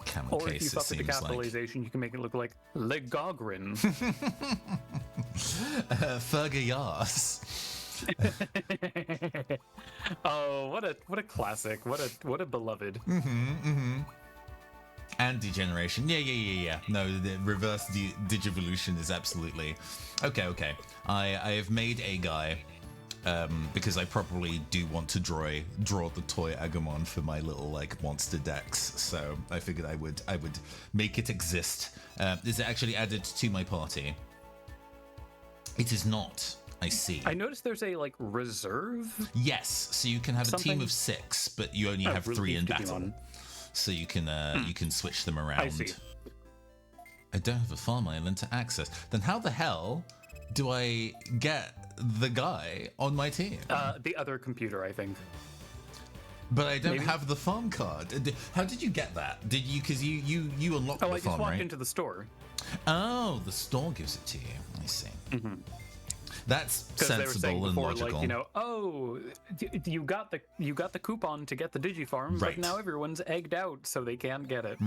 Camel Or if case, you it fuck with the seems like. capitalization, you can make it look like Legogrin. Fergayas. Oh, what a classic. What a beloved. And degeneration. Yeah. No, the reverse digivolution is absolutely okay. I have made a guy because I probably do want to draw the toy Agumon for my little like monster decks. So I figured I would make it exist. Is it actually added to my party? It is not. I see. I noticed there's a like reserve. Yes, so you can have a team Something? of 6, but you only have 3 in relieved battle. Digimon. So you can switch them around. I see. I don't have a farm island to access. Then how the hell do I get the guy on my team? The other computer, I think. But I don't maybe. have the farm card. How did you get that? Did you? Because you unlocked Oh, the I just farm, walked right? into the store. Oh, the store gives it to you. I see. That's Because they were saying sensible and before, logical. like, you know, oh, you got the coupon to get the Digifarm, Right. but now everyone's egged out, so they can't get it.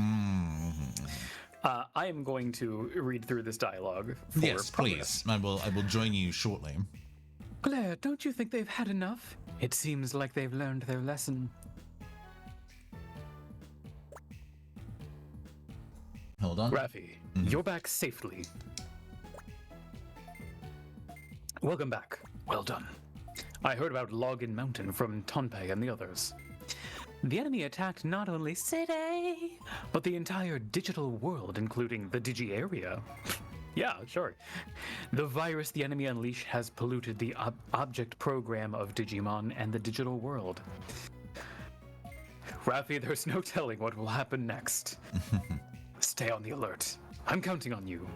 I am going to read through this dialogue. For Yes, progress. please. I will join you shortly. Claire, don't you think they've had enough? It seems like they've learned their lesson. Hold on. Raffi, you're back safely. Welcome back. Well done. I heard about Login Mountain from Tonpei and the others. The enemy attacked not only City, but the entire digital world, including the Digi area. Yeah, sure. The virus the enemy unleashed has polluted the object program of Digimon and the digital world. Raffi, there's no telling what will happen next. Stay on the alert. I'm counting on you.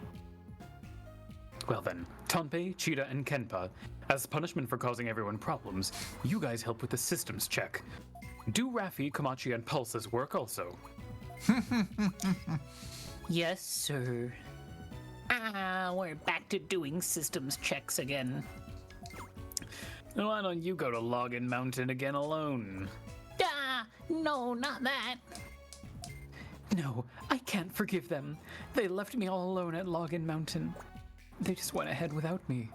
Well then, Tonpei, Cheetah, and Kenpa, as punishment for causing everyone problems, you guys help with the systems check. Do Raffi, Komachi, and Pulse's work also. Yes, sir. We're back to doing systems checks again. Why don't you go to Login Mountain again alone? No, not that. No, I can't forgive them. They left me all alone at Login Mountain. They just went ahead without me.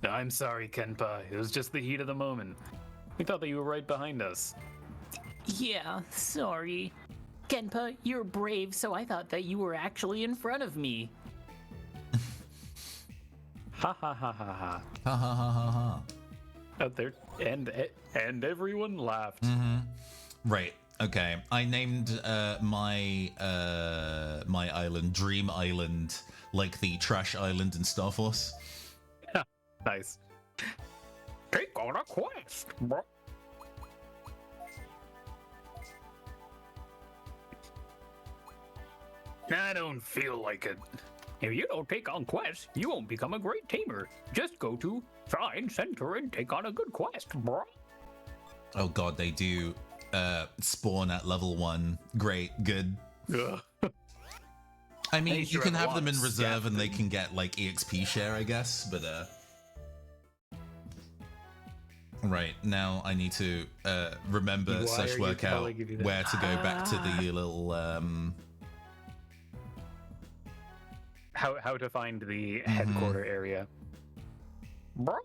I'm sorry, Kenpa. It was just the heat of the moment. We thought that you were right behind us. Yeah, sorry. Kenpa, you're brave, so I thought that you were actually in front of me. Ha ha ha ha ha. Ha ha ha ha ha. Out there, and everyone laughed. Right. Okay. I named my island Dream Island, like the Trash Island in Star Force. Nice. Take on a quest, bro. I don't feel like it. If you don't take on quests, you won't become a great tamer. Just go to Shrine Center and take on a good quest, bro. Oh god, they do spawn at level 1. Great, good. Ugh. I mean, least you you can have a have them lot in of reserve and they scaffolding. can get like EXP share, I guess, but right, now I need to remember Why are slash you work out telling me that? where to go back to the little How to find the headquarter area. Bro,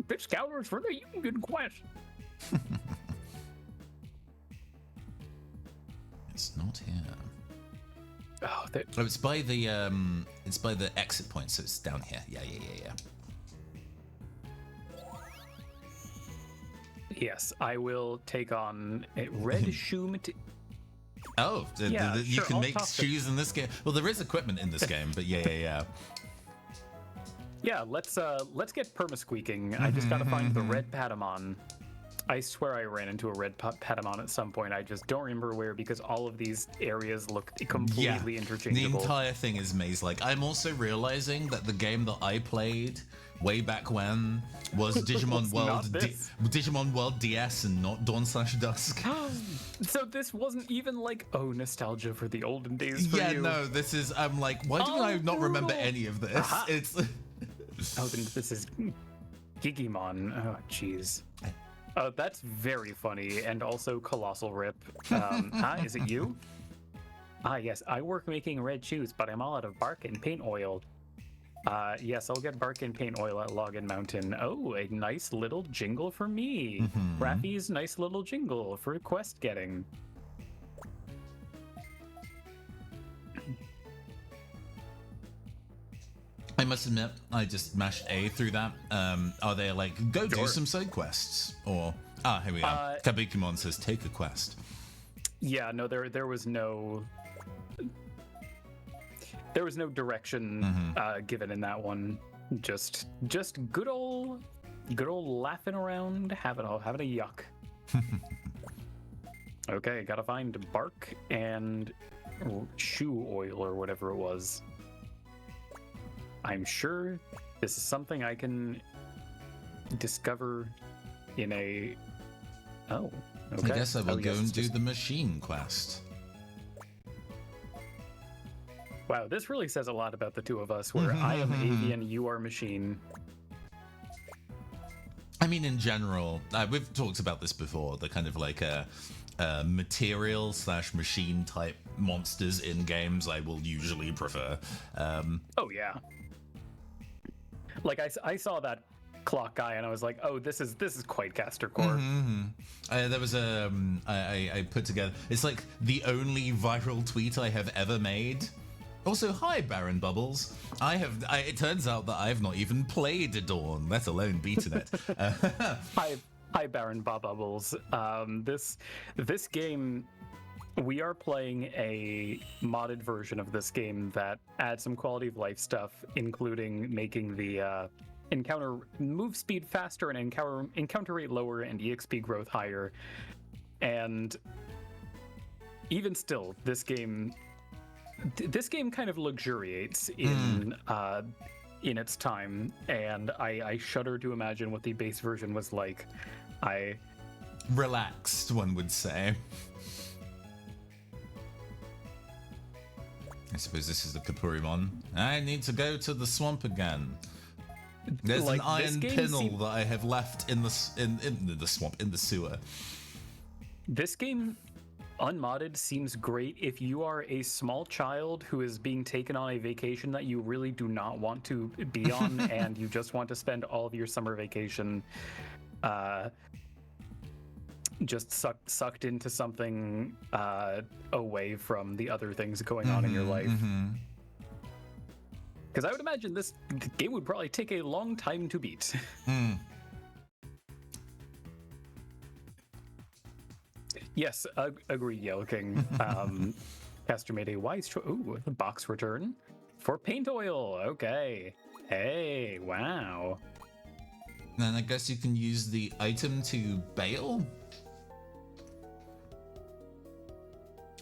this scouters for the Union quest. It's not here. Oh, Oh, it's by the exit point, so it's down here. Yeah. yes, I will take on a red shoe Oh, Yeah, you sure, can I'll make talk to- shoes in this game. Well, there is equipment in this game, but yeah. Yeah, let's get perma-squeaking. I just gotta find the red Patamon. I swear I ran into a red Patamon at some point. I just don't remember where because all of these areas look completely The interchangeable. entire thing is maze-like. I'm also realizing that the game that I played way back when was Digimon Was World not this. Digimon World DS and not Dawn/Dusk. So this wasn't even like, oh, nostalgia for the olden days for Yeah, you. no, this is I'm like, why do I not remember brutal. any of this? Aha. It's Oh, then this is Digimon. Oh, jeez. Oh, that's very funny and also colossal rip. Hi, is it you? Ah, yes, I work making red shoes, but I'm all out of bark and paint oil. Yes, I'll get bark and paint oil at Login Mountain. Oh, a nice little jingle for me. Raffy's nice little jingle for quest getting. I must admit, I just mashed A through that. Are they like, go do Sure. some side quests? Or, here we are. Kabikimon says, take a quest. Yeah, no, there was no direction given in that one. Just good old laughing around, having a yuck. Okay, gotta find bark and shoe oil or whatever it was. I'm sure this is something I can discover in a. Oh, okay. I guess I will Oh, go yes, and it's do just- the machine quest. Wow, this really says a lot about the two of us. Where I am avian, you are machine. I mean, in general, we've talked about this before. The kind of like material / machine type monsters in games I will usually prefer. Oh yeah. Like I saw that clock guy and I was like, oh, this is quite Caster Core. There was I put together. It's like the only viral tweet I have ever made. Also, hi Baron Bubbles. It turns out that I've not even played Dawn, let alone beaten it. Hi Baron Bob Bubbles. This game, we are playing a modded version of this game that adds some quality of life stuff, including making the encounter move speed faster and encounter rate lower and EXP growth higher. And even still, this game kind of luxuriates in its time, and I shudder to imagine what the base version was like. Relaxed, one would say. I suppose this is the Kapurimon. I need to go to the swamp again. There's Like, an this iron game pinnel that I have left in the swamp, in the sewer. This game, unmodded, seems great if you are a small child who is being taken on a vacation that you really do not want to be on, and you just want to spend all of your summer vacation just sucked into something away from the other things going on in your life. Because I would imagine this game would probably take a long time to beat. Yes, agreed, Yellow King. Caster made a wise choice. Ooh, the box return for paint oil. Okay. Hey, wow. And I guess you can use the item to bail?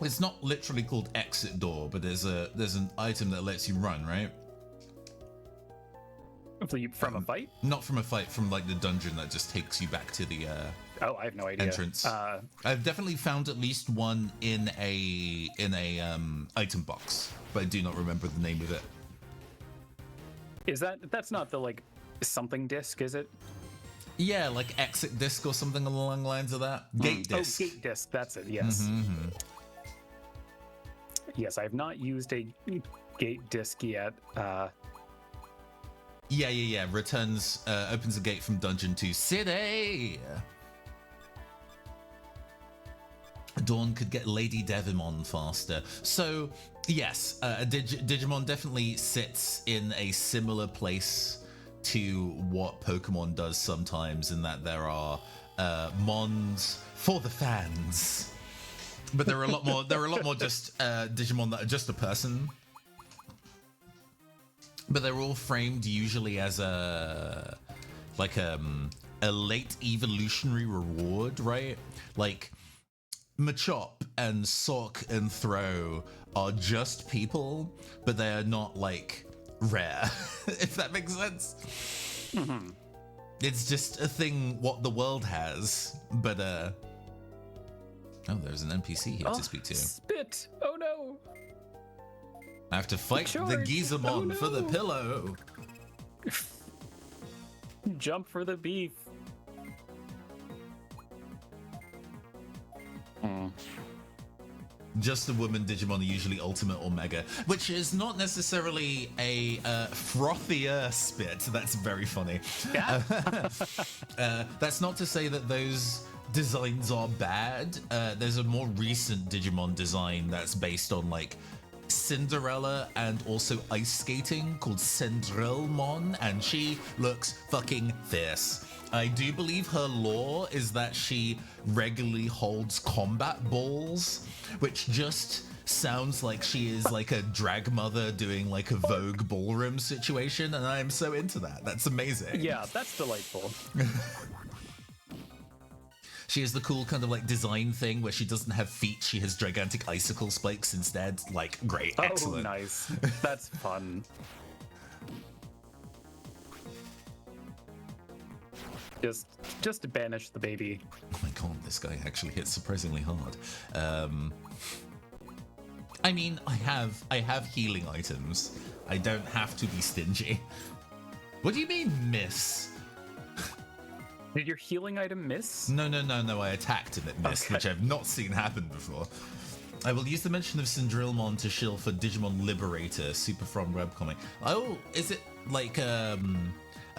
It's not literally called exit door, but there's an item that lets you run, right? From a fight? Not from a fight, from like the dungeon that just takes you back to the Oh, I have no idea. entrance. I've definitely found at least one in a item box, but I do not remember the name of it. That's not the like something disc, is it? Yeah, like exit disc or something along the lines of that. Gate disc. Oh, gate disc. That's it. Yes. Yes, I have not used a gate disc yet. Yeah. Returns, opens a gate from dungeon to city. Dawn could get Lady Devimon faster. So, yes, Digimon definitely sits in a similar place to what Pokemon does sometimes, in that there are Mons for the fans. But there are a lot more. There are a lot more just Digimon that are just a person. But they're all framed usually as a late evolutionary reward, right? Like Machop and Sock and Throw are just people, but they are not like rare, if that makes sense. It's just a thing what the world has, but oh, there's an NPC here to speak to. Spit! Oh no! I have to fight the Charge. Gizamon Oh, for the no. pillow. Jump for the beef. Just a woman Digimon are usually Ultimate or Mega, which is not necessarily a frothier spit. That's very funny. Yeah. That's not to say that those designs are bad. There's a more recent Digimon design that's based on like Cinderella and also ice skating called Cendrillmon, and she looks fucking fierce. I do believe her lore is that she regularly holds combat balls, which just sounds like she is like a drag mother doing like a Vogue ballroom situation, and I'm so into that. That's amazing. Yeah, that's delightful. She has the cool kind of like design thing where she doesn't have feet, she has gigantic icicle spikes instead. Like, great, excellent. Oh, nice. That's fun. Just to banish the baby. Oh my god, this guy actually hits surprisingly hard. I mean, I have healing items. I don't have to be stingy. What do you mean, miss? Did your healing item miss? No, I attacked and it missed, Okay. which I've not seen happen before. I will use the mention of Cendrillmon to shill for Digimon Liberator, Super From webcomic. Oh, is it like a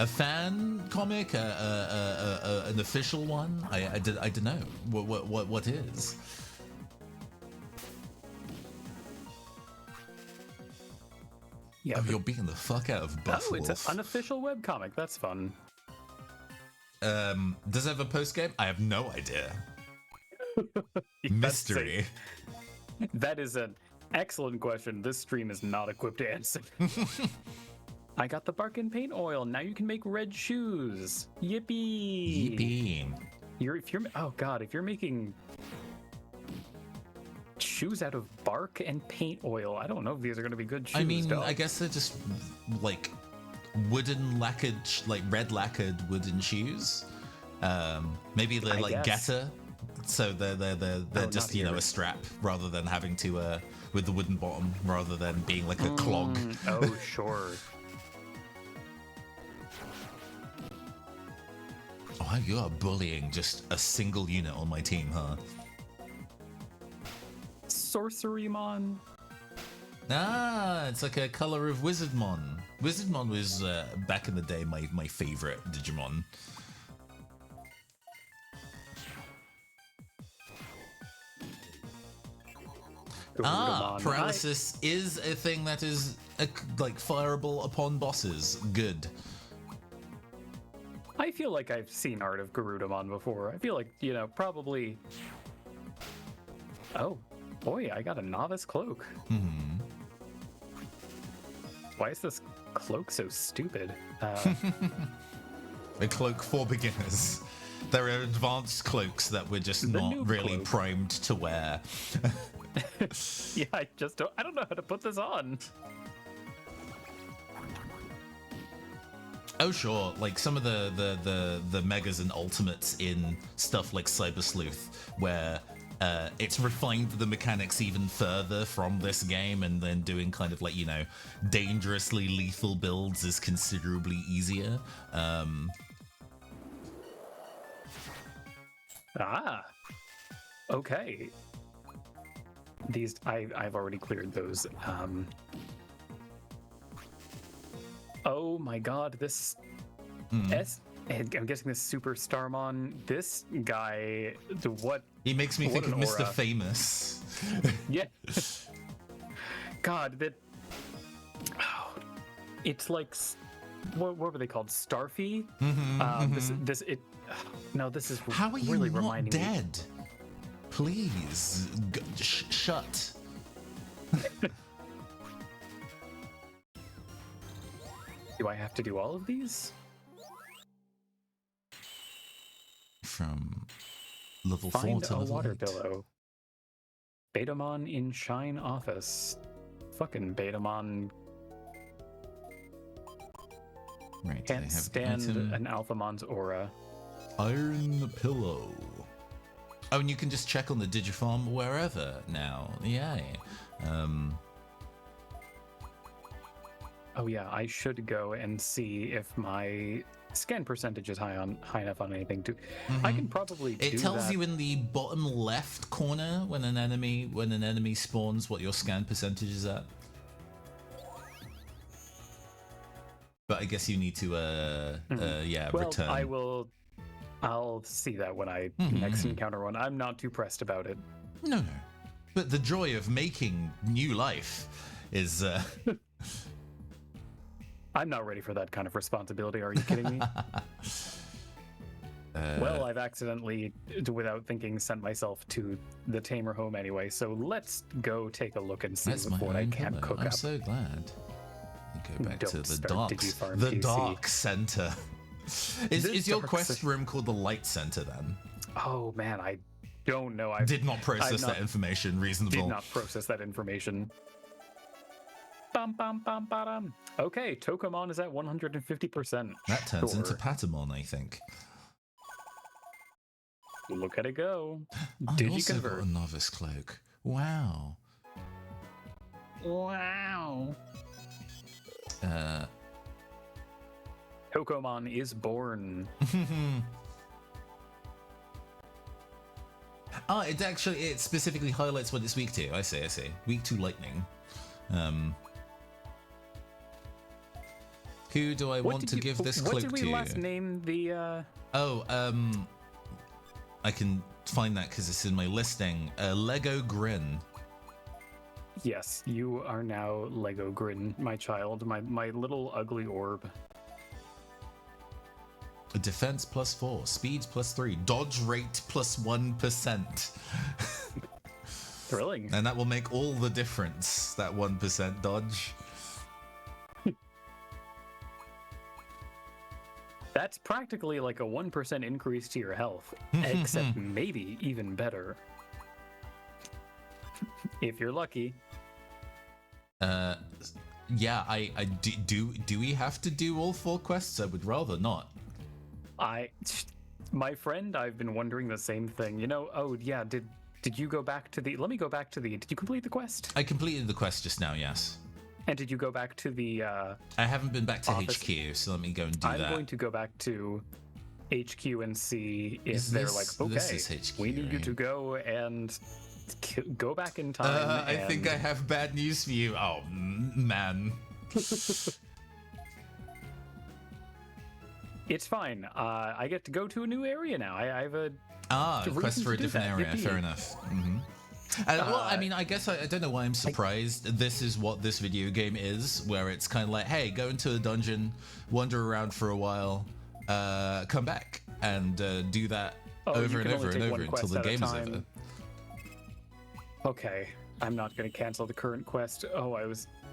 fan comic, an official one? I don't know. What is? Yeah. Oh, you're beating the fuck out of Buff Oh, it's Wolf. an unofficial webcomic. That's fun. Does it have a post game? I have no idea. That's Mystery. That is an excellent question. This stream is not equipped to answer. I got the bark and paint oil. Now you can make red shoes. Yippee! Yippee. If you're making shoes out of bark and paint oil, I don't know if these are going to be good shoes. I mean, dog. I guess they're just like wooden lacquered, like red lacquered wooden shoes. Maybe they're I like guess. getter, so they're just not here. a strap rather than having to with the wooden bottom rather than being like a clog. Oh, sure. Oh, you are bullying just a single unit on my team, huh? Sorcerymon. Ah, it's like a color of Wizardmon. Wizardmon was back in the day my favorite Digimon. Garudamon. Paralysis is a thing that is like fireable upon bosses. Good. I feel like I've seen art of Garudamon before. I feel like, probably... Oh, boy, I got a novice cloak. Why is this cloak so stupid? A cloak for beginners. There are advanced cloaks that we're just not noob really cloak. primed to wear. Yeah, I don't know how to put this on. Oh sure, like some of the megas and ultimates in stuff like Cyber Sleuth, where it's refined the mechanics even further from this game, and then doing kind of like, you know, dangerously lethal builds is considerably easier. Okay. These I've already cleared those. Oh my god, this I'm guessing this Super Starmon, this guy, what? He makes me think of an Mr. aura. Famous. Yeah. God, that. Oh, it's like, what were they called? Starfy? This is How are you really not reminding me. dead? Please, shut. Do I have to do all of these? From level 4 Find to a level water 8. pillow. Betamon in Shine office. Fucking Betamon Right, they can't have stand item, an Alphamon's aura. Iron Pillow. Oh, and you can just check on the Digifarm wherever now. Yay. Oh yeah, I should go and see if my scan percentage is high enough on anything to. I can probably. It do tells that. you in the bottom left corner when an enemy spawns what your scan percentage is at. But I guess you need to Well, return. I'll see that when I next encounter one. I'm not too pressed about it. No. But the joy of making new life is I'm not ready for that kind of responsibility. Are you kidding me? Well, I've accidentally, without thinking, sent myself to the tamer home anyway. So let's go take a look and see that's my what I own can pillow. cook I'm up. so glad. You go back to Don't the start docks. Digifarm The PC. Dark Center. Is your Dark quest Center. room called the Light Center then? Oh man, I don't know. I Did not process that information. Reasonable. did not process that information. Bum, bum, bum, ba-dum. Okay, Tokamon is at 150%. That turns into Sure. Patamon, I think. Look at it go. I also got Digiconvert. a novice cloak. Wow. Wow. Tokamon is born. Oh, it specifically highlights what it's weak to. I see. Weak to lightning. Who do I want to give this What cloak did we to? last name the? I can find that because it's in my listing. Lego Grin. Yes, you are now Lego Grin, my child, my little ugly orb. Defense +4, speed +3, dodge rate +1%. Thrilling. And that will make all the difference, that 1% dodge. That's practically like a 1% increase to your health, except maybe even better. If you're lucky. Yeah, do we have to do all 4 quests? I would rather not. My friend, I've been wondering the same thing. You know, oh yeah, did you go back to the, let me go back to the, did you complete the quest? I completed the quest just now, yes. And did you go back to the, I haven't been back to office? HQ, so let me go and do I'm that. going to go back to HQ and see if Is they're this- like, this okay, is HQ, we need you right? to go and go back in time. I think I have bad news for you. Oh, man. It's fine. I get to go to a new area now. I have a Quest reason for a to do different that. area. Yippee. Fair enough. Well, I mean, I guess I don't know why I'm surprised. This is what this video game is, where it's kind of like, hey, go into a dungeon, wander around for a while, come back, and do that you over and can only over and take over one until quest the at a game is time. over. Okay, I'm not going to cancel the current quest. Oh,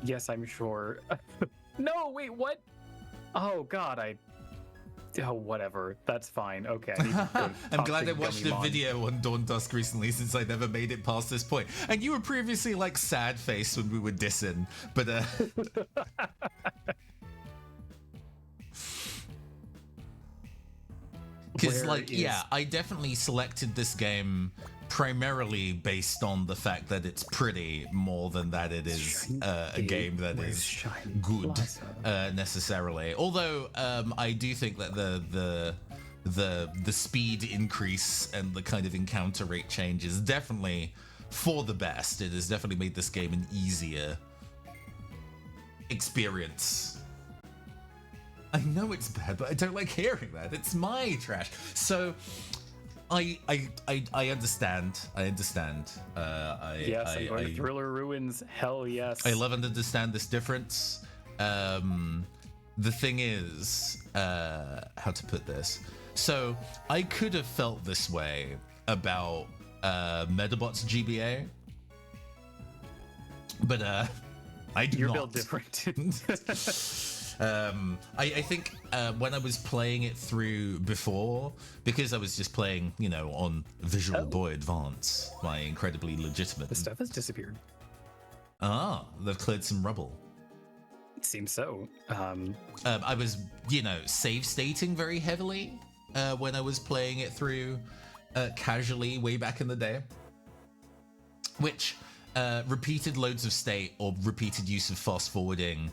yes, I'm sure. No, wait, what? Oh, God, whatever. That's fine. Okay. I need to go I'm talk glad to I watched a Gummymon. video on Dawn Dusk recently since I never made it past this point. And you were previously like sad face when we were dissing, but Because, like, yeah, I definitely selected this game primarily based on the fact that it's pretty more than that it is a game that is good necessarily. Although I do think that the speed increase and the kind of encounter rate change is definitely for the best. It has definitely made this game an easier experience. I know it's bad, but I don't like hearing that. It's my trash. So I understand. Yes, I'm going to Thriller Ruins. Hell yes. I love and understand this difference. The thing is, how to put this? So I could have felt this way about Medabot's GBA, but I do You're not. built different. I think when I was playing it through before, because I was just playing, you know, on Visual Boy Advance, my incredibly legitimate. The stuff has disappeared. Ah, they've cleared some rubble. It seems so. I was, you know, save stating very heavily when I was playing it through casually way back in the day, which repeated loads of state or repeated use of fast forwarding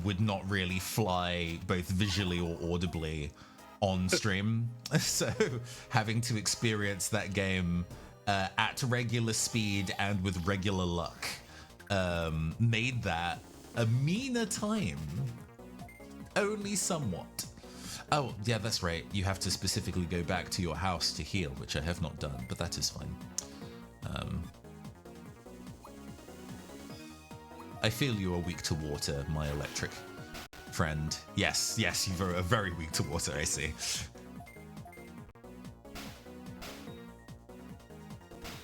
would not really fly both visually or audibly on stream. So having to experience that game at regular speed and with regular luck made that a meaner time. Only somewhat. Oh, yeah, that's right. You have to specifically go back to your house to heal, which I have not done, but that is fine. I feel you are weak to water, my electric friend. Yes, you are very weak to water, I see.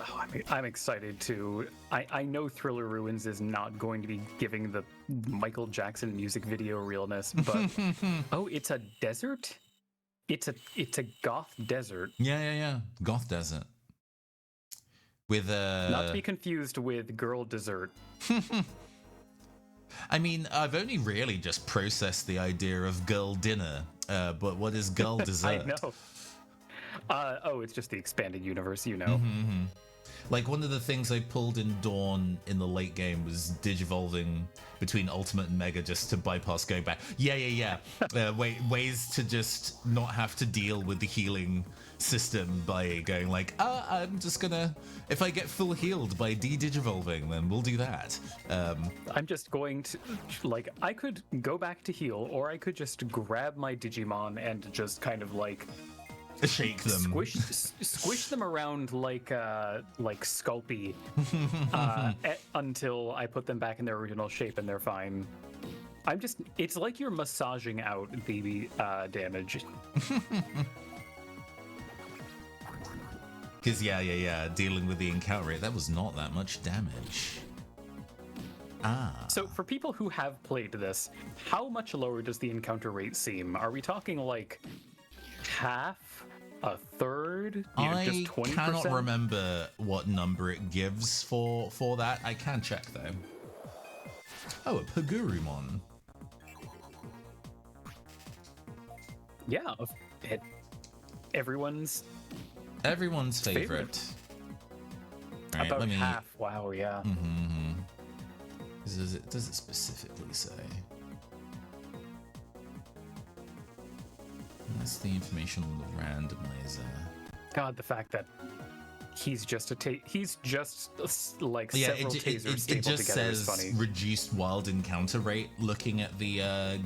Oh, I'm excited to. I know Thriller Ruins is not going to be giving the Michael Jackson music video realness, but oh, it's a desert. It's a goth desert. Yeah. Goth desert. With not to be confused with girl dessert. I mean, I've only really just processed the idea of girl dinner, but what is girl dessert? I know. Oh, it's just the expanded universe, you know. Like, one of the things I pulled in Dawn in the late game was digivolving between Ultimate and Mega just to bypass going back. Yeah. Ways to just not have to deal with the healing system by going like, I'm just gonna, if I get full healed by de-digivolving, then we'll do that. I'm just going to, like, I could go back to heal, or I could just grab my Digimon and just kind of like shake them, squish them around like Sculpey until I put them back in their original shape and they're fine. It's like you're massaging out the damage. Because yeah, dealing with the encounter rate, that was not that much damage. So for people who have played this, how much lower does the encounter rate seem? Are we talking like half? A third? I just 20%? Cannot remember what number it gives for that. I can check though. Oh, a Pagurumon. Yeah, everyone's favorite. Right, about half. Wow, yeah. Does it specifically say? That's the information on the randomizer. God, the fact that he's just like several tasers it stapled just together says is funny. Reduced wild encounter rate. Looking at the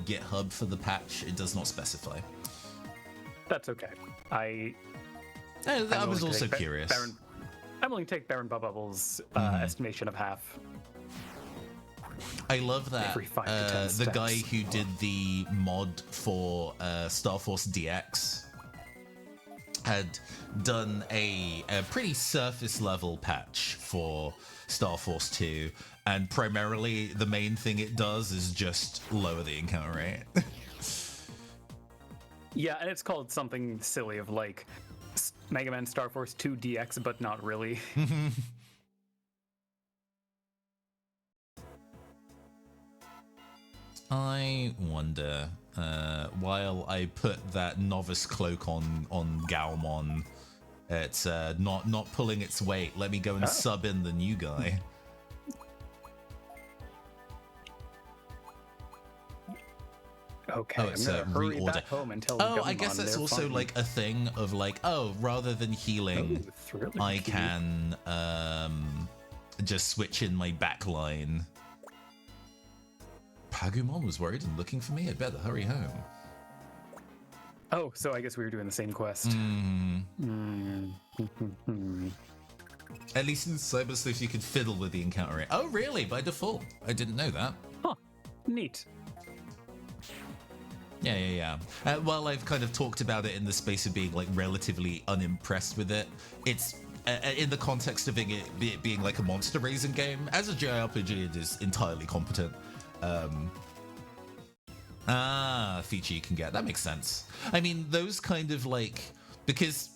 GitHub for the patch, it does not specify. That's okay. I was also curious. I'm willing to take Baron Bubble's estimation of half. I love that Every 5 to 10 the steps. guy who did the mod for Star Force DX had done a pretty surface level patch for Star Force 2, and primarily the main thing it does is just lower the encounter rate. Yeah, and it's called something silly of like Mega Man Star Force 2 DX, but not really. I wonder, while I put that novice cloak on Galmon, it's not pulling its weight. Let me go and sub in the new guy. Okay, Oh, it's I'm gonna hurry reorder. back home and tell Oh, Gumamon I guess that's they're also fine. like a thing of like, oh, rather than healing, Oh, Thriller I Key. can just switch in my backline. Pagumon was worried and looking for me. I better hurry home. Oh, so I guess we were doing the same quest. At least in Cyber Sleuth, you could fiddle with the encounter rate. Oh, really? By default? I didn't know that. Huh. Neat. Yeah. Well, I've kind of talked about it in the space of being like relatively unimpressed with it. It's in the context of it being like a monster raising game. As a JRPG, it is entirely competent. Feature you can get. That makes sense. I mean, those kind of like, because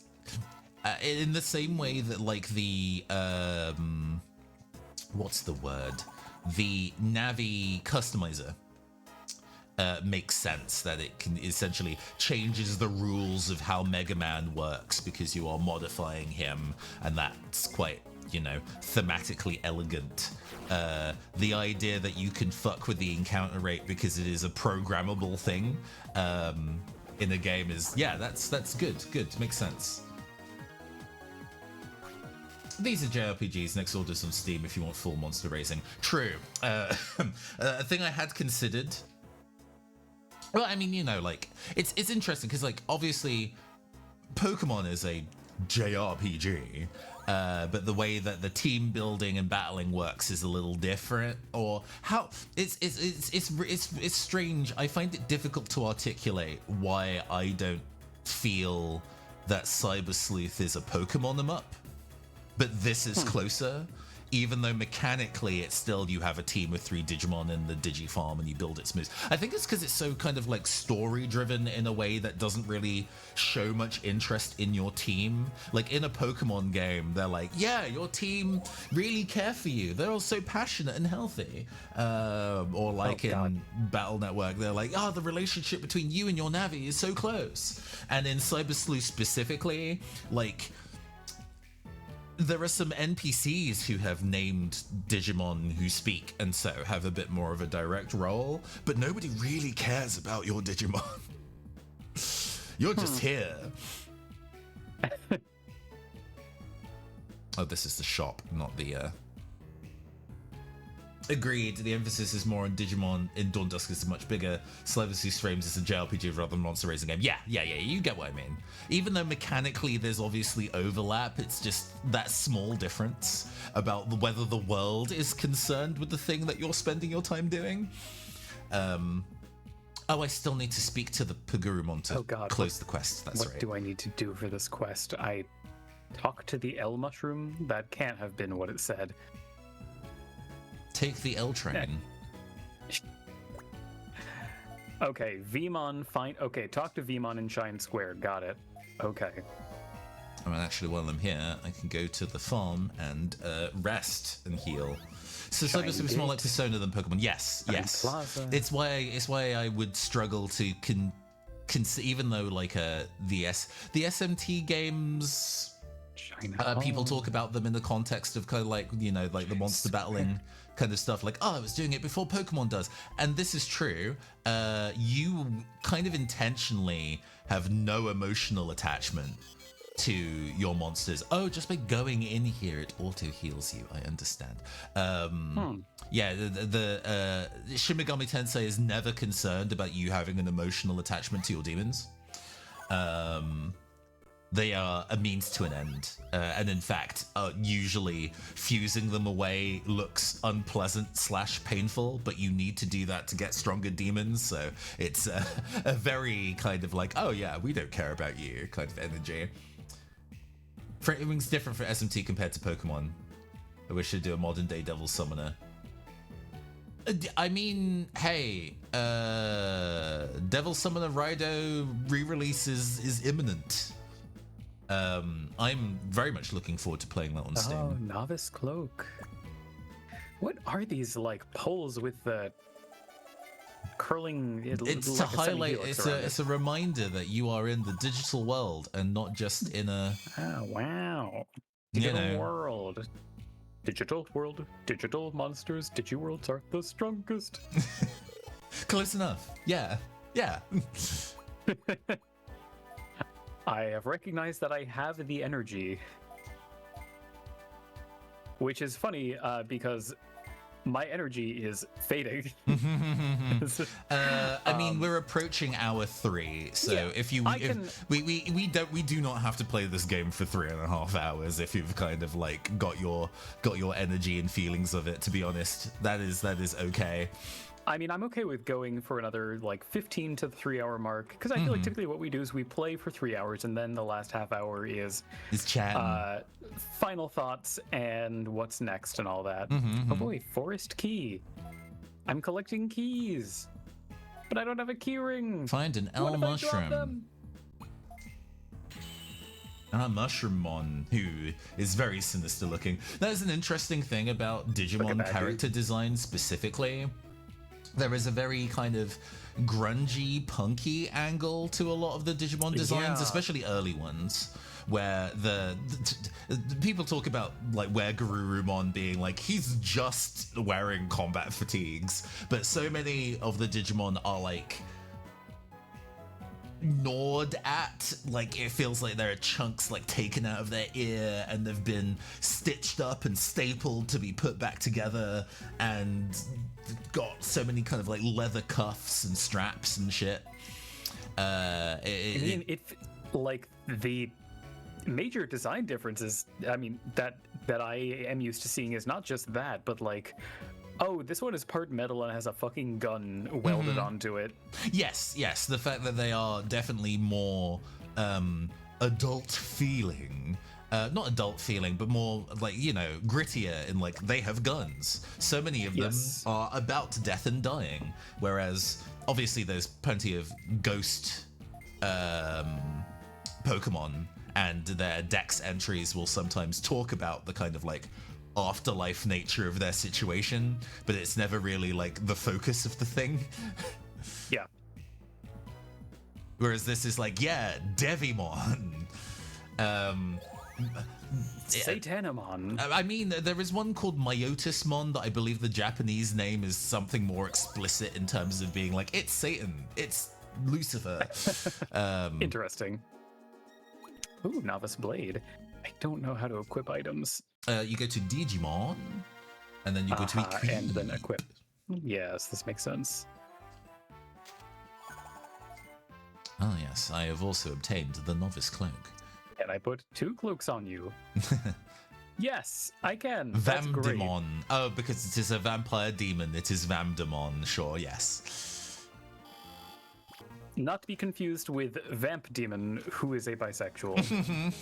in the same way that like the what's the word? The Navi customizer makes sense, that it can essentially changes the rules of how Mega Man works because you are modifying him, and that's quite, thematically elegant. The idea that you can fuck with the encounter rate because it is a programmable thing in a game is, that's good. Makes sense. These are JRPGs. Next order's on Steam if you want full monster raising. True. A thing I had considered. Well, I mean, like, it's interesting because, like, obviously, Pokemon is a JRPG, but the way that the team building and battling works is a little different. Or how it's strange. I find it difficult to articulate why I don't feel that Cyber Sleuth is a Pokemon 'em up, but this is closer. Even though mechanically it's still, you have a team with 3 Digimon in the Digifarm and you build its moves. I think it's because it's so kind of like story driven in a way that doesn't really show much interest in your team. Like in a Pokemon game, they're like, yeah, your team really care for you. They're all so passionate and healthy. Or like in Battle Network, they're like, the relationship between you and your Navi is so close. And in Cyber Sleuth specifically, like, there are some NPCs who have named Digimon who speak and so have a bit more of a direct role, but nobody really cares about your Digimon. You're just here. Oh, this is the shop, not the... Agreed, the emphasis is more on Digimon. In Dawn Dusk is much bigger. Cyber Sleuth frames is a JRPG rather than monster raising game. Yeah, you get what I mean. Even though mechanically there's obviously overlap, it's just that small difference about whether the world is concerned with the thing that you're spending your time doing. I still need to speak to the Pagurumon to close the quest. That's right. What do I need to do for this quest? I talk to the L mushroom? That can't have been what it said. Take the L train. Okay, Vmon, talk to Vmon in Shine Square. Got it. Okay. I mean, actually, while I'm here, I can go to the farm and rest and heal. So Cyber Sleuth is more like Persona than Pokemon. Yes. Plaza. It's why I would struggle to even though like the SMT games. People talk about them in the context of kind of like, like the monster battling kind of stuff, like, I was doing it before Pokemon does. And this is true. You kind of intentionally have no emotional attachment to your monsters. Just by going in here, it auto heals you. I understand. Yeah, the Shin Megami Tensei is never concerned about you having an emotional attachment to your demons. They are a means to an end, and in fact, usually fusing them away looks unpleasant / painful, but you need to do that to get stronger demons, so it's a very kind of like, we don't care about you kind of energy. Everything's different for SMT compared to Pokemon. I wish I'd do a modern day Devil Summoner. I mean, hey, Devil Summoner Raido re-release is imminent. I'm very much looking forward to playing that on Steam. Oh, Novice Cloak. What are these, like, poles with the curling. It's to like a highlight. semi-helix around It's a reminder that you are in the digital world and not just in a. Oh, wow. You Digital know. world. Digital world. Digital monsters. Digiworlds are the strongest. Close enough. Yeah. Yeah. I have recognized that I have the energy. Which is funny because my energy is fading. I mean, we're approaching hour 3, so Yeah, if we do not have to play this game for 3.5 hours if you've kind of like got your energy and feelings of it. To be honest, that is okay. I mean, I'm okay with going for another like 15 to the 3-hour mark because I feel like typically what we do is we play for 3 hours and then the last half hour is chatting. Final thoughts and what's next and all that. Oh boy, forest key. I'm collecting keys, but I don't have a key ring. Find an What L if I drop mushroom. them? Mushroomon, who is very sinister looking. That is an interesting thing about Look at Digimon that, character design specifically. There is a very kind of grungy, punky angle to a lot of the Digimon designs, Yeah. especially early ones, where the people talk about like where Garurumon being like he's just wearing combat fatigues, but so many of the Digimon are like gnawed at, like it feels like there are chunks like taken out of their ear and they've been stitched up and stapled to be put back together, and got so many kind of like leather cuffs and straps and shit. Like the major design differences, I mean, that I am used to seeing is not just that, but like, oh, this one is part metal and has a fucking gun welded onto it. Yes, the fact that they are definitely more adult feeling. Not adult feeling, but more like, you know, grittier in like they have guns. So many of them are about death and dying. Whereas obviously there's plenty of ghost Pokemon, and their dex entries will sometimes talk about the kind of like afterlife nature of their situation, but it's never really like the focus of the thing. Yeah. Whereas this is like, yeah, Devimon. Satanamon. I mean, there is one called Myotismon that I believe the Japanese name is something more explicit in terms of being like, it's Satan, it's Lucifer. Interesting. Ooh, Novice Blade. I don't know how to equip items. You go to Digimon, and then you go to Equip. And then equip. Yes, this makes sense. Oh yes, I have also obtained the Novice Cloak. And I put 2 cloaks on you. Yes, I can. That's great. Vamdemon. Oh, because it is a vampire demon. It is Vamdemon. Sure, yes. Not to be confused with Vamp Demon, who is a bisexual.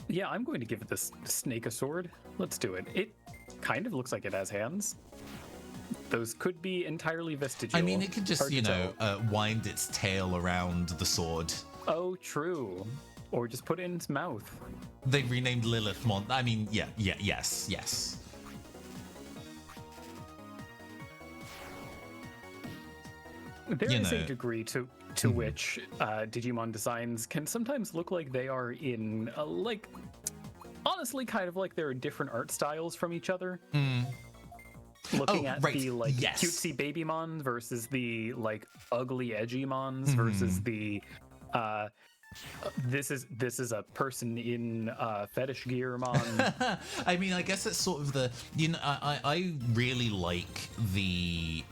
Yeah, I'm going to give this snake a sword. Let's do it. It kind of looks like it has hands. Those could be entirely vestigial. I mean, it could just, Hard to you know, tell. wind its tail around the sword. Oh, true. Or just put it in its mouth. They renamed Lilithmon. I mean, yes. There You is a know. degree to which Digimon designs can sometimes look like they are in, like, honestly, kind of like they're different art styles from each other. Looking at right. the, like, Yes. cutesy Babymon versus the, like, ugly Edgymons versus the, this is a person in fetish gear mon. I mean, I guess it's sort of the, you know, I really like the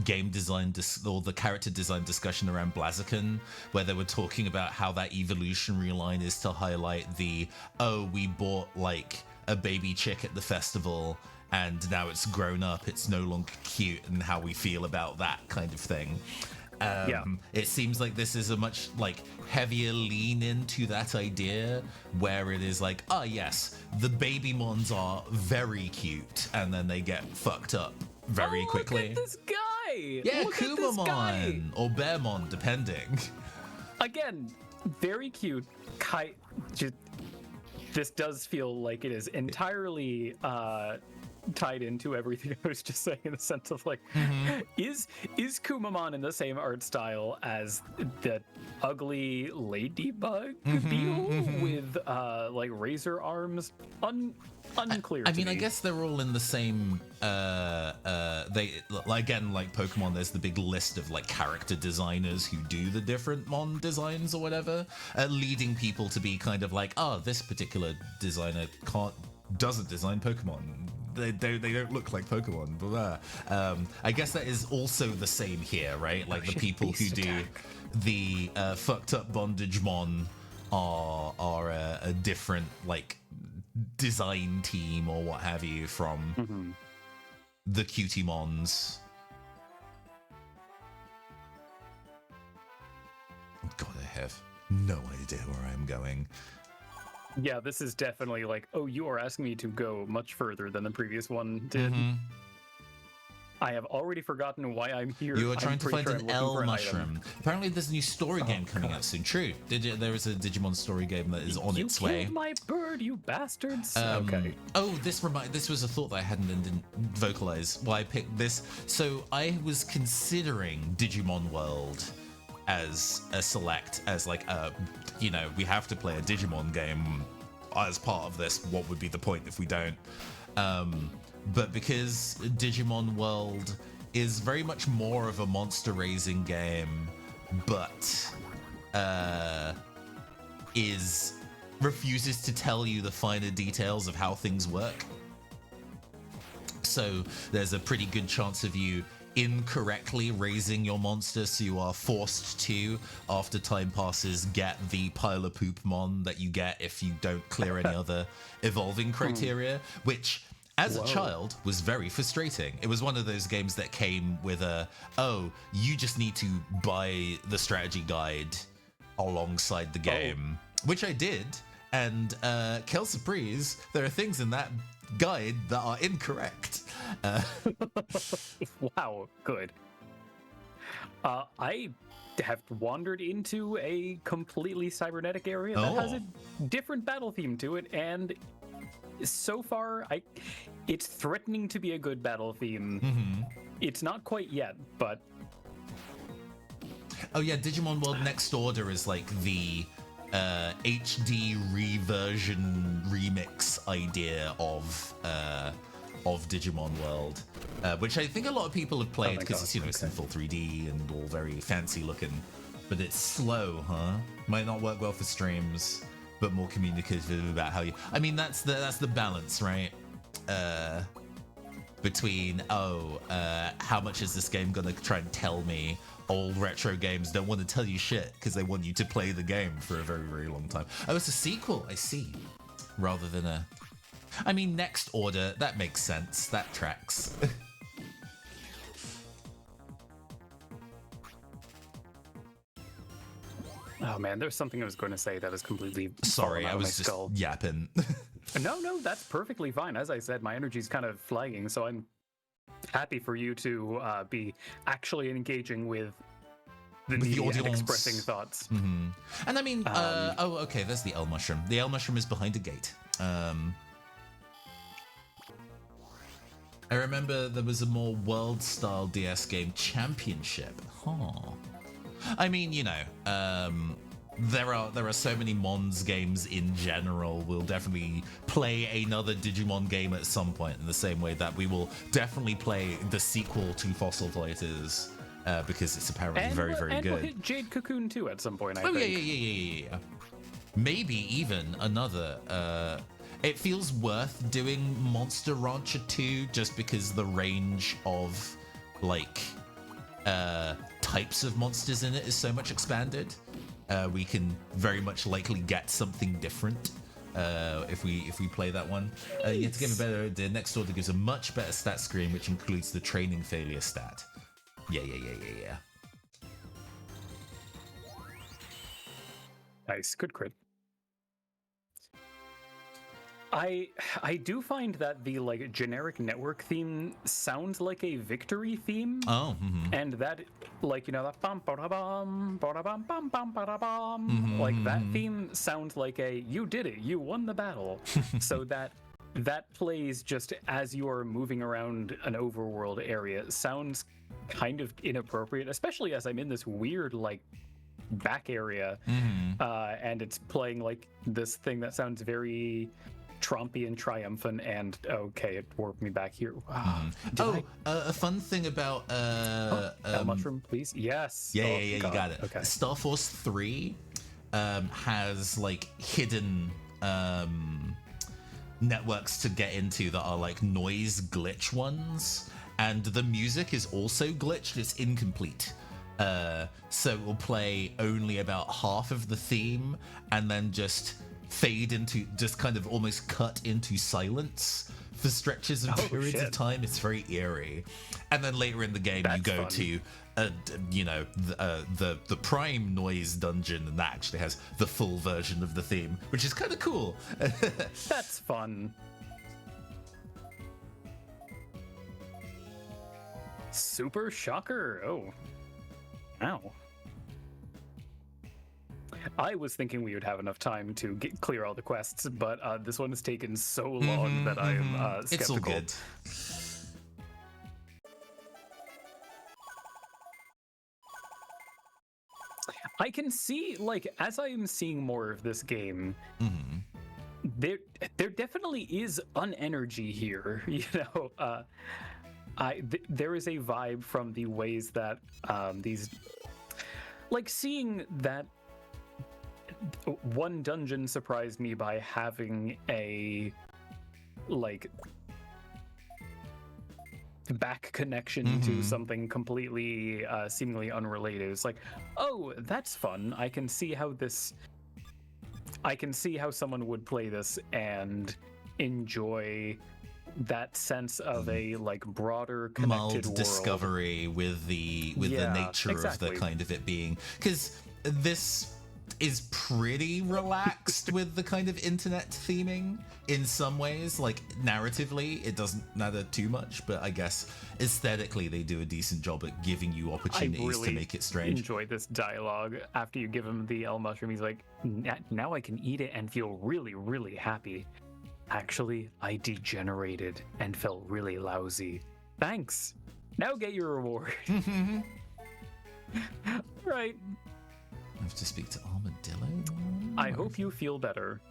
game design or the character design discussion around Blaziken, where they were talking about how that evolutionary line is to highlight the, oh, we bought like a baby chick at the festival and now it's grown up, it's no longer cute, and how we feel about that kind of thing. It seems like this is a much like heavier lean into that idea, where it is like, oh yes, the Babymons are very cute, and then they get fucked up very quickly. Look at this guy! Yeah, Look at this guy! Kumamon or Bearmon, depending. Again, very cute. this does feel like it is entirely tied into everything I was just saying, in the sense of like, is Kumamon in the same art style as the ugly ladybug beetle with like razor arms? Unclear. I mean, I guess they're all in the same. They again, like Pokemon. There's the big list of like character designers who do the different Mon designs or whatever, leading people to be kind of like, oh, this particular designer doesn't design Pokemon. They don't look like Pokemon. Blah, blah. I guess that is also the same here, right? Like the people who do the fucked up Bondagemon are a different like design team or what have you from the Cutie-mons. God, I have no idea where I'm going. Yeah, this is definitely like, oh, you are asking me to go much further than the previous one did. I have already forgotten why I'm here. You are trying to find an L mushroom. Item. Apparently, there's a new story game coming out soon. True. There is a Digimon story game that is on its way. You killed my bird, you bastards. Okay. Oh, this was a thought that I hadn't and didn't vocalize why I picked this. So I was considering Digimon World as a select, as like a, we have to play a Digimon game as part of this. What would be the point if we don't? But because Digimon World is very much more of a monster raising game, but refuses to tell you the finer details of how things work. So there's a pretty good chance of you incorrectly raising your monster, so you are forced to, after time passes, get the pile of poop mon that you get if you don't clear any other evolving criteria, which as a child was very frustrating. It was one of those games that came with you just need to buy the strategy guide alongside the game, which I did, and quelle surprise, there are things in that guide that are incorrect. Wow, good. I have wandered into a completely cybernetic area that has a different battle theme to it, and so far it's threatening to be a good battle theme. It's not quite yet, but Digimon World Next Order is like the HD reversion remix idea of Digimon World, which I think a lot of people have played because it's it's in full 3D and all very fancy looking, but it's slow, might not work well for streams, but more communicative about how you. I mean, that's the balance, right? Between how much is this game gonna try and tell me? Old retro games don't want to tell you shit because they want you to play the game for a very, very long time. Oh, it's a sequel, I see, rather than a. I mean, Next Order, that makes sense. That tracks. oh man, there's something I was going to say that was completely sorry. I was just skull. yapping. No, that's perfectly fine. As I said, my energy's kind of flagging, so I'm happy for you to be actually engaging with the media and expressing thoughts. And I mean, okay, there's the L mushroom. The L mushroom is behind a gate. I remember there was a more world-style DS game, Championship. I mean, there are so many Mons games in general. We'll definitely play another Digimon game at some point, in the same way that we will definitely play the sequel to Fossil Fighters, because it's apparently very, very good. And we'll hit Jade Cocoon 2 at some point, I think. Yeah. Maybe even another. It feels worth doing Monster Rancher 2 just because the range of types of monsters in it is so much expanded. We can very much likely get something different if we play that one. You have to give a better. The Next Order gives a much better stat screen, which includes the training failure stat. Yeah. Nice, good crit. I do find that the like generic network theme sounds like a victory theme. Oh, And that, like, you know, that bum ba da bum ba da bum bum bum ba da bum, like that theme sounds like a you did it, you won the battle. So that plays just as you are moving around an overworld area. It sounds kind of inappropriate, especially as I'm in this weird like back area, and it's playing like this thing that sounds very Trumpy and triumphant, and okay, it warped me back here. A fun thing about mushroom, please. Yes. Yeah, you got it. Okay. Star Force 3 has like hidden networks to get into that are like noise glitch ones, and the music is also glitched. It's incomplete. So it will play only about half of the theme and then just fade into, just kind of almost cut into silence for stretches of periods of time. It's very eerie. And then later in the game, you go to the prime noise dungeon, and that actually has the full version of the theme, which is kind of cool. That's fun. Super Shocker. Oh. Ow. I was thinking we would have enough time to clear all the quests, but this one has taken so long that I am skeptical. It's all good. I can see, like, as I am seeing more of this game, there definitely is an energy here. You know, there is a vibe from the ways that these, like, seeing that. One dungeon surprised me by having a like back connection to something completely seemingly unrelated. It's like, oh, that's fun. I can see how someone would play this and enjoy that sense of a like broader connected world. Discovery with the nature of the kind of it being, because this is pretty relaxed with the kind of internet theming in some ways. Like narratively, it doesn't matter too much, but I guess aesthetically they do a decent job at giving you opportunities to make it strange. I enjoy this dialogue. After you give him the L mushroom, he's like, now I can eat it and feel really, really happy. Actually, I degenerated and felt really lousy. Thanks. Now get your reward. Right. I have to speak to Armadillo. I hope you feel better.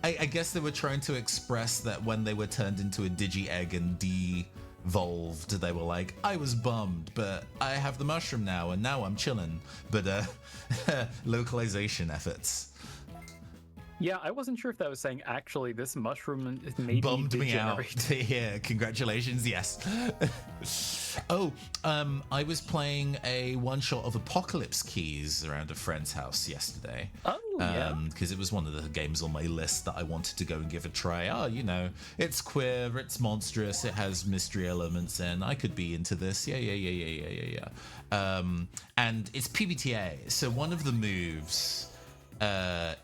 I guess they were trying to express that when they were turned into a digi-egg and devolved, they were like, I was bummed, but I have the mushroom now, and now I'm chilling. But localization efforts. Yeah, I wasn't sure if that was saying, actually, this mushroom made bummed me out. Yeah, congratulations, yes. I was playing a one-shot of Apocalypse Keys around a friend's house yesterday. Oh, yeah. Because it was one of the games on my list that I wanted to go and give a try. Oh, you know, it's queer, it's monstrous, it has mystery elements, and I could be into this. Yeah. And it's PBTA, so one of the moves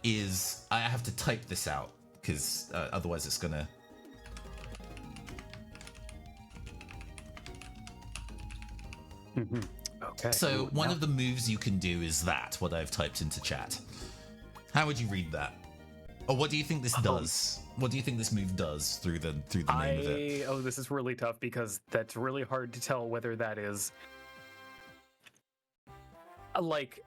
is, I have to type this out because otherwise it's gonna. Okay. So one of the moves you can do is that, what I've typed into chat. How would you read that? Or what do you think this does? What do you think this move does through the name of it? Oh, this is really tough because that's really hard to tell whether that is like.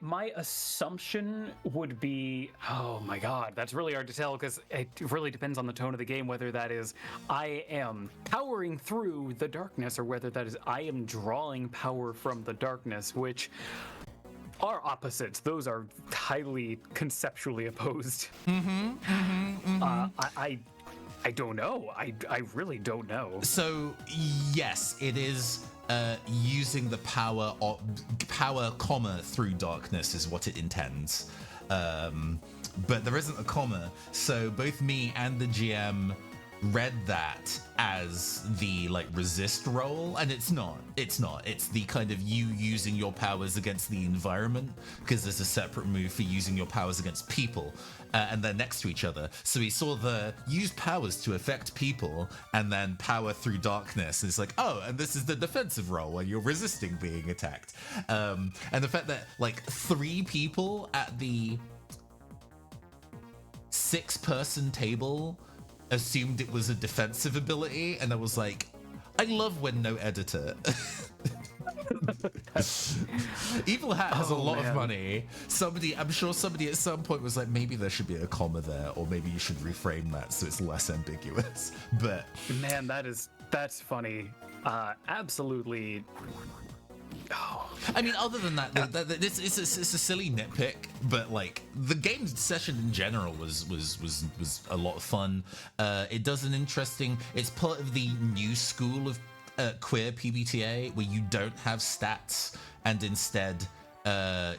My assumption would be, oh my god, that's really hard to tell because it really depends on the tone of the game, whether that is I am powering through the darkness or whether that is I am drawing power from the darkness, which are opposites. Those are highly conceptually opposed. I don't know. I really don't know. So yes, it is using the power comma through darkness is what it intends, but there isn't a comma, so both me and the GM read that as the like resist role, and it's not. It's the kind of you using your powers against the environment, because there's a separate move for using your powers against people, and they're next to each other. So he saw the use powers to affect people and then power through darkness, and it's like, oh, and this is the defensive role where you're resisting being attacked. And the fact that like 3 people at the 6-person table assumed it was a defensive ability, and I was like, I love when no editor. Evil Hat has a lot of money. I'm sure somebody at some point was like, maybe there should be a comma there, or maybe you should reframe that so it's less ambiguous. But man, that's funny. Absolutely. Oh. I mean, other than that, it's a silly nitpick, but like the game session in general was a lot of fun. It does an interesting. It's part of the new school of queer PBTA where you don't have stats, and instead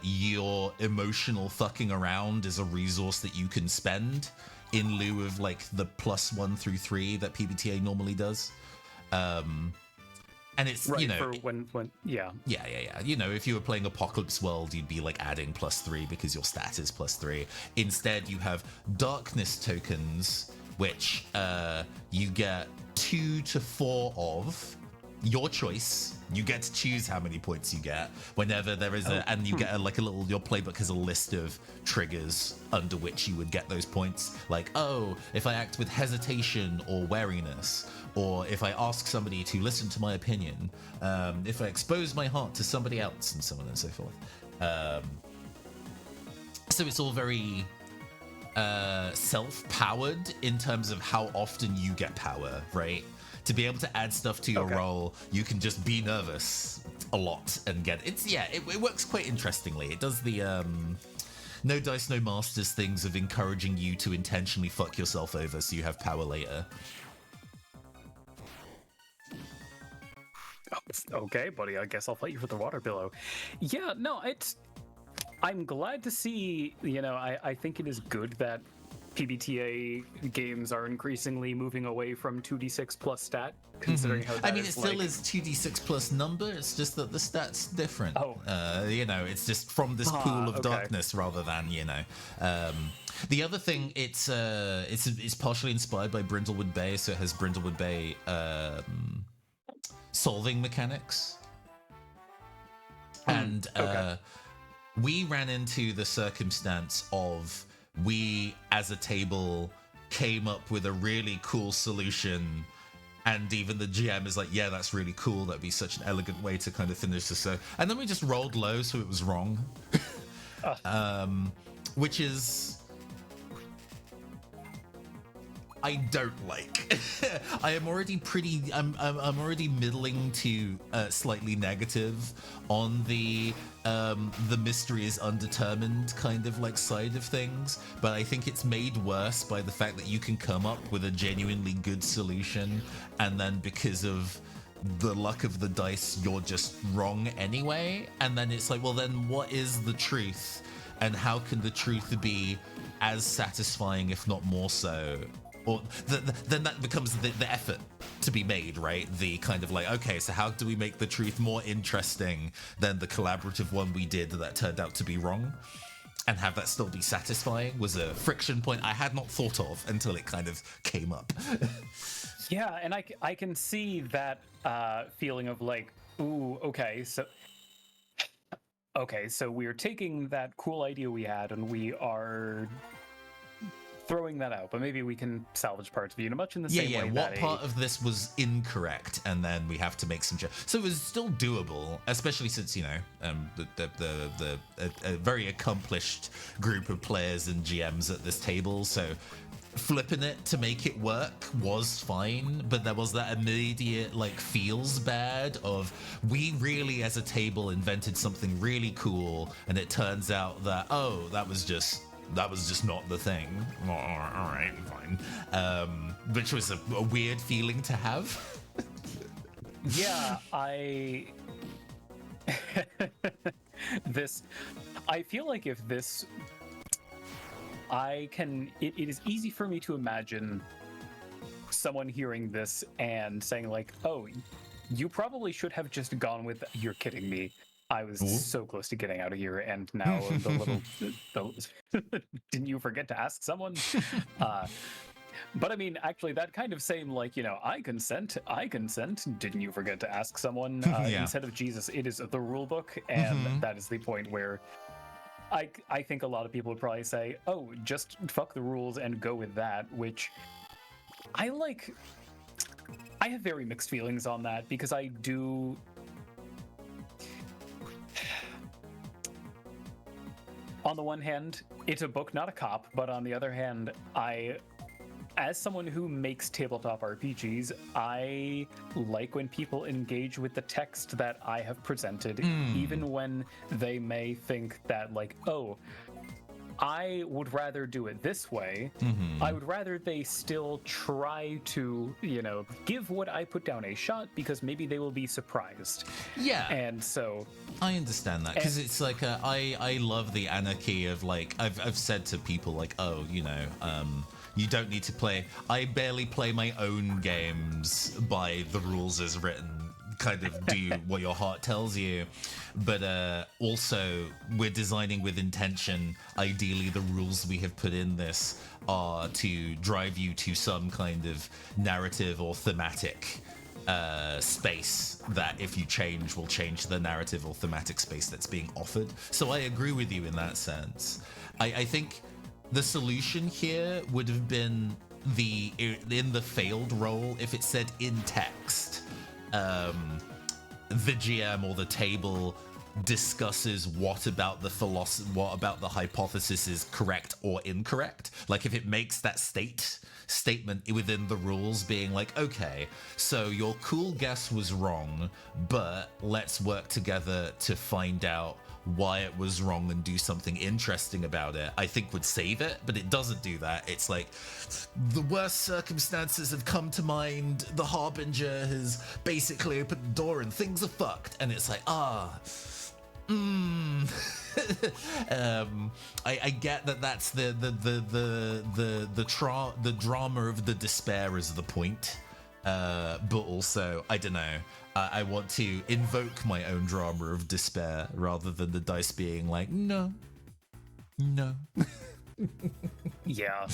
your emotional fucking around is a resource that you can spend in lieu of like the +1 through 3 that PBTA normally does. And it's, right, you know, for when yeah. You know, if you were playing Apocalypse World, you'd be like adding +3 because your stat is +3. Instead, you have darkness tokens, which you get 2 to 4 of. Your choice. You get to choose how many points you get whenever there is and you get like a little. Your playbook has a list of triggers under which you would get those points. Like, oh, if I act with hesitation or wariness, or if I ask somebody to listen to my opinion, if I expose my heart to somebody else, and so on and so forth. So it's all very self-powered in terms of how often you get power, right? To be able to add stuff to your role, you can just be nervous a lot and get it works quite interestingly. It does the no dice, no masters things of encouraging you to intentionally fuck yourself over so you have power later. Okay, buddy, I guess I'll fight you for the water pillow. Yeah, no, I'm glad to see, you know, I think it is good that PBTA games are increasingly moving away from 2d6 plus stat, considering how that it still is 2d6 plus number, it's just that the stat's different. You know, it's just from this pool of darkness rather than, you know. The other thing, it's partially inspired by Brindlewood Bay, so it has Brindlewood Bay solving mechanics. And we ran into the circumstance of we as a table came up with a really cool solution, and even the GM is like, yeah, that's really cool, that'd be such an elegant way to kind of finish this, and then we just rolled low so it was wrong. Which is I don't like. I'm already middling to slightly negative on the mystery is undetermined kind of like side of things, but I think it's made worse by the fact that you can come up with a genuinely good solution, and then because of the luck of the dice, you're just wrong anyway, and then it's like, well, then what is the truth, and how can the truth be as satisfying, if not more so? Or then that becomes the effort to be made, right? The kind of like, okay, so how do we make the truth more interesting than the collaborative one we did that turned out to be wrong? And have that still be satisfying was a friction point I had not thought of until it kind of came up. Yeah, and I can see that feeling of like, ooh, okay, so we're taking that cool idea we had and we are throwing that out, but maybe we can salvage parts of it, much in the same way. What part of this was incorrect, and then we have to make some so it was still doable, especially since, you know, a very accomplished group of players and GMs at this table, so flipping it to make it work was fine, but there was that immediate like feels bad of we really as a table invented something really cool, and it turns out that that was just not the thing. All right, fine. Which was a weird feeling to have. Yeah, I feel like if this, it is easy for me to imagine someone hearing this and saying like, "Oh, you probably should have just gone with you're kidding me. I was so close to getting out of here, and now didn't you forget to ask someone?" But I mean, actually, that kind of same, like, I consent, didn't you forget to ask someone? Yeah. Instead of Jesus, it is the rule book, and that is the point where I think a lot of people would probably say, oh, just fuck the rules and go with that, which I have very mixed feelings on that, because I do... On the one hand, it's a book, not a cop, but on the other hand, as someone who makes tabletop RPGs, I like when people engage with the text that I have presented, even when they may think that, like, oh, I would rather do it this way. I would rather they still try to, give what I put down a shot, because maybe they will be surprised. Yeah. And so... I understand that, because it's like, I love the anarchy of, like, I've said to people, like, oh, you don't need to play. I barely play my own games by the rules as written. Kind of do what your heart tells you. But also, we're designing with intention. Ideally, the rules we have put in this are to drive you to some kind of narrative or thematic space that, if you change, will change the narrative or thematic space that's being offered. So I agree with you in that sense. I think the solution here would have been in the failed role, if it said in text, the GM or the table discusses what about the hypothesis is correct or incorrect. Like, if it makes that statement within the rules, being like, okay, so your cool guess was wrong, but let's work together to find out why it was wrong and do something interesting about it, I think would save it. But it doesn't do that. It's like, the worst circumstances have come to mind, the Harbinger has basically opened the door and things are fucked, and it's like, I get that that's the drama of the despair is the point, but also, I don't know, I want to invoke my own drama of despair rather than the dice being like, no. Yeah.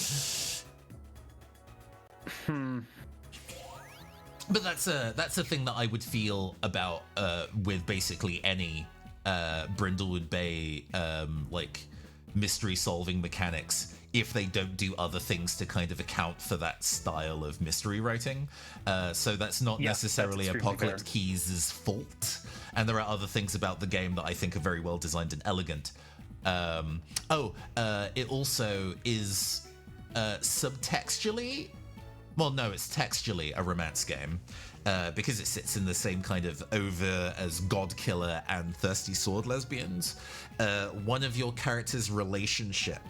But that's a thing that I would feel about with basically any Brindlewood Bay like mystery solving mechanics, if they don't do other things to kind of account for that style of mystery writing. So that's not necessarily Apocalypse Keys' fault. And there are other things about the game that I think are very well designed and elegant. It also is subtextually... Well, no, it's textually a romance game. Because it sits in the same kind of over as God Killer and Thirsty Sword Lesbians. One of your character's relationship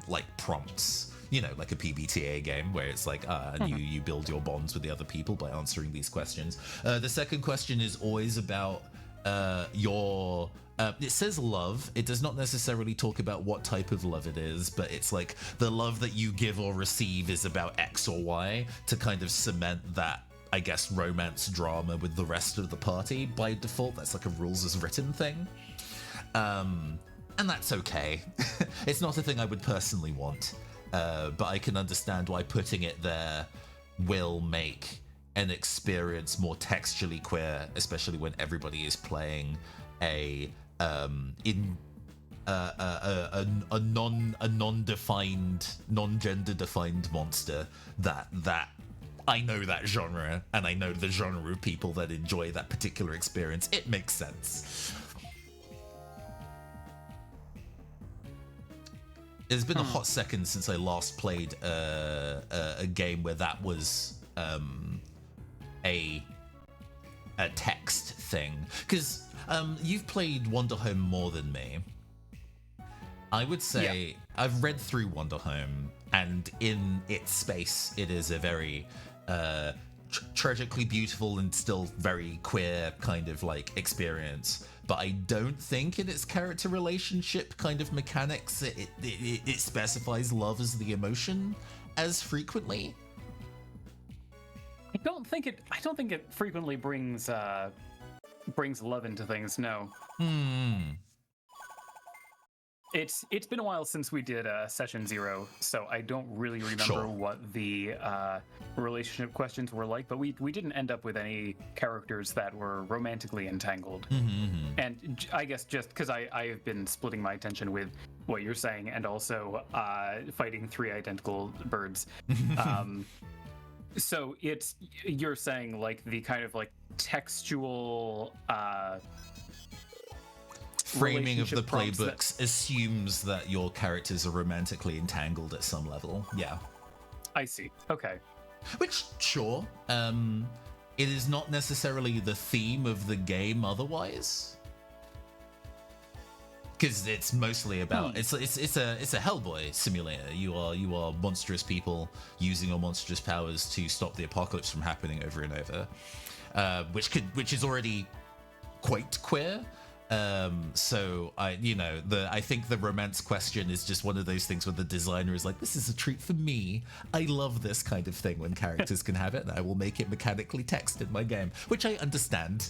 like prompts, like a PBTA game where it's like, you build your bonds with the other people by answering these questions. The second question is always about your... it says love. It does not necessarily talk about what type of love it is, but it's like the love that you give or receive is about X or Y to kind of cement that, I guess, romance drama with the rest of the party by default. That's like a rules as written thing. And that's okay. It's not a thing I would personally want, but I can understand why putting it there will make an experience more textually queer, especially when everybody is playing a non-defined, non-gender defined monster that I know that genre, and I know the genre of people that enjoy that particular experience. It makes sense. It's been a hot second since I last played a game where that was a text thing. Because you've played Wanderhome more than me. I would say I've read through Wanderhome, and in its space, it is a very tragically beautiful and still very queer kind of like experience. But I don't think in its character relationship kind of mechanics it specifies love as the emotion as frequently. I don't think it frequently brings love into things. No. It's been a while since we did session 0, so I don't really remember Sure. what the relationship questions were like. But we didn't end up with any characters that were romantically entangled. And I guess just because I have been splitting my attention with what you're saying, and also fighting 3 identical birds. So you're saying like the kind of like textual. Framing of the relationship prompts that- playbooks assumes that your characters are romantically entangled at some level. Yeah. I see. Okay. Which, sure, it is not necessarily the theme of the game otherwise. Because it's mostly about it's a Hellboy simulator. You are monstrous people using your monstrous powers to stop the apocalypse from happening over and over, which is already quite queer. So I think the romance question is just one of those things where the designer is like, this is a treat for me. I love this kind of thing when characters can have it, and I will make it mechanically text in my game, which I understand.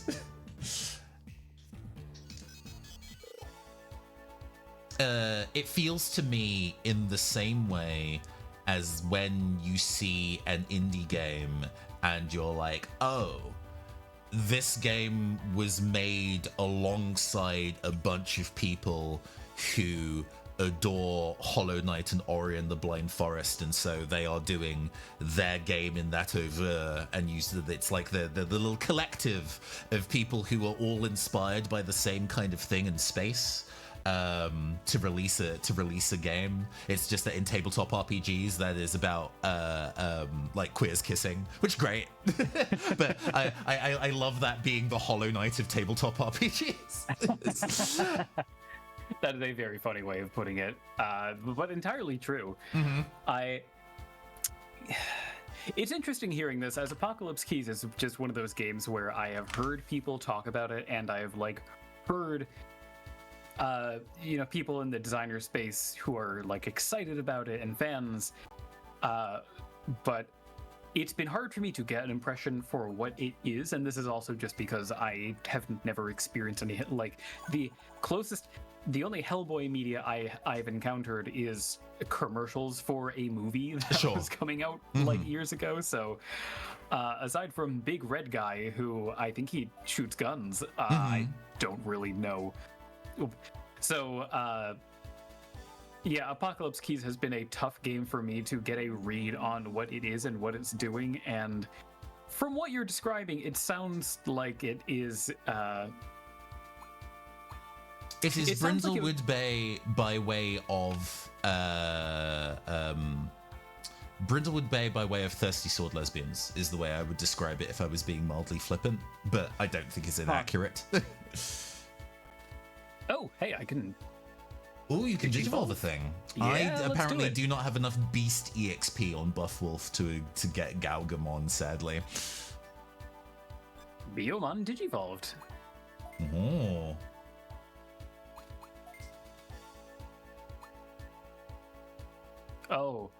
It feels to me in the same way as when you see an indie game and you're like, oh, this game was made alongside a bunch of people who adore Hollow Knight and Ori and the Blind Forest, and so they are doing their game in that over, and it's like the little collective of people who are all inspired by the same kind of thing in space. To release a game. It's just that in tabletop RPGs that is about like queers kissing, which is great. But I love that being the Hollow Knight of tabletop RPGs. That is a very funny way of putting it, but entirely true. It's interesting hearing this, as Apocalypse Keys is just one of those games where I have heard people talk about it, and I have like heard people in the designer space who are like excited about it and fans, but it's been hard for me to get an impression for what it is, and this is also just because I have never experienced any like the only Hellboy media I've encountered is commercials for a movie that was coming out like years ago. So aside from Big Red Guy, who I think he shoots guns, I don't really know. So, Apocalypse Keys has been a tough game for me to get a read on what it is and what it's doing, and from what you're describing, it sounds like it is... it is Brindlewood Bay by way of... Brindlewood Bay by way of Thirsty Sword Lesbians is the way I would describe it if I was being mildly flippant, but I don't think it's inaccurate. Oh, hey, I can... Oh, you can digivolve a thing. Yeah, I let's apparently do do not have enough Beast EXP on Buff Wolf to get Galgamon, sadly. Biomon digivolved. Oh.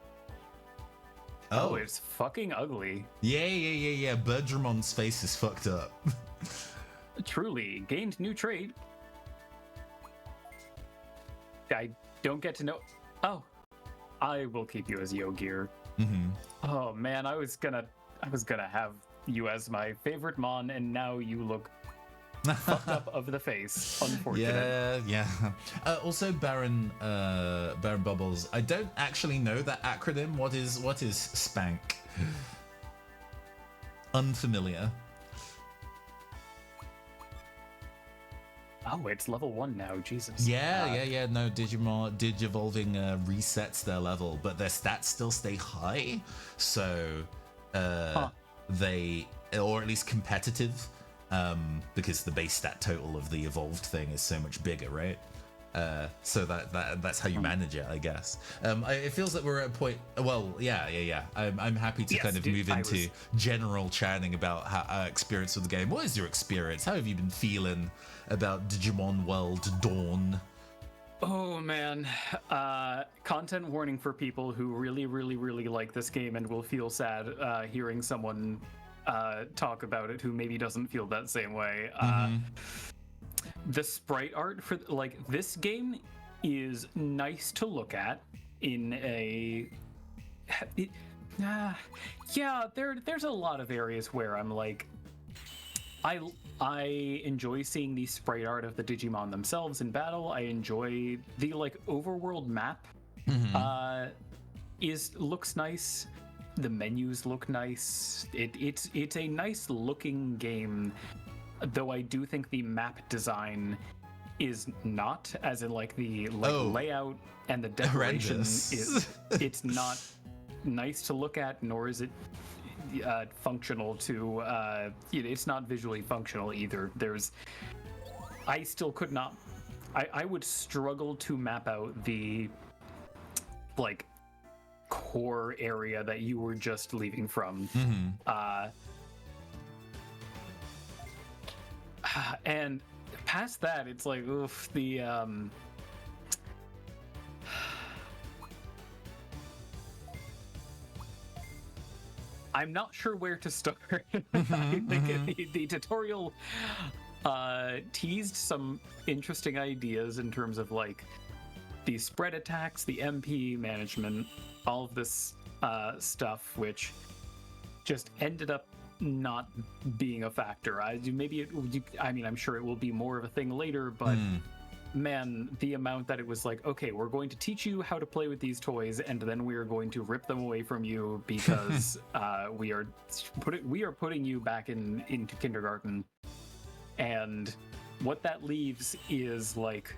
Oh, it's fucking ugly. Yeah. Berdramon's face is fucked up. Truly, gained new trait. I don't get to know... Oh, I will keep you as Yogir. Oh man, I was gonna have you as my favorite Mon, and now you look fucked up of the face. Unfortunate. Yeah. Also, Baron Bubbles. I don't actually know that acronym. What is Spank? Unfamiliar. Oh, it's level 1 now. Jesus. Yeah. No, Digimon Digivolving resets their level, but their stats still stay high. So they, or at least competitive, because the base stat total of the evolved thing is so much bigger, right? So that's how you manage it, I guess. It feels that we're at a point. Well, yeah. I'm happy to kind of move into general chatting about how experience with the game. What is your experience? How have you been feeling about Digimon World Dawn? Oh man, content warning for people who really like this game and will feel sad hearing someone talk about it who maybe doesn't feel that same way. The sprite art for like this game is nice to look at in a yeah, there's a lot of areas where I'm like I enjoy seeing the sprite art of the Digimon themselves in battle. I enjoy the like overworld map looks nice. The menus look nice. It's a nice looking game, though I do think the map design is not, as in like the layout and the decoration is it's not nice to look at, nor is it functional to it's not visually functional either. I still could not, I would struggle to map out the like core area that you were just leaving from. And past that, it's like, oof, I'm not sure where to start. I think the tutorial teased some interesting ideas in terms of like the spread attacks, the MP management, all of this stuff, which just ended up not being a factor. I'm sure it will be more of a thing later, but man, the amount that it was like, okay, we're going to teach you how to play with these toys, and then we are going to rip them away from you because we are putting you back into kindergarten. And what that leaves is like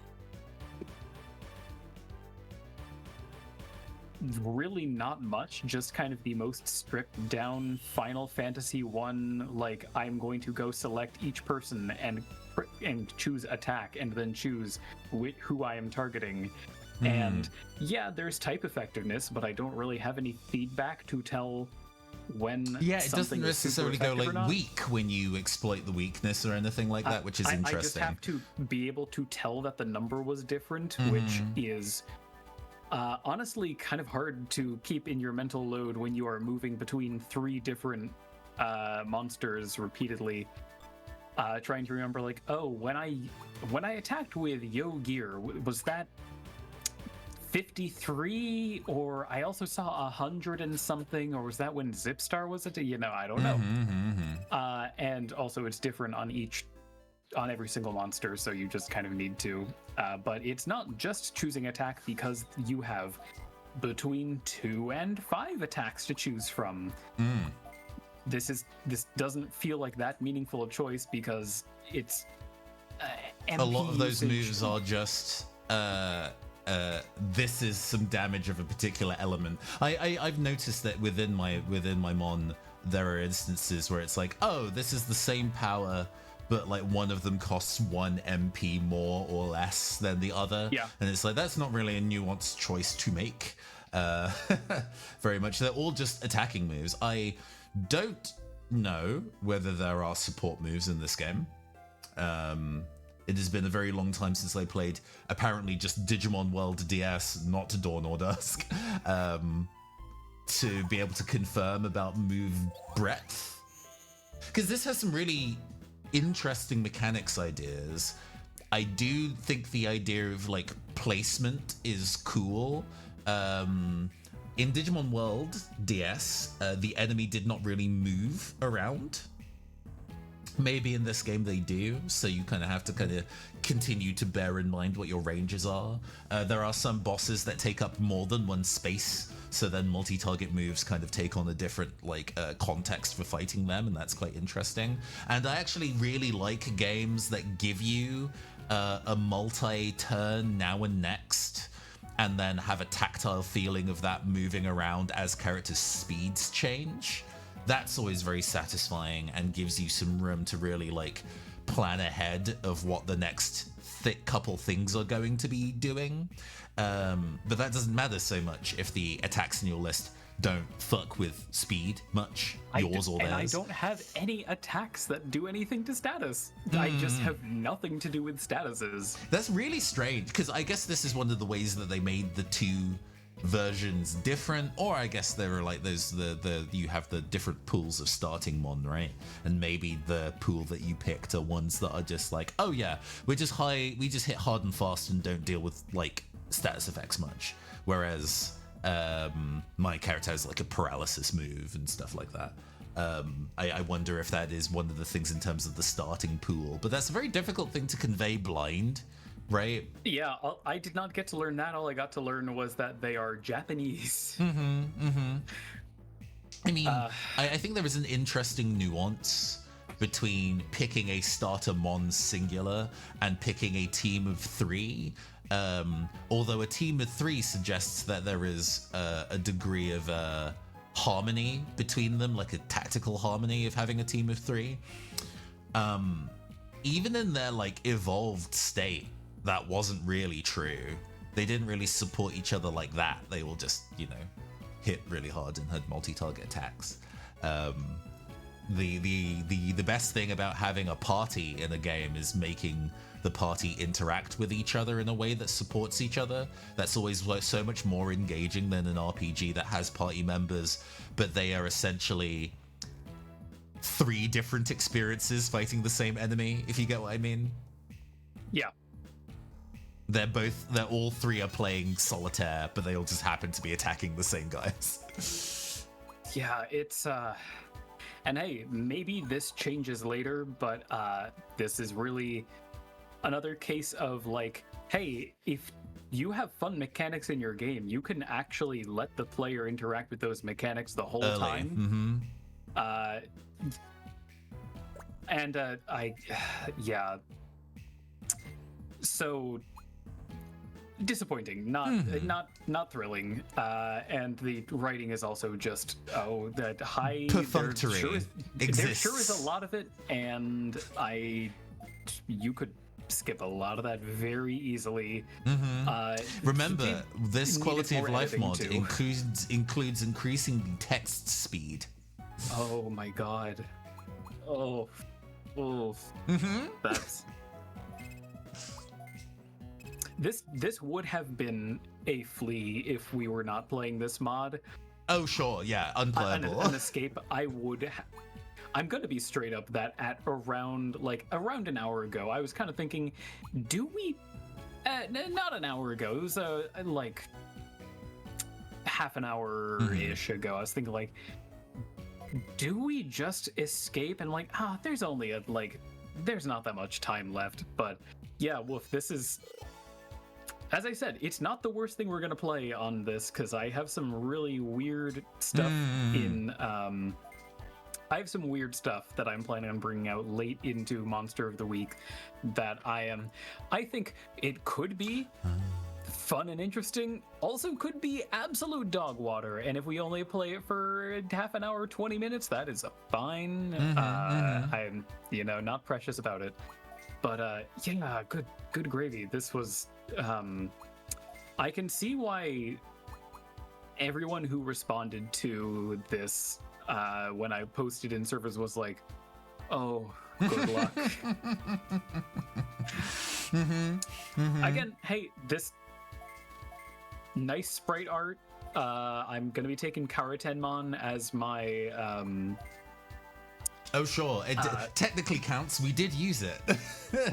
really not much, just kind of the most stripped down Final Fantasy 1, like I'm going to go select each person and choose attack and then choose who I am targeting. And yeah, there's type effectiveness, but I don't really have any feedback to tell when it doesn't necessarily go like weak when you exploit the weakness or anything like that, which is interesting. I just have to be able to tell that the number was different, which is honestly kind of hard to keep in your mental load when you are moving between 3 different monsters repeatedly, trying to remember like, oh, when I attacked with Yo Gear, was that 53, or I also saw 100 and something, or was that when Zipstar was it? I don't know. And also it's different on every single monster, so you just kind of need to. But it's not just choosing attack, because you have between 2 and 5 attacks to choose from. This doesn't feel like that meaningful a choice, because it's MP a lot of those usage. moves are just this is some damage of a particular element. I've noticed that within my mon there are instances where it's like, oh, this is the same power, but like one of them costs 1 MP more or less than the other. Yeah. And it's like, that's not really a nuanced choice to make. Very much. They're all just attacking moves. I don't know whether there are support moves in this game. It has been a very long time since I played apparently just Digimon World DS, not Dawn or Dusk, to be able to confirm about move breadth. Because this has some really interesting mechanics ideas. I do think the idea of like placement is cool. In Digimon World DS, the enemy did not really move around. Maybe in this game they do, so you kind of have to kind of continue to bear in mind what your ranges are. There are some bosses that take up more than 1 space, so then multi-target moves kind of take on a different context for fighting them, and that's quite interesting. And I actually really like games that give you a multi-turn now and next, and then have a tactile feeling of that moving around as characters' speeds change. That's always very satisfying and gives you some room to really like plan ahead of what the next couple things are going to be doing. But that doesn't matter so much if the attacks in your list don't fuck with speed much, yours or theirs. And I don't have any attacks that do anything to status. I just have nothing to do with statuses. That's really strange, because I guess this is one of the ways that they made the two versions different, or I guess there are like those you have the different pools of starting mon, right? And maybe the pool that you picked are ones that are just like, oh yeah, we just hit hard and fast and don't deal with like status effects much, whereas my character has like a paralysis move and stuff like that. I wonder if that is one of the things in terms of the starting pool, but that's a very difficult thing to convey blind, right? Yeah, I did not get to learn that. All I got to learn was that they are Japanese. I mean, I think there is an interesting nuance between picking a starter mon singular and picking a team of 3. Although a team of 3 suggests that there is a degree of harmony between them, like a tactical harmony of having a team of 3. Even in their like evolved state, that wasn't really true. They didn't really support each other like that. They all just, you know, hit really hard and had multi-target attacks. The best thing about having a party in a game is making the party interact with each other in a way that supports each other. That's always so much more engaging than an RPG that has party members, but they are essentially 3 different experiences fighting the same enemy, if you get what I mean. Yeah. They're all 3 are playing solitaire, but they all just happen to be attacking the same guys. Yeah, it's and hey, maybe this changes later, but this is really another case of like, hey, if you have fun mechanics in your game, you can actually let the player interact with those mechanics the whole time. Yeah. So disappointing, not thrilling, and the writing is also just that high perfunctory. There sure is a lot of it, and you could skip a lot of that very easily. Remember, this quality of life mod too. includes increasing the text speed. Oh my god. Oh. That's This would have been a flea if we were not playing this mod. Oh sure, yeah, unplayable. An escape, I'm gonna be straight up that at around an hour ago, I was kind of thinking, do we? Not an hour ago. It was like half an hour-ish ago. I was thinking like, do we just escape? And like, there's only there's not that much time left. But yeah, Wolf, this is. As I said, it's not the worst thing we're going to play on this, because I have some really weird stuff I have some weird stuff that I'm planning on bringing out late into Monster of the Week that I think it could be fun and interesting, also could be absolute dog water, and if we only play it for half an hour, 20 minutes, that is fine. I'm, not precious about it. But yeah, good gravy. This was I can see why everyone who responded to this when I posted in servers was like, oh, good luck. Again, hey, this nice sprite art. I'm gonna be taking Castermon as my Oh sure, it technically counts. We did use it.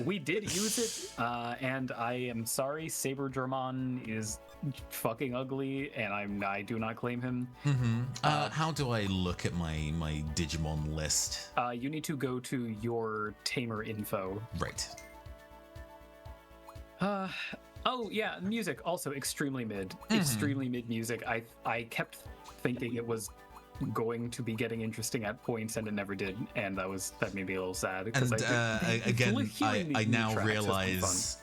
We did use it, and I am sorry, Saberdramon is fucking ugly, and I do not claim him. How do I look at my Digimon list? You need to go to your tamer info. Right. Oh yeah, music also extremely mid. Extremely mid music. I kept thinking it was going to be getting interesting at points, and it never did, and that made me a little sad. And I now realize,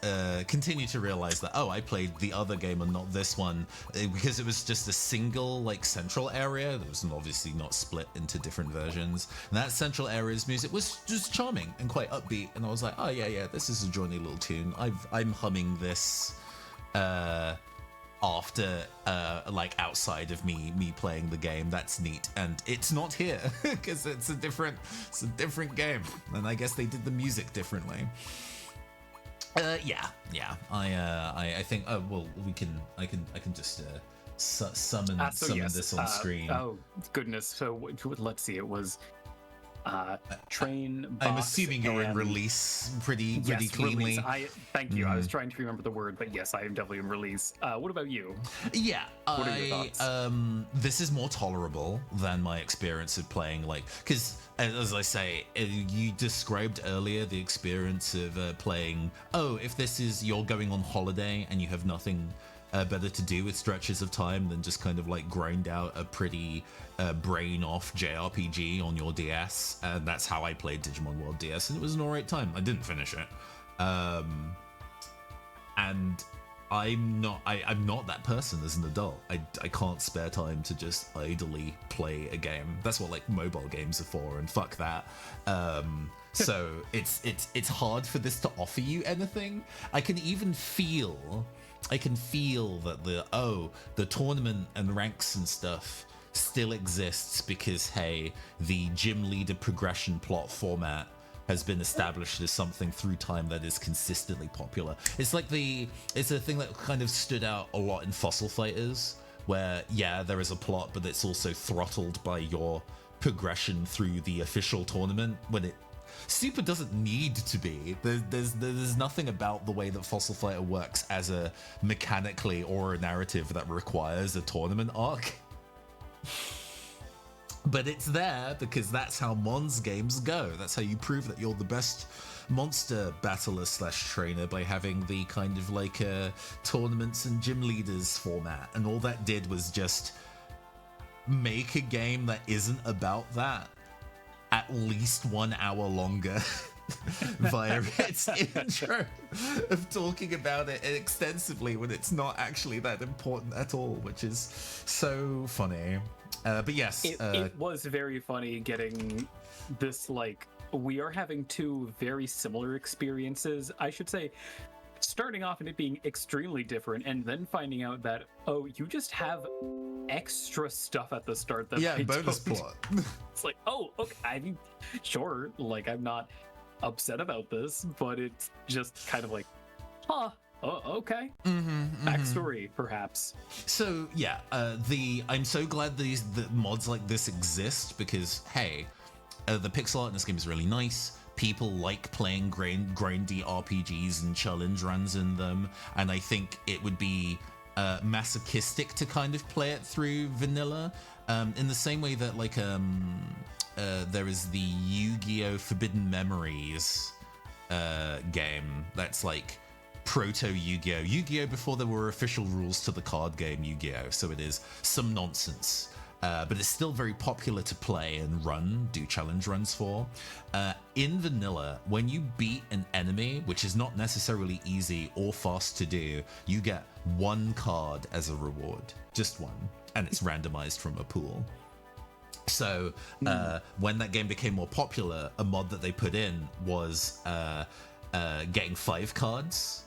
continue to realize that I played the other game and not this one because it was just a single central area that was obviously not split into different versions. And that central area's music was just charming and quite upbeat, and I was like, oh yeah, this is a joiny little tune. I'm humming this. After outside of me playing the game. That's neat, and it's not here because it's a different game, and I guess they did the music differently. I think I can just summon this on screen. Oh goodness! So let's see. It was train. I'm box, assuming you're in and- release pretty Yes, cleanly. release. Thank you. I was trying to remember the word, but yes, I am definitely in release. What about you? Yeah, What are your thoughts? this is more tolerable than my experience of playing, like, because as I say, you described earlier the experience of playing. Oh, if this is you're going on holiday and you have nothing better to do with stretches of time than just kind of like grind out a pretty brain off JRPG on your DS, and that's how I played Digimon World DS, and it was an alright time. I didn't finish it, and I'm not that person as an adult. I can't spare time to just idly play a game. That's what like mobile games are for, and fuck that. So it's hard for this to offer you anything. I can feel that the tournament and ranks and stuff still exists because hey, the gym leader progression plot format has been established as something through time that is consistently popular. It's a thing that kind of stood out a lot in Fossil Fighters, where yeah, there is a plot, but it's also throttled by your progression through the official tournament when it Super doesn't need to be. There's nothing about the way that Fossil Fighter works as a mechanically or a narrative that requires a tournament arc. But it's there because that's how Mons games go. That's how you prove that you're the best monster battler / trainer, by having the kind of like tournaments and gym leaders format. And all that did was just make a game that isn't about that at least 1 hour longer via its intro of talking about it extensively when it's not actually that important at all, which is so funny. But yes, it was very funny getting this, like, we are having two very similar experiences, I should say, starting off and it being extremely different, and then finding out that, oh, you just have extra stuff at the start that I bonus don't. plot. It's like, oh, okay, I mean, sure, like, I'm not upset about this, but it's just kind of like, huh, oh, okay. Backstory, perhaps. So yeah, I'm so glad the mods like this exist because hey, the pixel art in this game is really nice. People like playing grindy RPGs and challenge runs in them, and I think it would be masochistic to kind of play it through vanilla, in the same way that like there is the Yu-Gi-Oh! Forbidden Memories game that's like proto Yu-Gi-Oh! Yu-Gi-Oh! Before there were official rules to the card game Yu-Gi-Oh! So it is some nonsense. But it's still very popular to play and do challenge runs for. In vanilla, when you beat an enemy, which is not necessarily easy or fast to do, you get 1 card as a reward, just 1, and it's randomized from a pool. So when that game became more popular, a mod that they put in was getting 5 cards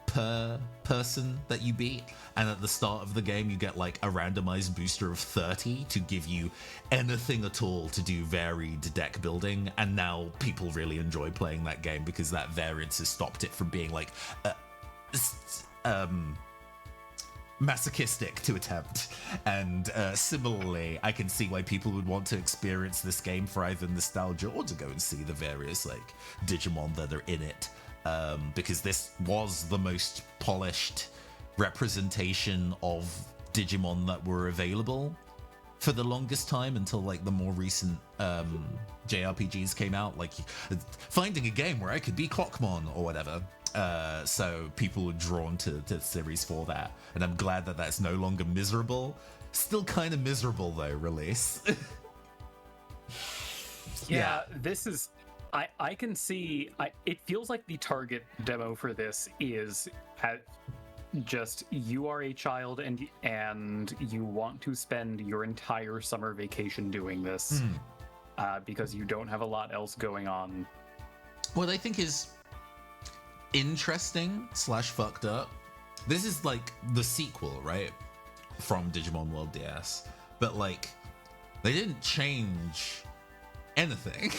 per person that you beat, and at the start of the game you get like a randomized booster of 30 to give you anything at all to do varied deck building. And now people really enjoy playing that game because that variance has stopped it from being like masochistic to attempt. And similarly, I can see why people would want to experience this game for either nostalgia or to go and see the various like Digimon that are in it. Because this was the most polished representation of Digimon that were available for the longest time until like the more recent JRPGs came out, like finding a game where I could be Clockmon or whatever. So people were drawn to the series for that, and I'm glad that that's no longer miserable. Still kind of miserable though, release. Yeah, this is... I can see... it feels like the target demo for this is just you are a child and you want to spend your entire summer vacation doing this because you don't have a lot else going on. What I think is interesting / fucked up, this is like the sequel, right, from Digimon World DS, but like they didn't change anything.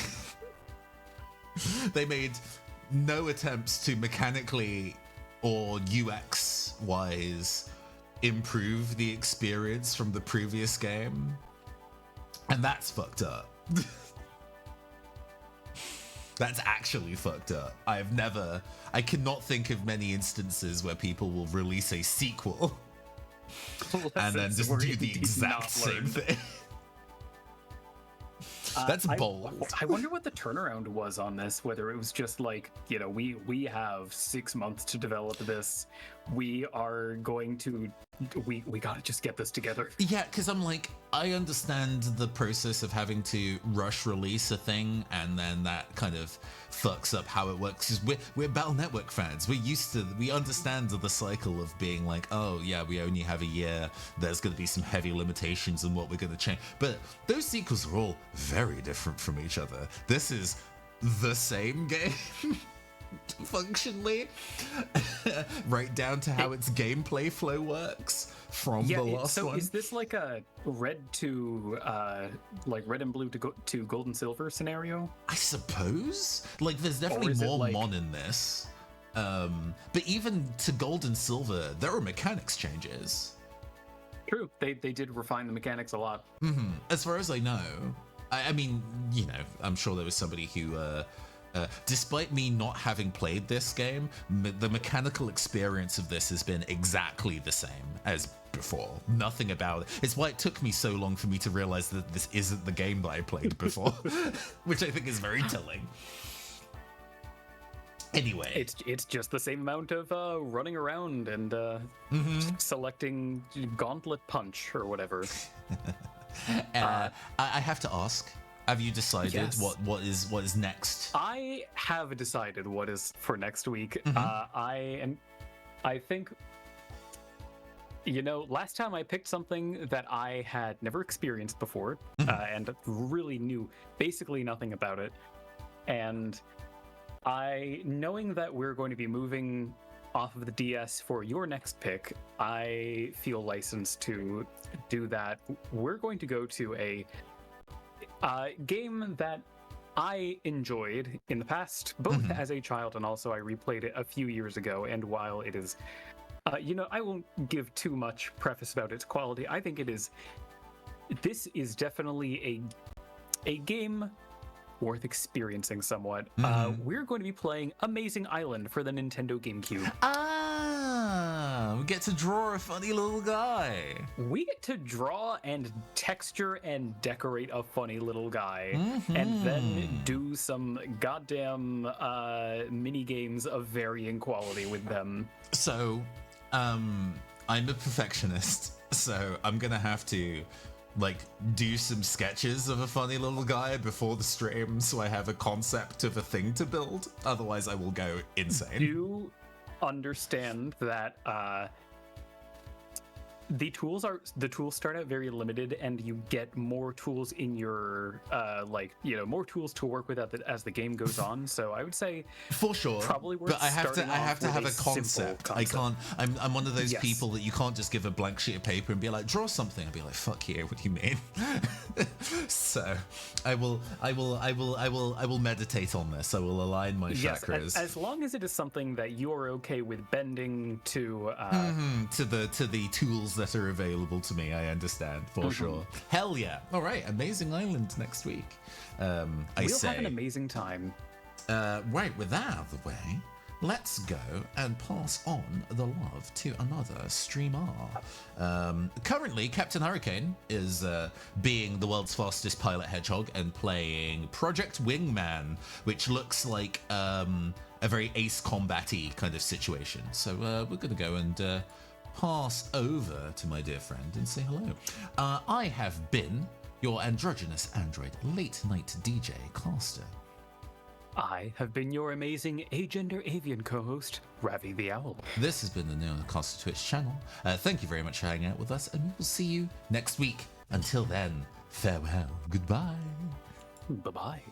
They made no attempts to mechanically or UX wise improve the experience from the previous game. And that's fucked up. That's actually fucked up. I cannot think of many instances where people will release a sequel and then just do the exact same thing. That's bold. I wonder what the turnaround was on this, whether it was just like, you know, we have 6 months to develop this. We are going to, we gotta just get this together. Yeah, because I'm like, I understand the process of having to rush release a thing, and then that kind of fucks up how it works. Because we're Battle Network fans. We understand the cycle of being like, oh yeah, we only have a year. There's going to be some heavy limitations on what we're going to change. But those sequels are all very different from each other. This is the same game. Functionally, right down to how its gameplay flow works from the last one. So is this like a red and blue to gold and silver scenario? I suppose. Like, there's definitely more Mon in this. But even to gold and silver, there are mechanics changes. True, they did refine the mechanics a lot. Mm-hmm. As far as I know, I mean, you know, I'm sure there was somebody who. Despite me not having played this game, the mechanical experience of this has been exactly the same as before. Nothing about it. It's why it took me so long for me to realize that this isn't the game that I played before, which I think is very telling. Anyway, it's just the same amount of running around and selecting gauntlet punch or whatever. I have to ask. Have you decided what is next? I have decided what is for next week. I think, you know, last time I picked something that I had never experienced before and really knew basically nothing about it. And knowing that we're going to be moving off of the DS for your next pick, I feel licensed to do that. We're going to go to a game that I enjoyed in the past, both as a child and also I replayed it a few years ago. And while it is, you know, I won't give too much preface about its quality. I think this is definitely a game worth experiencing somewhat. We're going to be playing Amazing Island for the Nintendo GameCube. We get to draw a funny little guy. We get to draw and texture and decorate a funny little guy, and then do some goddamn mini games of varying quality with them. So, I'm a perfectionist, so I'm gonna have to do some sketches of a funny little guy before the stream so I have a concept of a thing to build. Otherwise, I will go insane. Do understand that the tools start out very limited, and you get more tools in your more tools to work with as the game goes on. So I would say for sure, probably worth. But I have to have a concept. I can't. I'm one of those people that you can't just give a blank sheet of paper and be like, draw something. I'll be like, fuck you. What do you mean? So I will meditate on this. I will align my chakras. As long as it is something that you are okay with bending to the tools that are available to me. I understand for sure. Hell yeah. All right, Amazing Island next week. We'll have an amazing time. Right, with that out of the way, let's go and pass on the love to another streamer. Currently, Captain Hurricane is being the world's fastest pilot hedgehog and playing Project Wingman, which looks like a very Ace Combat-y kind of situation. So we're going to go and pass over to my dear friend and say hello. I have been your androgynous android late night DJ Caster. I have been your amazing agender avian co-host, Ravi the Owl. This has been the Neon Caster Twitch channel. Thank you very much for hanging out with us, and we will see you next week. Until then, farewell, goodbye. Bye-bye.